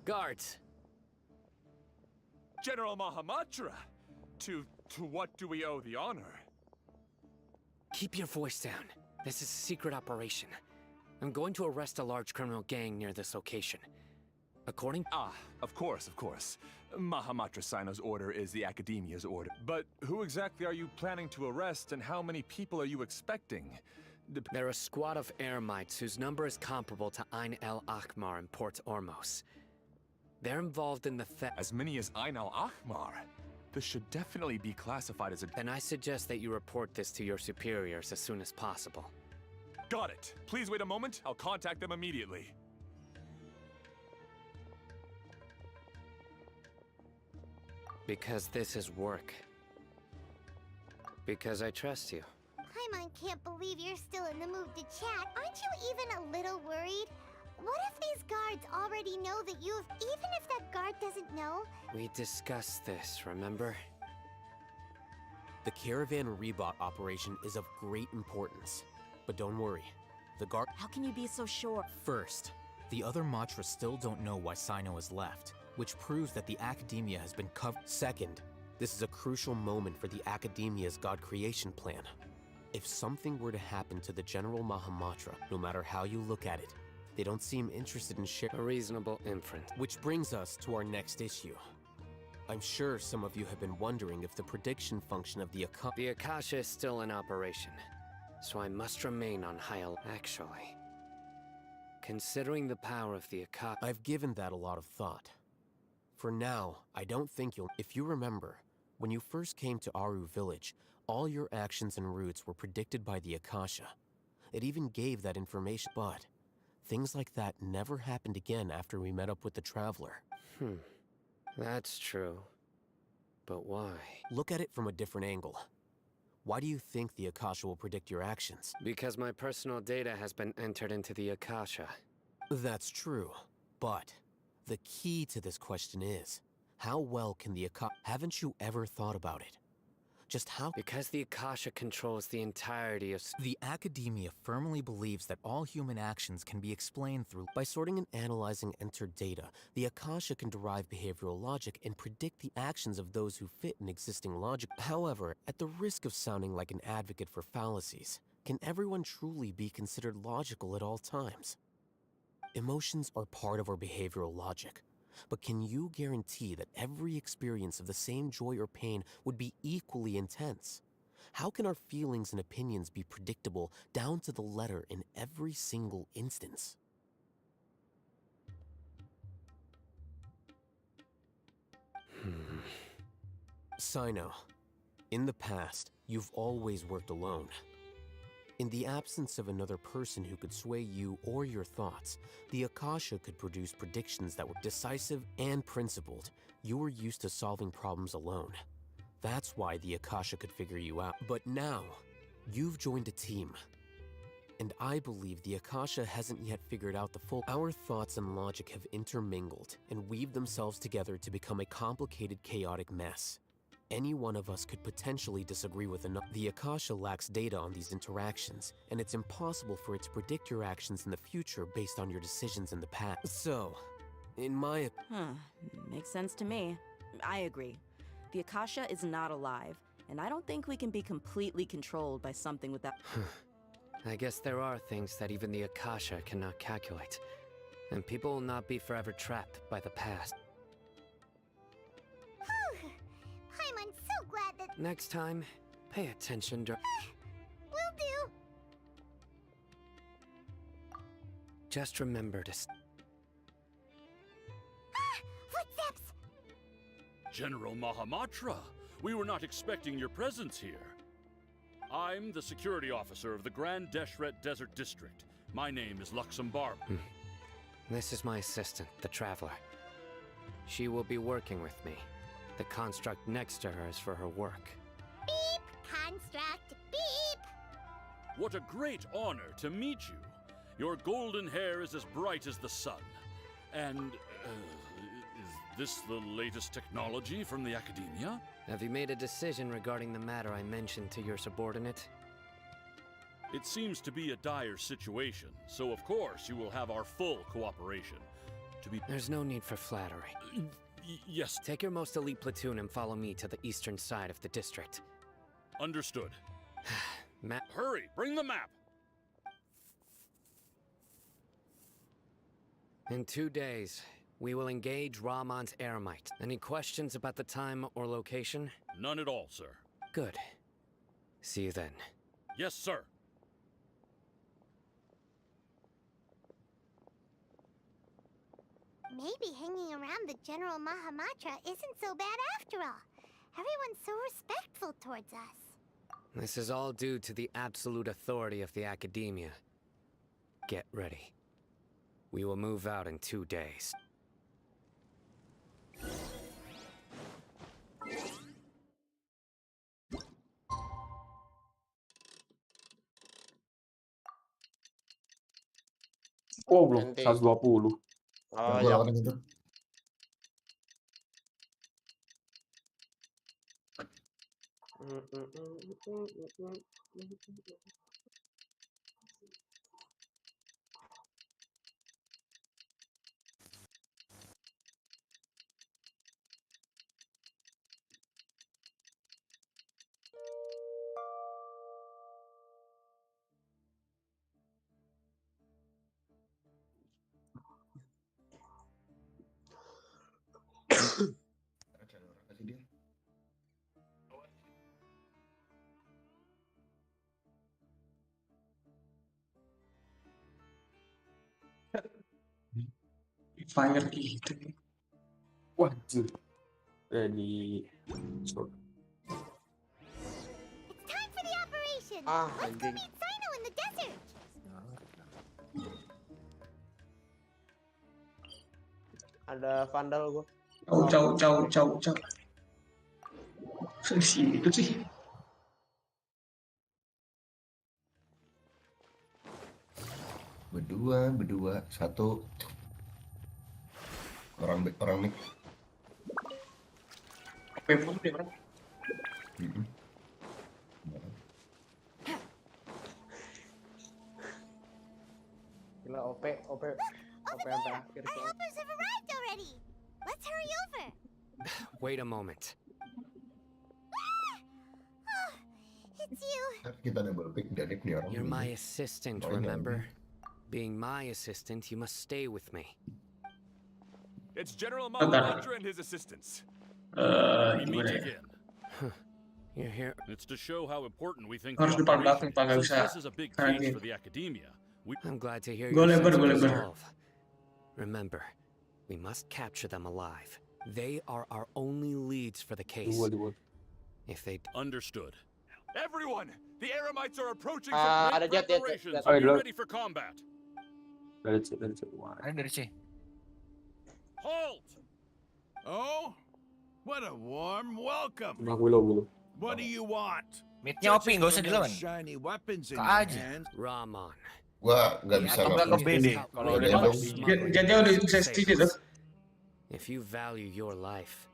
Guards!
General Mahamatra! To what do we owe the honor?
Keep your voice down. This is a secret operation. I'm going to arrest a large criminal gang near this location. According...
Of course. Mahamatra Sino's order is the Academia's order. But who exactly are you planning to arrest, and how many people are you expecting?
They're a squad of Eremites whose number is comparable to Ain el Ahmar in Port Ormos. They're involved in the theft...
As many as Ain el Ahmar? This should definitely be classified as a...
Then I suggest that you report this to your superiors as soon as possible.
Got it. Please wait a moment. I'll contact them immediately.
Because this is work. Because I trust you.
Paimon can't believe you're still in the mood to chat. Aren't you even a little worried? What if these guards already know that you've... Even if that guard doesn't know?
We discussed this, remember?
The Caravan Rebot operation is of great importance. But don't worry, the guard...
How can you be so sure?
First, the other Matra still don't know why Sino has left, which proves that the Academia has been covered. Second, this is a crucial moment for the Academia's God creation plan. If something were to happen to the General Mahamatra, no matter how you look at it, they don't seem interested in sharing.
A reasonable inference.
Which brings us to our next issue. I'm sure some of you have been wondering if the prediction function of the Akasha...
The Akasha is still in operation, so I must remain on high alert. Actually, considering the power of the Akasha...
I've given that a lot of thought. For now, I don't think you'll... If you remember, when you first came to Aru Village, all your actions and routes were predicted by the Akasha. It even gave that information, but things like that never happened again after we met up with the Traveler.
That's true. But why?
Look at it from a different angle. Why do you think the Akasha will predict your actions?
Because my personal data has been entered into the Akasha.
That's true, but the key to this question is, how well can the Akasha... Haven't you ever thought about it? Just how...
Because the Akasha controls the entirety of...
The Academia firmly believes that all human actions can be explained through... By sorting and analyzing entered data, the Akasha can derive behavioral logic and predict the actions of those who fit in existing logic. However, at the risk of sounding like an advocate for fallacies, can everyone truly be considered logical at all times? Emotions are part of our behavioral logic. But can you guarantee that every experience of the same joy or pain would be equally intense? How can our feelings and opinions be predictable down to the letter in every single instance? Sino, in the past, you've always worked alone. In the absence of another person who could sway you or your thoughts, the Akasha could produce predictions that were decisive and principled. You were used to solving problems alone. That's why the Akasha could figure you out. But now, you've joined a team. And I believe the Akasha hasn't yet figured out the full... Our thoughts and logic have intermingled and weaved themselves together to become a complicated, chaotic mess. Any one of us could potentially disagree with another. The Akasha lacks data on these interactions, and it's impossible for it to predict your actions in the future based on your decisions in the past. So, in my...
Makes sense to me. I agree. The Akasha is not alive, and I don't think we can be completely controlled by something with that...
I guess there are things that even the Akasha cannot calculate, and people will not be forever trapped by the past.
I'm so glad that...
Next time, pay attention
Will do.
Just remember to...
Footsteps!
General Mahamatra, we were not expecting your presence here. I'm the security officer of the Grand Deshret Desert District. My name is Luxembourg.
This is my assistant, the Traveler. She will be working with me. The construct next to her is for her work.
Beep! Construct, beep!
What a great honor to meet you. Your golden hair is as bright as the sun. And, is this the latest technology from the Academia?
Have you made a decision regarding the matter I mentioned to your subordinate?
It seems to be a dire situation, so of course you will have our full cooperation.
There's no need for flattery.
Yes.
Take your most elite platoon and follow me to the eastern side of the district.
Understood.
Map.
Hurry, bring the map!
In 2 days, We will engage Rahman's Eremite. Any questions about the time or location?
None at all, sir.
Good. See you then.
Yes, sir.
Maybe hanging around the General Mahamatra isn't so bad after all. Everyone's so respectful towards us.
This is all due to the absolute authority of the Academia. Get ready. We will move out in 2 days.
Oh, belum.
Nanti.
120.
Oh,
Gua
ya.
lawan itu. Kasih dia.
Fire gitu.
Wah, anjir. Ready. Short.
It's time for the operation.
Ah,
Let's go
anjing.
meet Sino in the desert.
Ada vandal gua.
Cau. Itu sih.
Berdua, satu. Orang nih.
Apa yang pun dia orang?
Gila OP sampai akhir.
Our helpers have arrived already. Let's hurry over.
Wait a moment.
Oh, it's you.
Kita double pick dari nih orang.
You're my assistant, remember? Being my assistant, you must stay with me.
It's General Mahamatra and his assistants.
We meet again.
You're here.
It's to show how important we think
Harus
the
depan
operation
belakang, Pak, nggak
is.
bisa
Since this is a big case
kanan
for the Academia,
I'm glad to hear
Go
your
lebar,
sense
go
of
lebar.
resolve. Remember, we must capture them alive. They are our only leads for the case. If they
understood.
Everyone, the Eremites are approaching
Ah,
for
ada
great
jet.
Preparations.
Oh,
Are you
look.
ready for combat?
Dari C. Wah.
Dari C.
Halt!
Oh, what a warm welcome.
Nah, Willow.
What do you want?
Midnya OP, nggak usah dilawan.
Shiny weapons in
Kak
your
aja.
hands.
Rahman.
Gua nggak bisa
Atau nggak ke
ngelakuin.
BD. Kalau udah
Beda dong.
Jetnya udah bisa sendiri tuh.
If you value your life,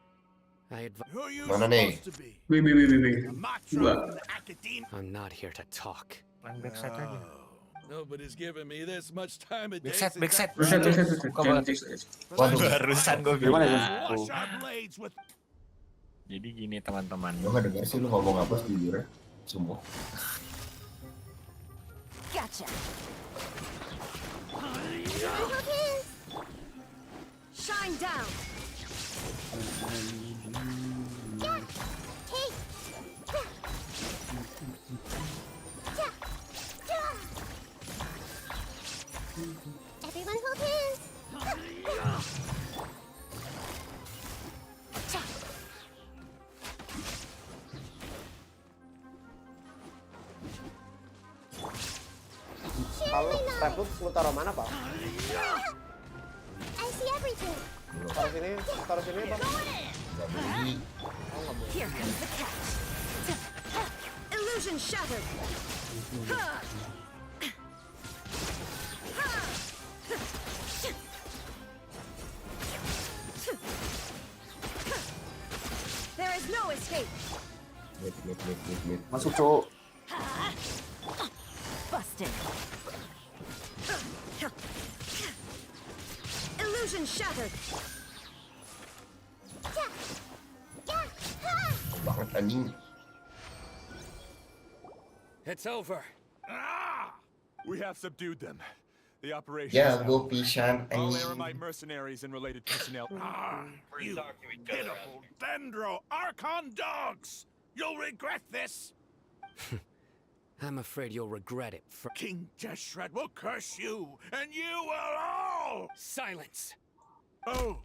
I advise.
Who are you
Mana nih?
supposed to be?
B.
A matron
Dua.
from the Academia?
I'm not here to talk.
Backside aja.
Nobody's giving me this much time a day.
Backside.
Buset.
Buka banget.
Waduh.
Barusan gue
Dari mana
bilang.
ya?
Wash our blades with
Jadi gini teman-teman.
Gua nggak dengar sih lu ngomong apa sejujurnya. Semua.
Gotcha. Shine down.
Everyone hold hands.
Kalau strap lu taruh mana, Pak?
I see everything.
Taruh sini, Pak.
Nggak beli.
Oh, nggak boleh.
Here comes the catch. Illusion shattered. There is no escape.
Wait.
Masuk, cowok.
Busted. Illusion shattered.
Banget anjing.
It's over.
We have subdued them. The operation is
Jago
over.
pisan
All
anjing.
Aramite mercenaries and related personnel.
You pitiful Dendro Archon dogs! You'll regret this!
I'm afraid you'll regret it.
King Jeshred will curse you, and you will all!
Silence!
Oh,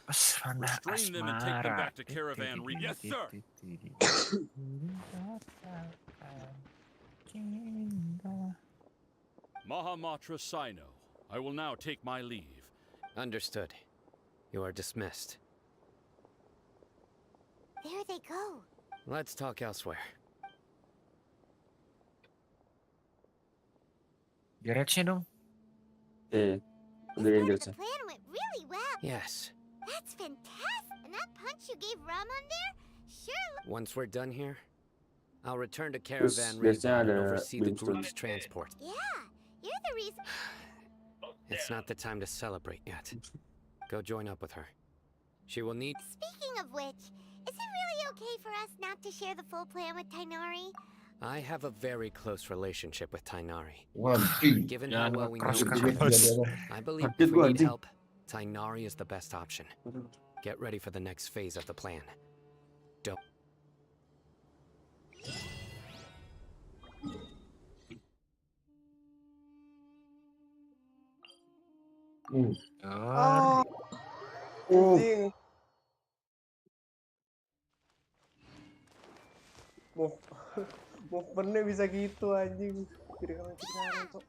Restrain them and take them back to Caravan Reach. Yes, sir! Mahamatra Sino, I will now take my leave.
Understood. You are dismissed.
There they go.
Let's talk elsewhere.
Garage-nya dong.
Udah
The plan went really well.
Yes.
That's fantastic. And that punch you gave Ramon there? Sure.
Once we're done here, I'll return to
Terus
Caravan
biasanya
Reach and
ada
oversee the
brimstone.
group's transport.
Yeah, you're the reason.
It's not the time to celebrate yet. Go join up with her. She will need...
Speaking of which, is it really okay for us not to share the full plan with Tainari?
I have a very close relationship with Tainari.
Waduh.
Given how well we know
Cross
each
campus.
other, I believe
Sakit
if we
gua,
need
anjing.
help, Tainari is the best option. Get ready for the next phase of the plan. Don't...
Ah, anjing. Move, movementnya bisa gitu anjing. Kiri kanan cok.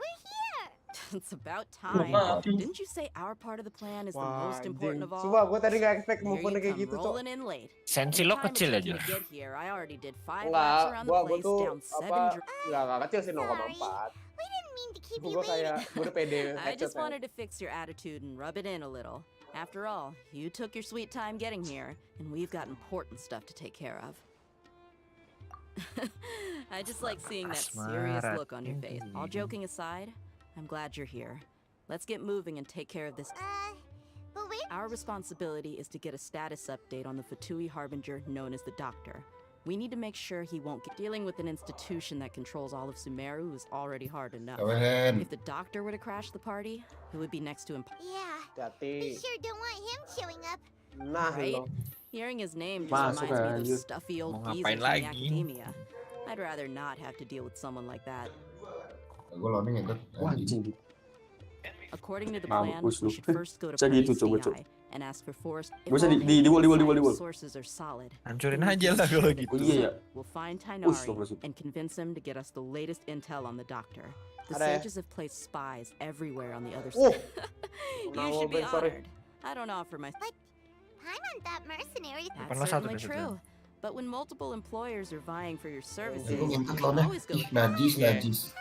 It's about time. Didn't you say our part of the plan is the
Wah,
most important
anjing.
of all?
Sumpah, gue tadi gak expect
Here you
movementnya kayak
come
gitu, cok.
rolling in late.
Sensi
In
lo
the time it
kecil
took
aja.
me to get here, I already did 5 laps
Enggak,
around the
gua
place,
tuh
down 7
apa? Enggak kecil sih 0,4.
We didn't mean to keep you
Gue kayak
waiting.
gue udah pede
I
headset
just
ya.
wanted to fix your attitude and rub it in a little. After all, you took your sweet time getting here, and we've got important stuff to take care of. I just like seeing that serious look on your face. All joking aside, I'm glad you're here. Let's get moving and take care of this.
But wait.
Our responsibility is to get a status update on the Fatui Harbinger known as the Doctor. We need to make sure he won't get dealing with an institution that controls all of Sumeru is already hard enough.
Go ahead.
If the Doctor were to crash the party, it would be next to impossible.
Yeah.
Hati.
We sure don't want him showing up.
Nah,
Right?
lo.
Hearing his name just
Masuk
reminds me of
aja.
those stuffy old
Mau
geezers
ngapain
in the
lagi?
academia. I'd rather not have to deal with someone like that.
Gue loading ya,
Wah, anjing.
According to the plan,
Mampus
we
lu.
should first go to
Bisa gitu,
Party
coba,
CI and ask for forest.
Gak usah di wall.
Sources are solid.
Hancurin aja lah kalau gitu.
Oh iya ya.
We'll find
Ush,
Tainari
astagfirullahaladzim.
and convince him to get us the latest intel on the Doctor. The
Ada ya?
sages have placed spies everywhere on the other
Oh.
side. You should be
Sorry.
honored. I don't offer my.
I'm that mercenary.
Depan
That's
lo satu
certainly
deh,
true. But when multiple employers are vying for your services,
Gue
you
ngintip
can
lawannya.
always go
Ih,
with
najis.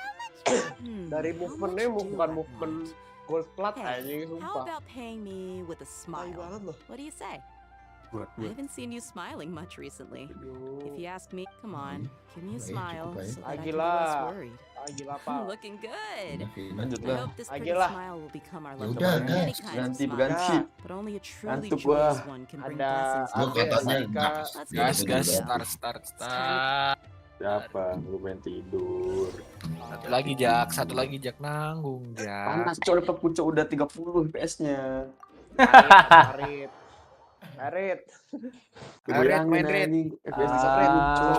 Dari
how
movementnya
much do
bukan
I
movement
want?
gold plat
Hey,
anjing,
how
sumpah.
about paying me with a
Tai
smile?
banget loh.
What do you say?
Buat
I haven't seen you smiling much recently. If you ask me, come on, give me a
Baik,
smile
cukup baik.
so that I can
Lagi
be
lah.
less worried.
Lagi lah, Pak.
Looking good.
Lanjut
I
lah.
hope this
Lagi
pretty
lah.
smile will become our
Ya
lucky
udah,
charm. Any
guys.
kind of
Ganti
smile,
berganti.
but only a truly
Ngantuk
joyous
gua.
one can bring
Ada
blessings to
Gue
the
Ade,
katanya
Sarika.
gas.
Let's
Gas,
get
gas,
it
start,
done.
start,
It's time to
start.
Siapa? Lu pengen tidur.
Satu lagi Jak, satu lagi Jak, nanggung Jak.
Panas coy, udah pucuk udah 30 FPS-nya.
Arit. Arit.
Kebayangin
main Rit.
anjing FPS bisa
Rit.
pucuk.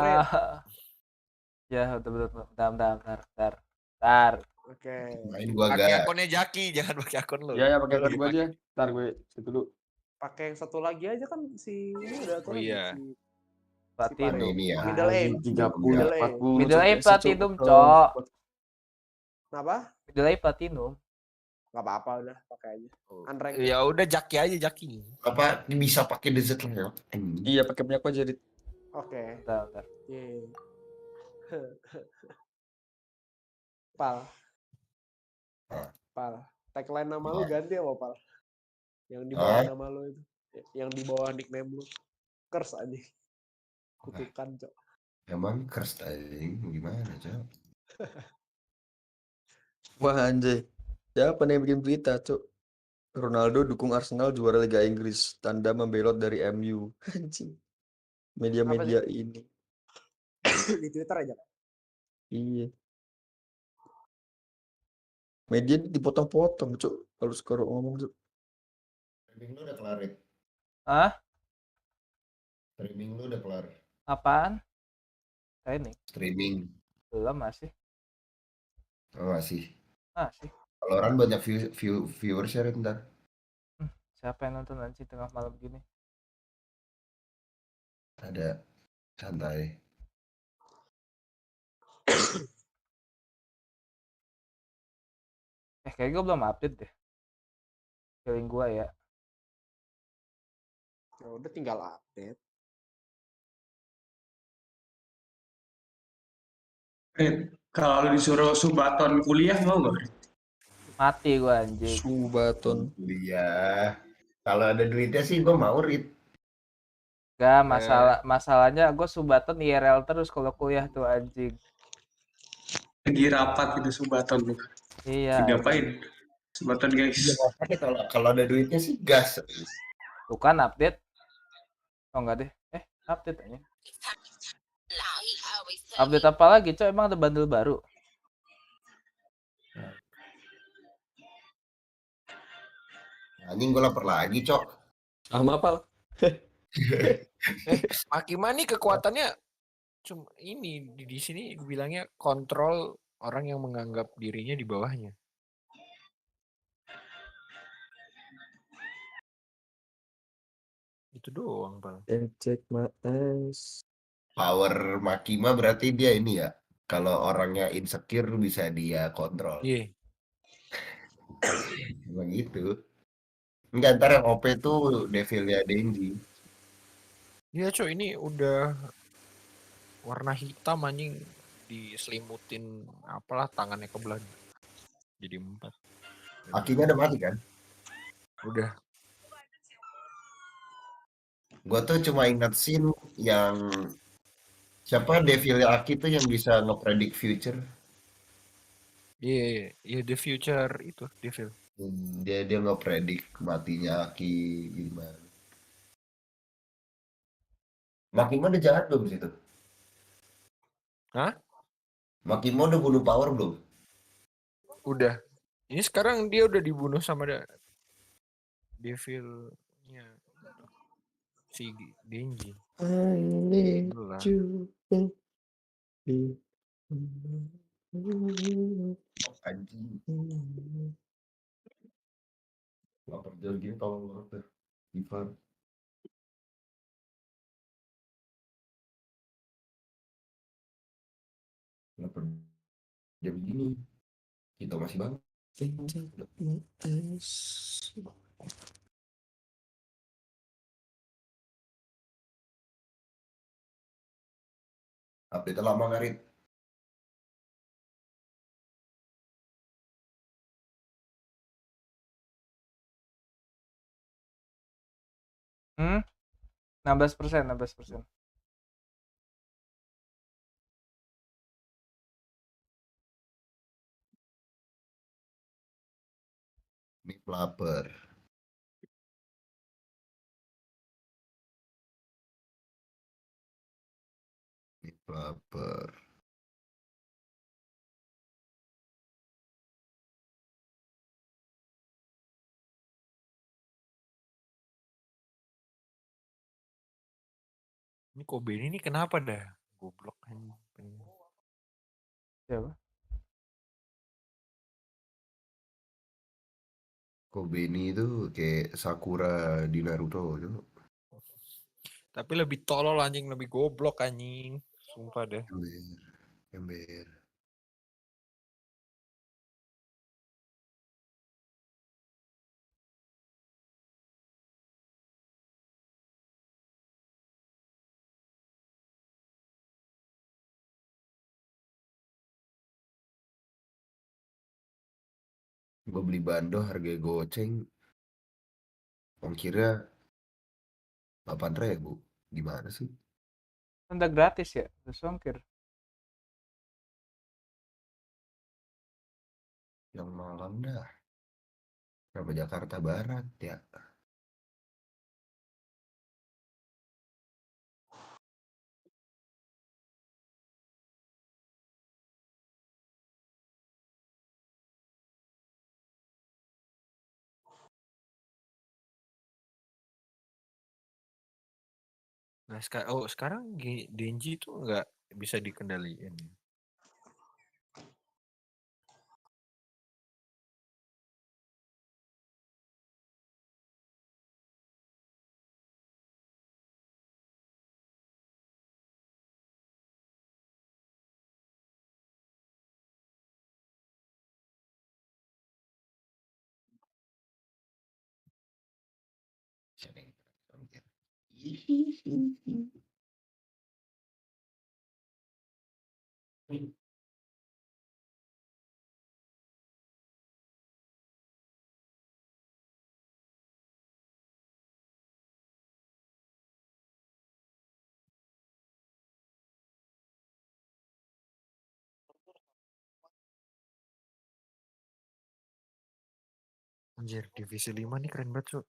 Ya, betul. Bentar.
Oke.
Main gua
Pakai
agak.
akunnya Jaki, jangan pakai akun lu.
Ya pakai akun gue aja. Ntar gue situ dulu.
Pakai yang satu lagi aja kan si ini udah tuh
Oh iya.
si
Platinum.
Ini ya.
Middle aim.
30 40.
Middle aim
FPS,
platinum,
Cok.
Cok.
Kenapa?
Middle aim platinum.
Gak apa-apa udah, pakai aja. Unranked.
Ya udah Jaki aja Jaki.
Apa bisa pakai desert lah ya?
Iya pakai punya aku aja Dit.
Oke.
Bentar.
Yeay. Pal. Pal. Tagline nama lu ganti apa, Pal? Yang di bawah nama lu itu. Yang di bawah nickname lu. Curse aja. Kutukan, Cok.
Emang curse anjing gimana, Cok?
Wah anjay. Siapa nih yang bikin berita, Cok? Ronaldo dukung Arsenal juara Liga Inggris. Tanda membelot dari MU. Anjing. Media-media ini.
Di Twitter aja.
Iya. Media dipotong-potong, Cuk. Kalau sekarang ngomong, Cuk.
Streaming lu udah kelar, Rit?
Ah,
Streaming lu udah kelar?
apaan? Ini
Streaming.
belum masih.
Oh, masih.
Masih.
Valorant banyak viewers ya, Rit, ntar.
Siapa yang nonton nanti tengah malam gini?
Ada. Santai.
Kayak gue belum update deh. Feeling gue ya.
Ya udah tinggal update.
Kalau disuruh subaton kuliah mau nggak?
Mati gue anjing.
Subaton.
Kuliah. Kalau ada duitnya sih gue mau, Rit.
Gak masalahnya gue subaton IRL terus kalau kuliah tuh anjing.
Lagi rapat itu subaton tuh.
Iya.
Digapain? Subaton guys.
Iya, kalau ada duitnya sih gas.
Bukan update. Oh enggak deh. Update aja. Update apa lagi, Cok? Emang ada bundle baru?
Anjing gue lapar lagi, Cok.
Sama apa?
Makima nih kekuatannya cuma ini di sini bilangnya kontrol orang yang menganggap dirinya di bawahnya. Itu doang, Bang.
Check my eyes.
Power Makima berarti dia ini ya. Kalau orangnya insecure bisa dia kontrol.
Iya.
Emang gitu. Enggak, ntar yang OP tuh Devilnya Denji.
Iya, Cok, ini udah warna hitam anjing diselimutin apalah tangannya ke belah. Jadi 4.
Akinya udah mati kan?
Udah.
Gue tuh cuma ingat scene yang siapa Devil Aki tuh yang bisa ngepredik future.
Iya, The Future itu Devil.
Dia ngepredik matinya Aki gimana. Makima udah jahat belum situ?
Hah?
Makima udah bunuh Power belum?
Udah. Ini sekarang dia udah dibunuh sama Devilnya si Denji.
I need
Belah.
you.
Anjing. Lapar jauh gini tolong lapar. Ivan. Lapar jam gini. Kita masih bangun. Update lama nggak, Rit?
Hmm? 16%.
Ini lapar. Ini lapar.
Ini Kobe ini kenapa dah? Goblok kan.
Siapa?
Kobe ini tuh kayak Sakura di Naruto gitu.
Tapi lebih tolol anjing, lebih goblok anjing. Sumpah deh.
Ember. Gue beli bando harga goceng. Ongkirnya 8.000. Gimana sih?
Udah gratis ya? Terus ongkir.
Yang malam dah. Kenapa Jakarta Barat ya?
Nah, sekarang Denji tuh nggak bisa dikendaliin. Anjir, divisi 5 nih keren banget, Cuk.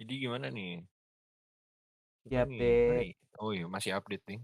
Jadi gimana nih?
Ya,
Nih,
Beb.
hari. Oh iya, masih update nih.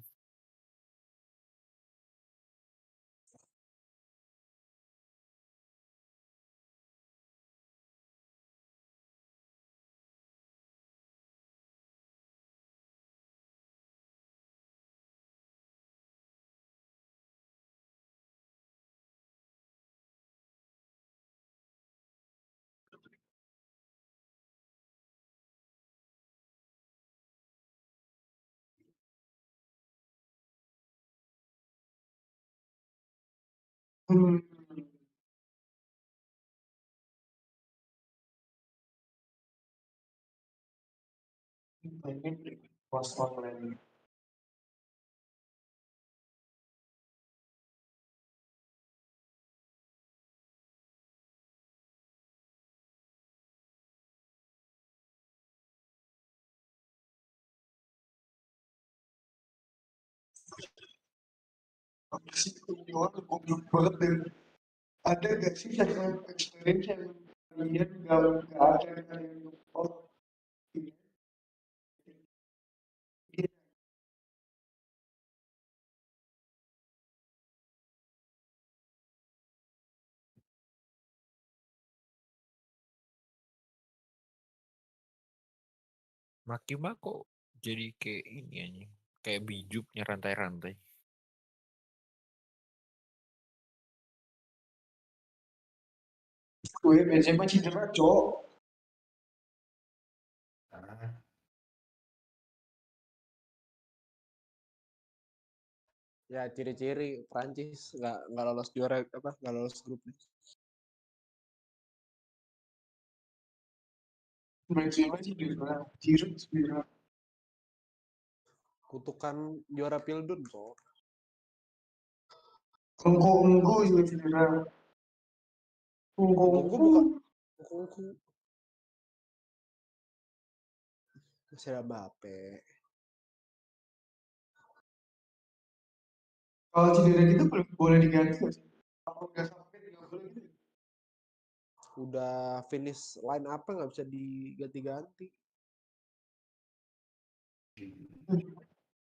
Pas online. Apa sih orang goblok banget dan ada gak sih yang experience yang kalian gak ada yang oh ini
Makima kok jadi kayak ini aja. Kayak bijuknya rantai-rantai.
gue Benzema cedera cok. Ya ciri-ciri Prancis nggak lolos juara apa nggak lolos grup nih. Benzema cedera, Giroud cedera. Kutukan juara Pildun kok. Engko juga cedera. Engko bukan. Engko. Masih ada Mbappe. Kalau cedera gitu boleh diganti nggak sih? Apa nggak sampai 3 bulan gitu? Udah finish line apa nggak bisa diganti-ganti.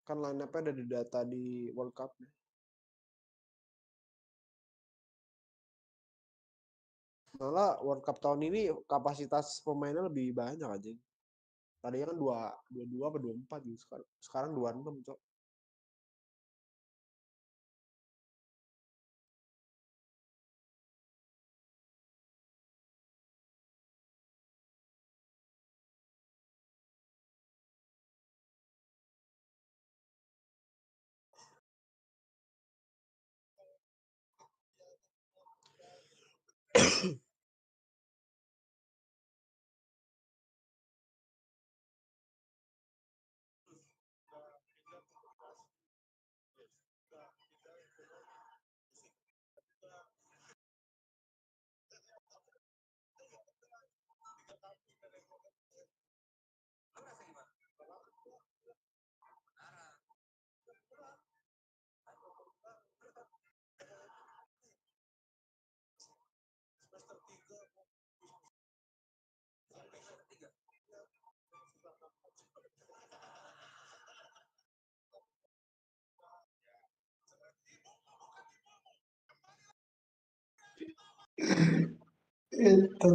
Kan line up ada di data di World Cup. Malah World Cup tahun ini kapasitas pemainnya lebih banyak aja. Tadinya kan 22 apa 24 gitu. Sekarang 26, Cok. Itu.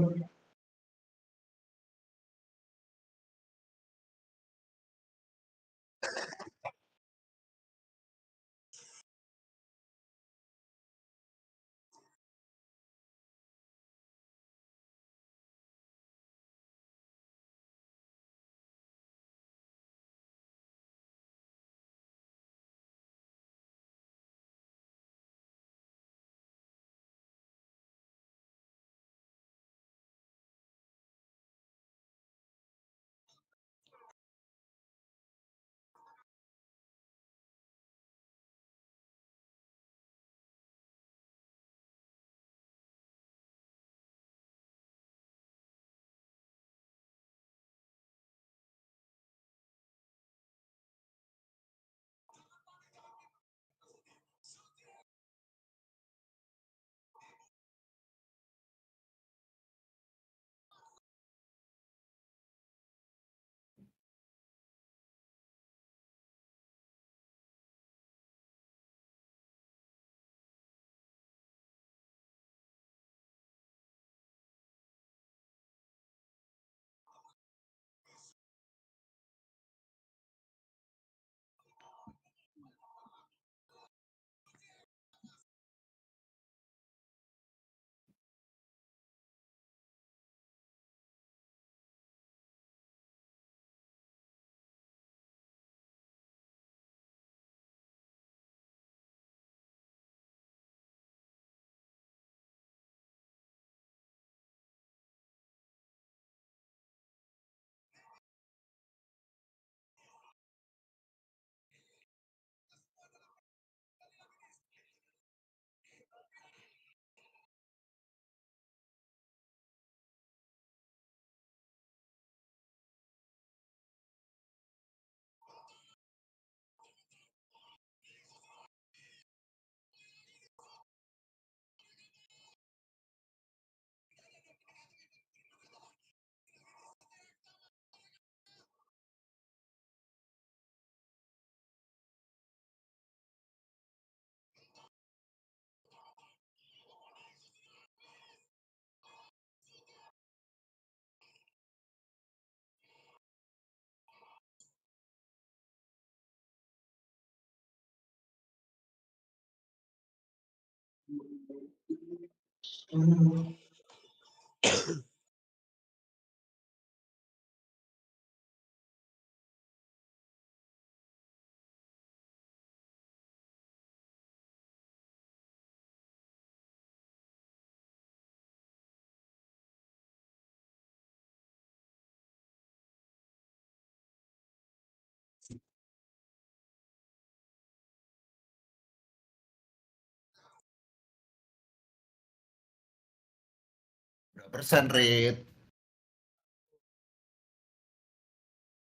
Berapa persen, Rit?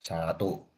1.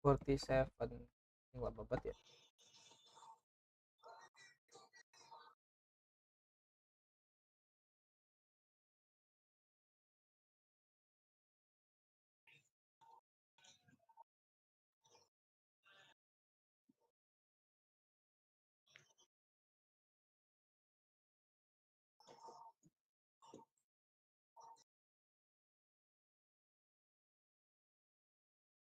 47 ini lama banget ya.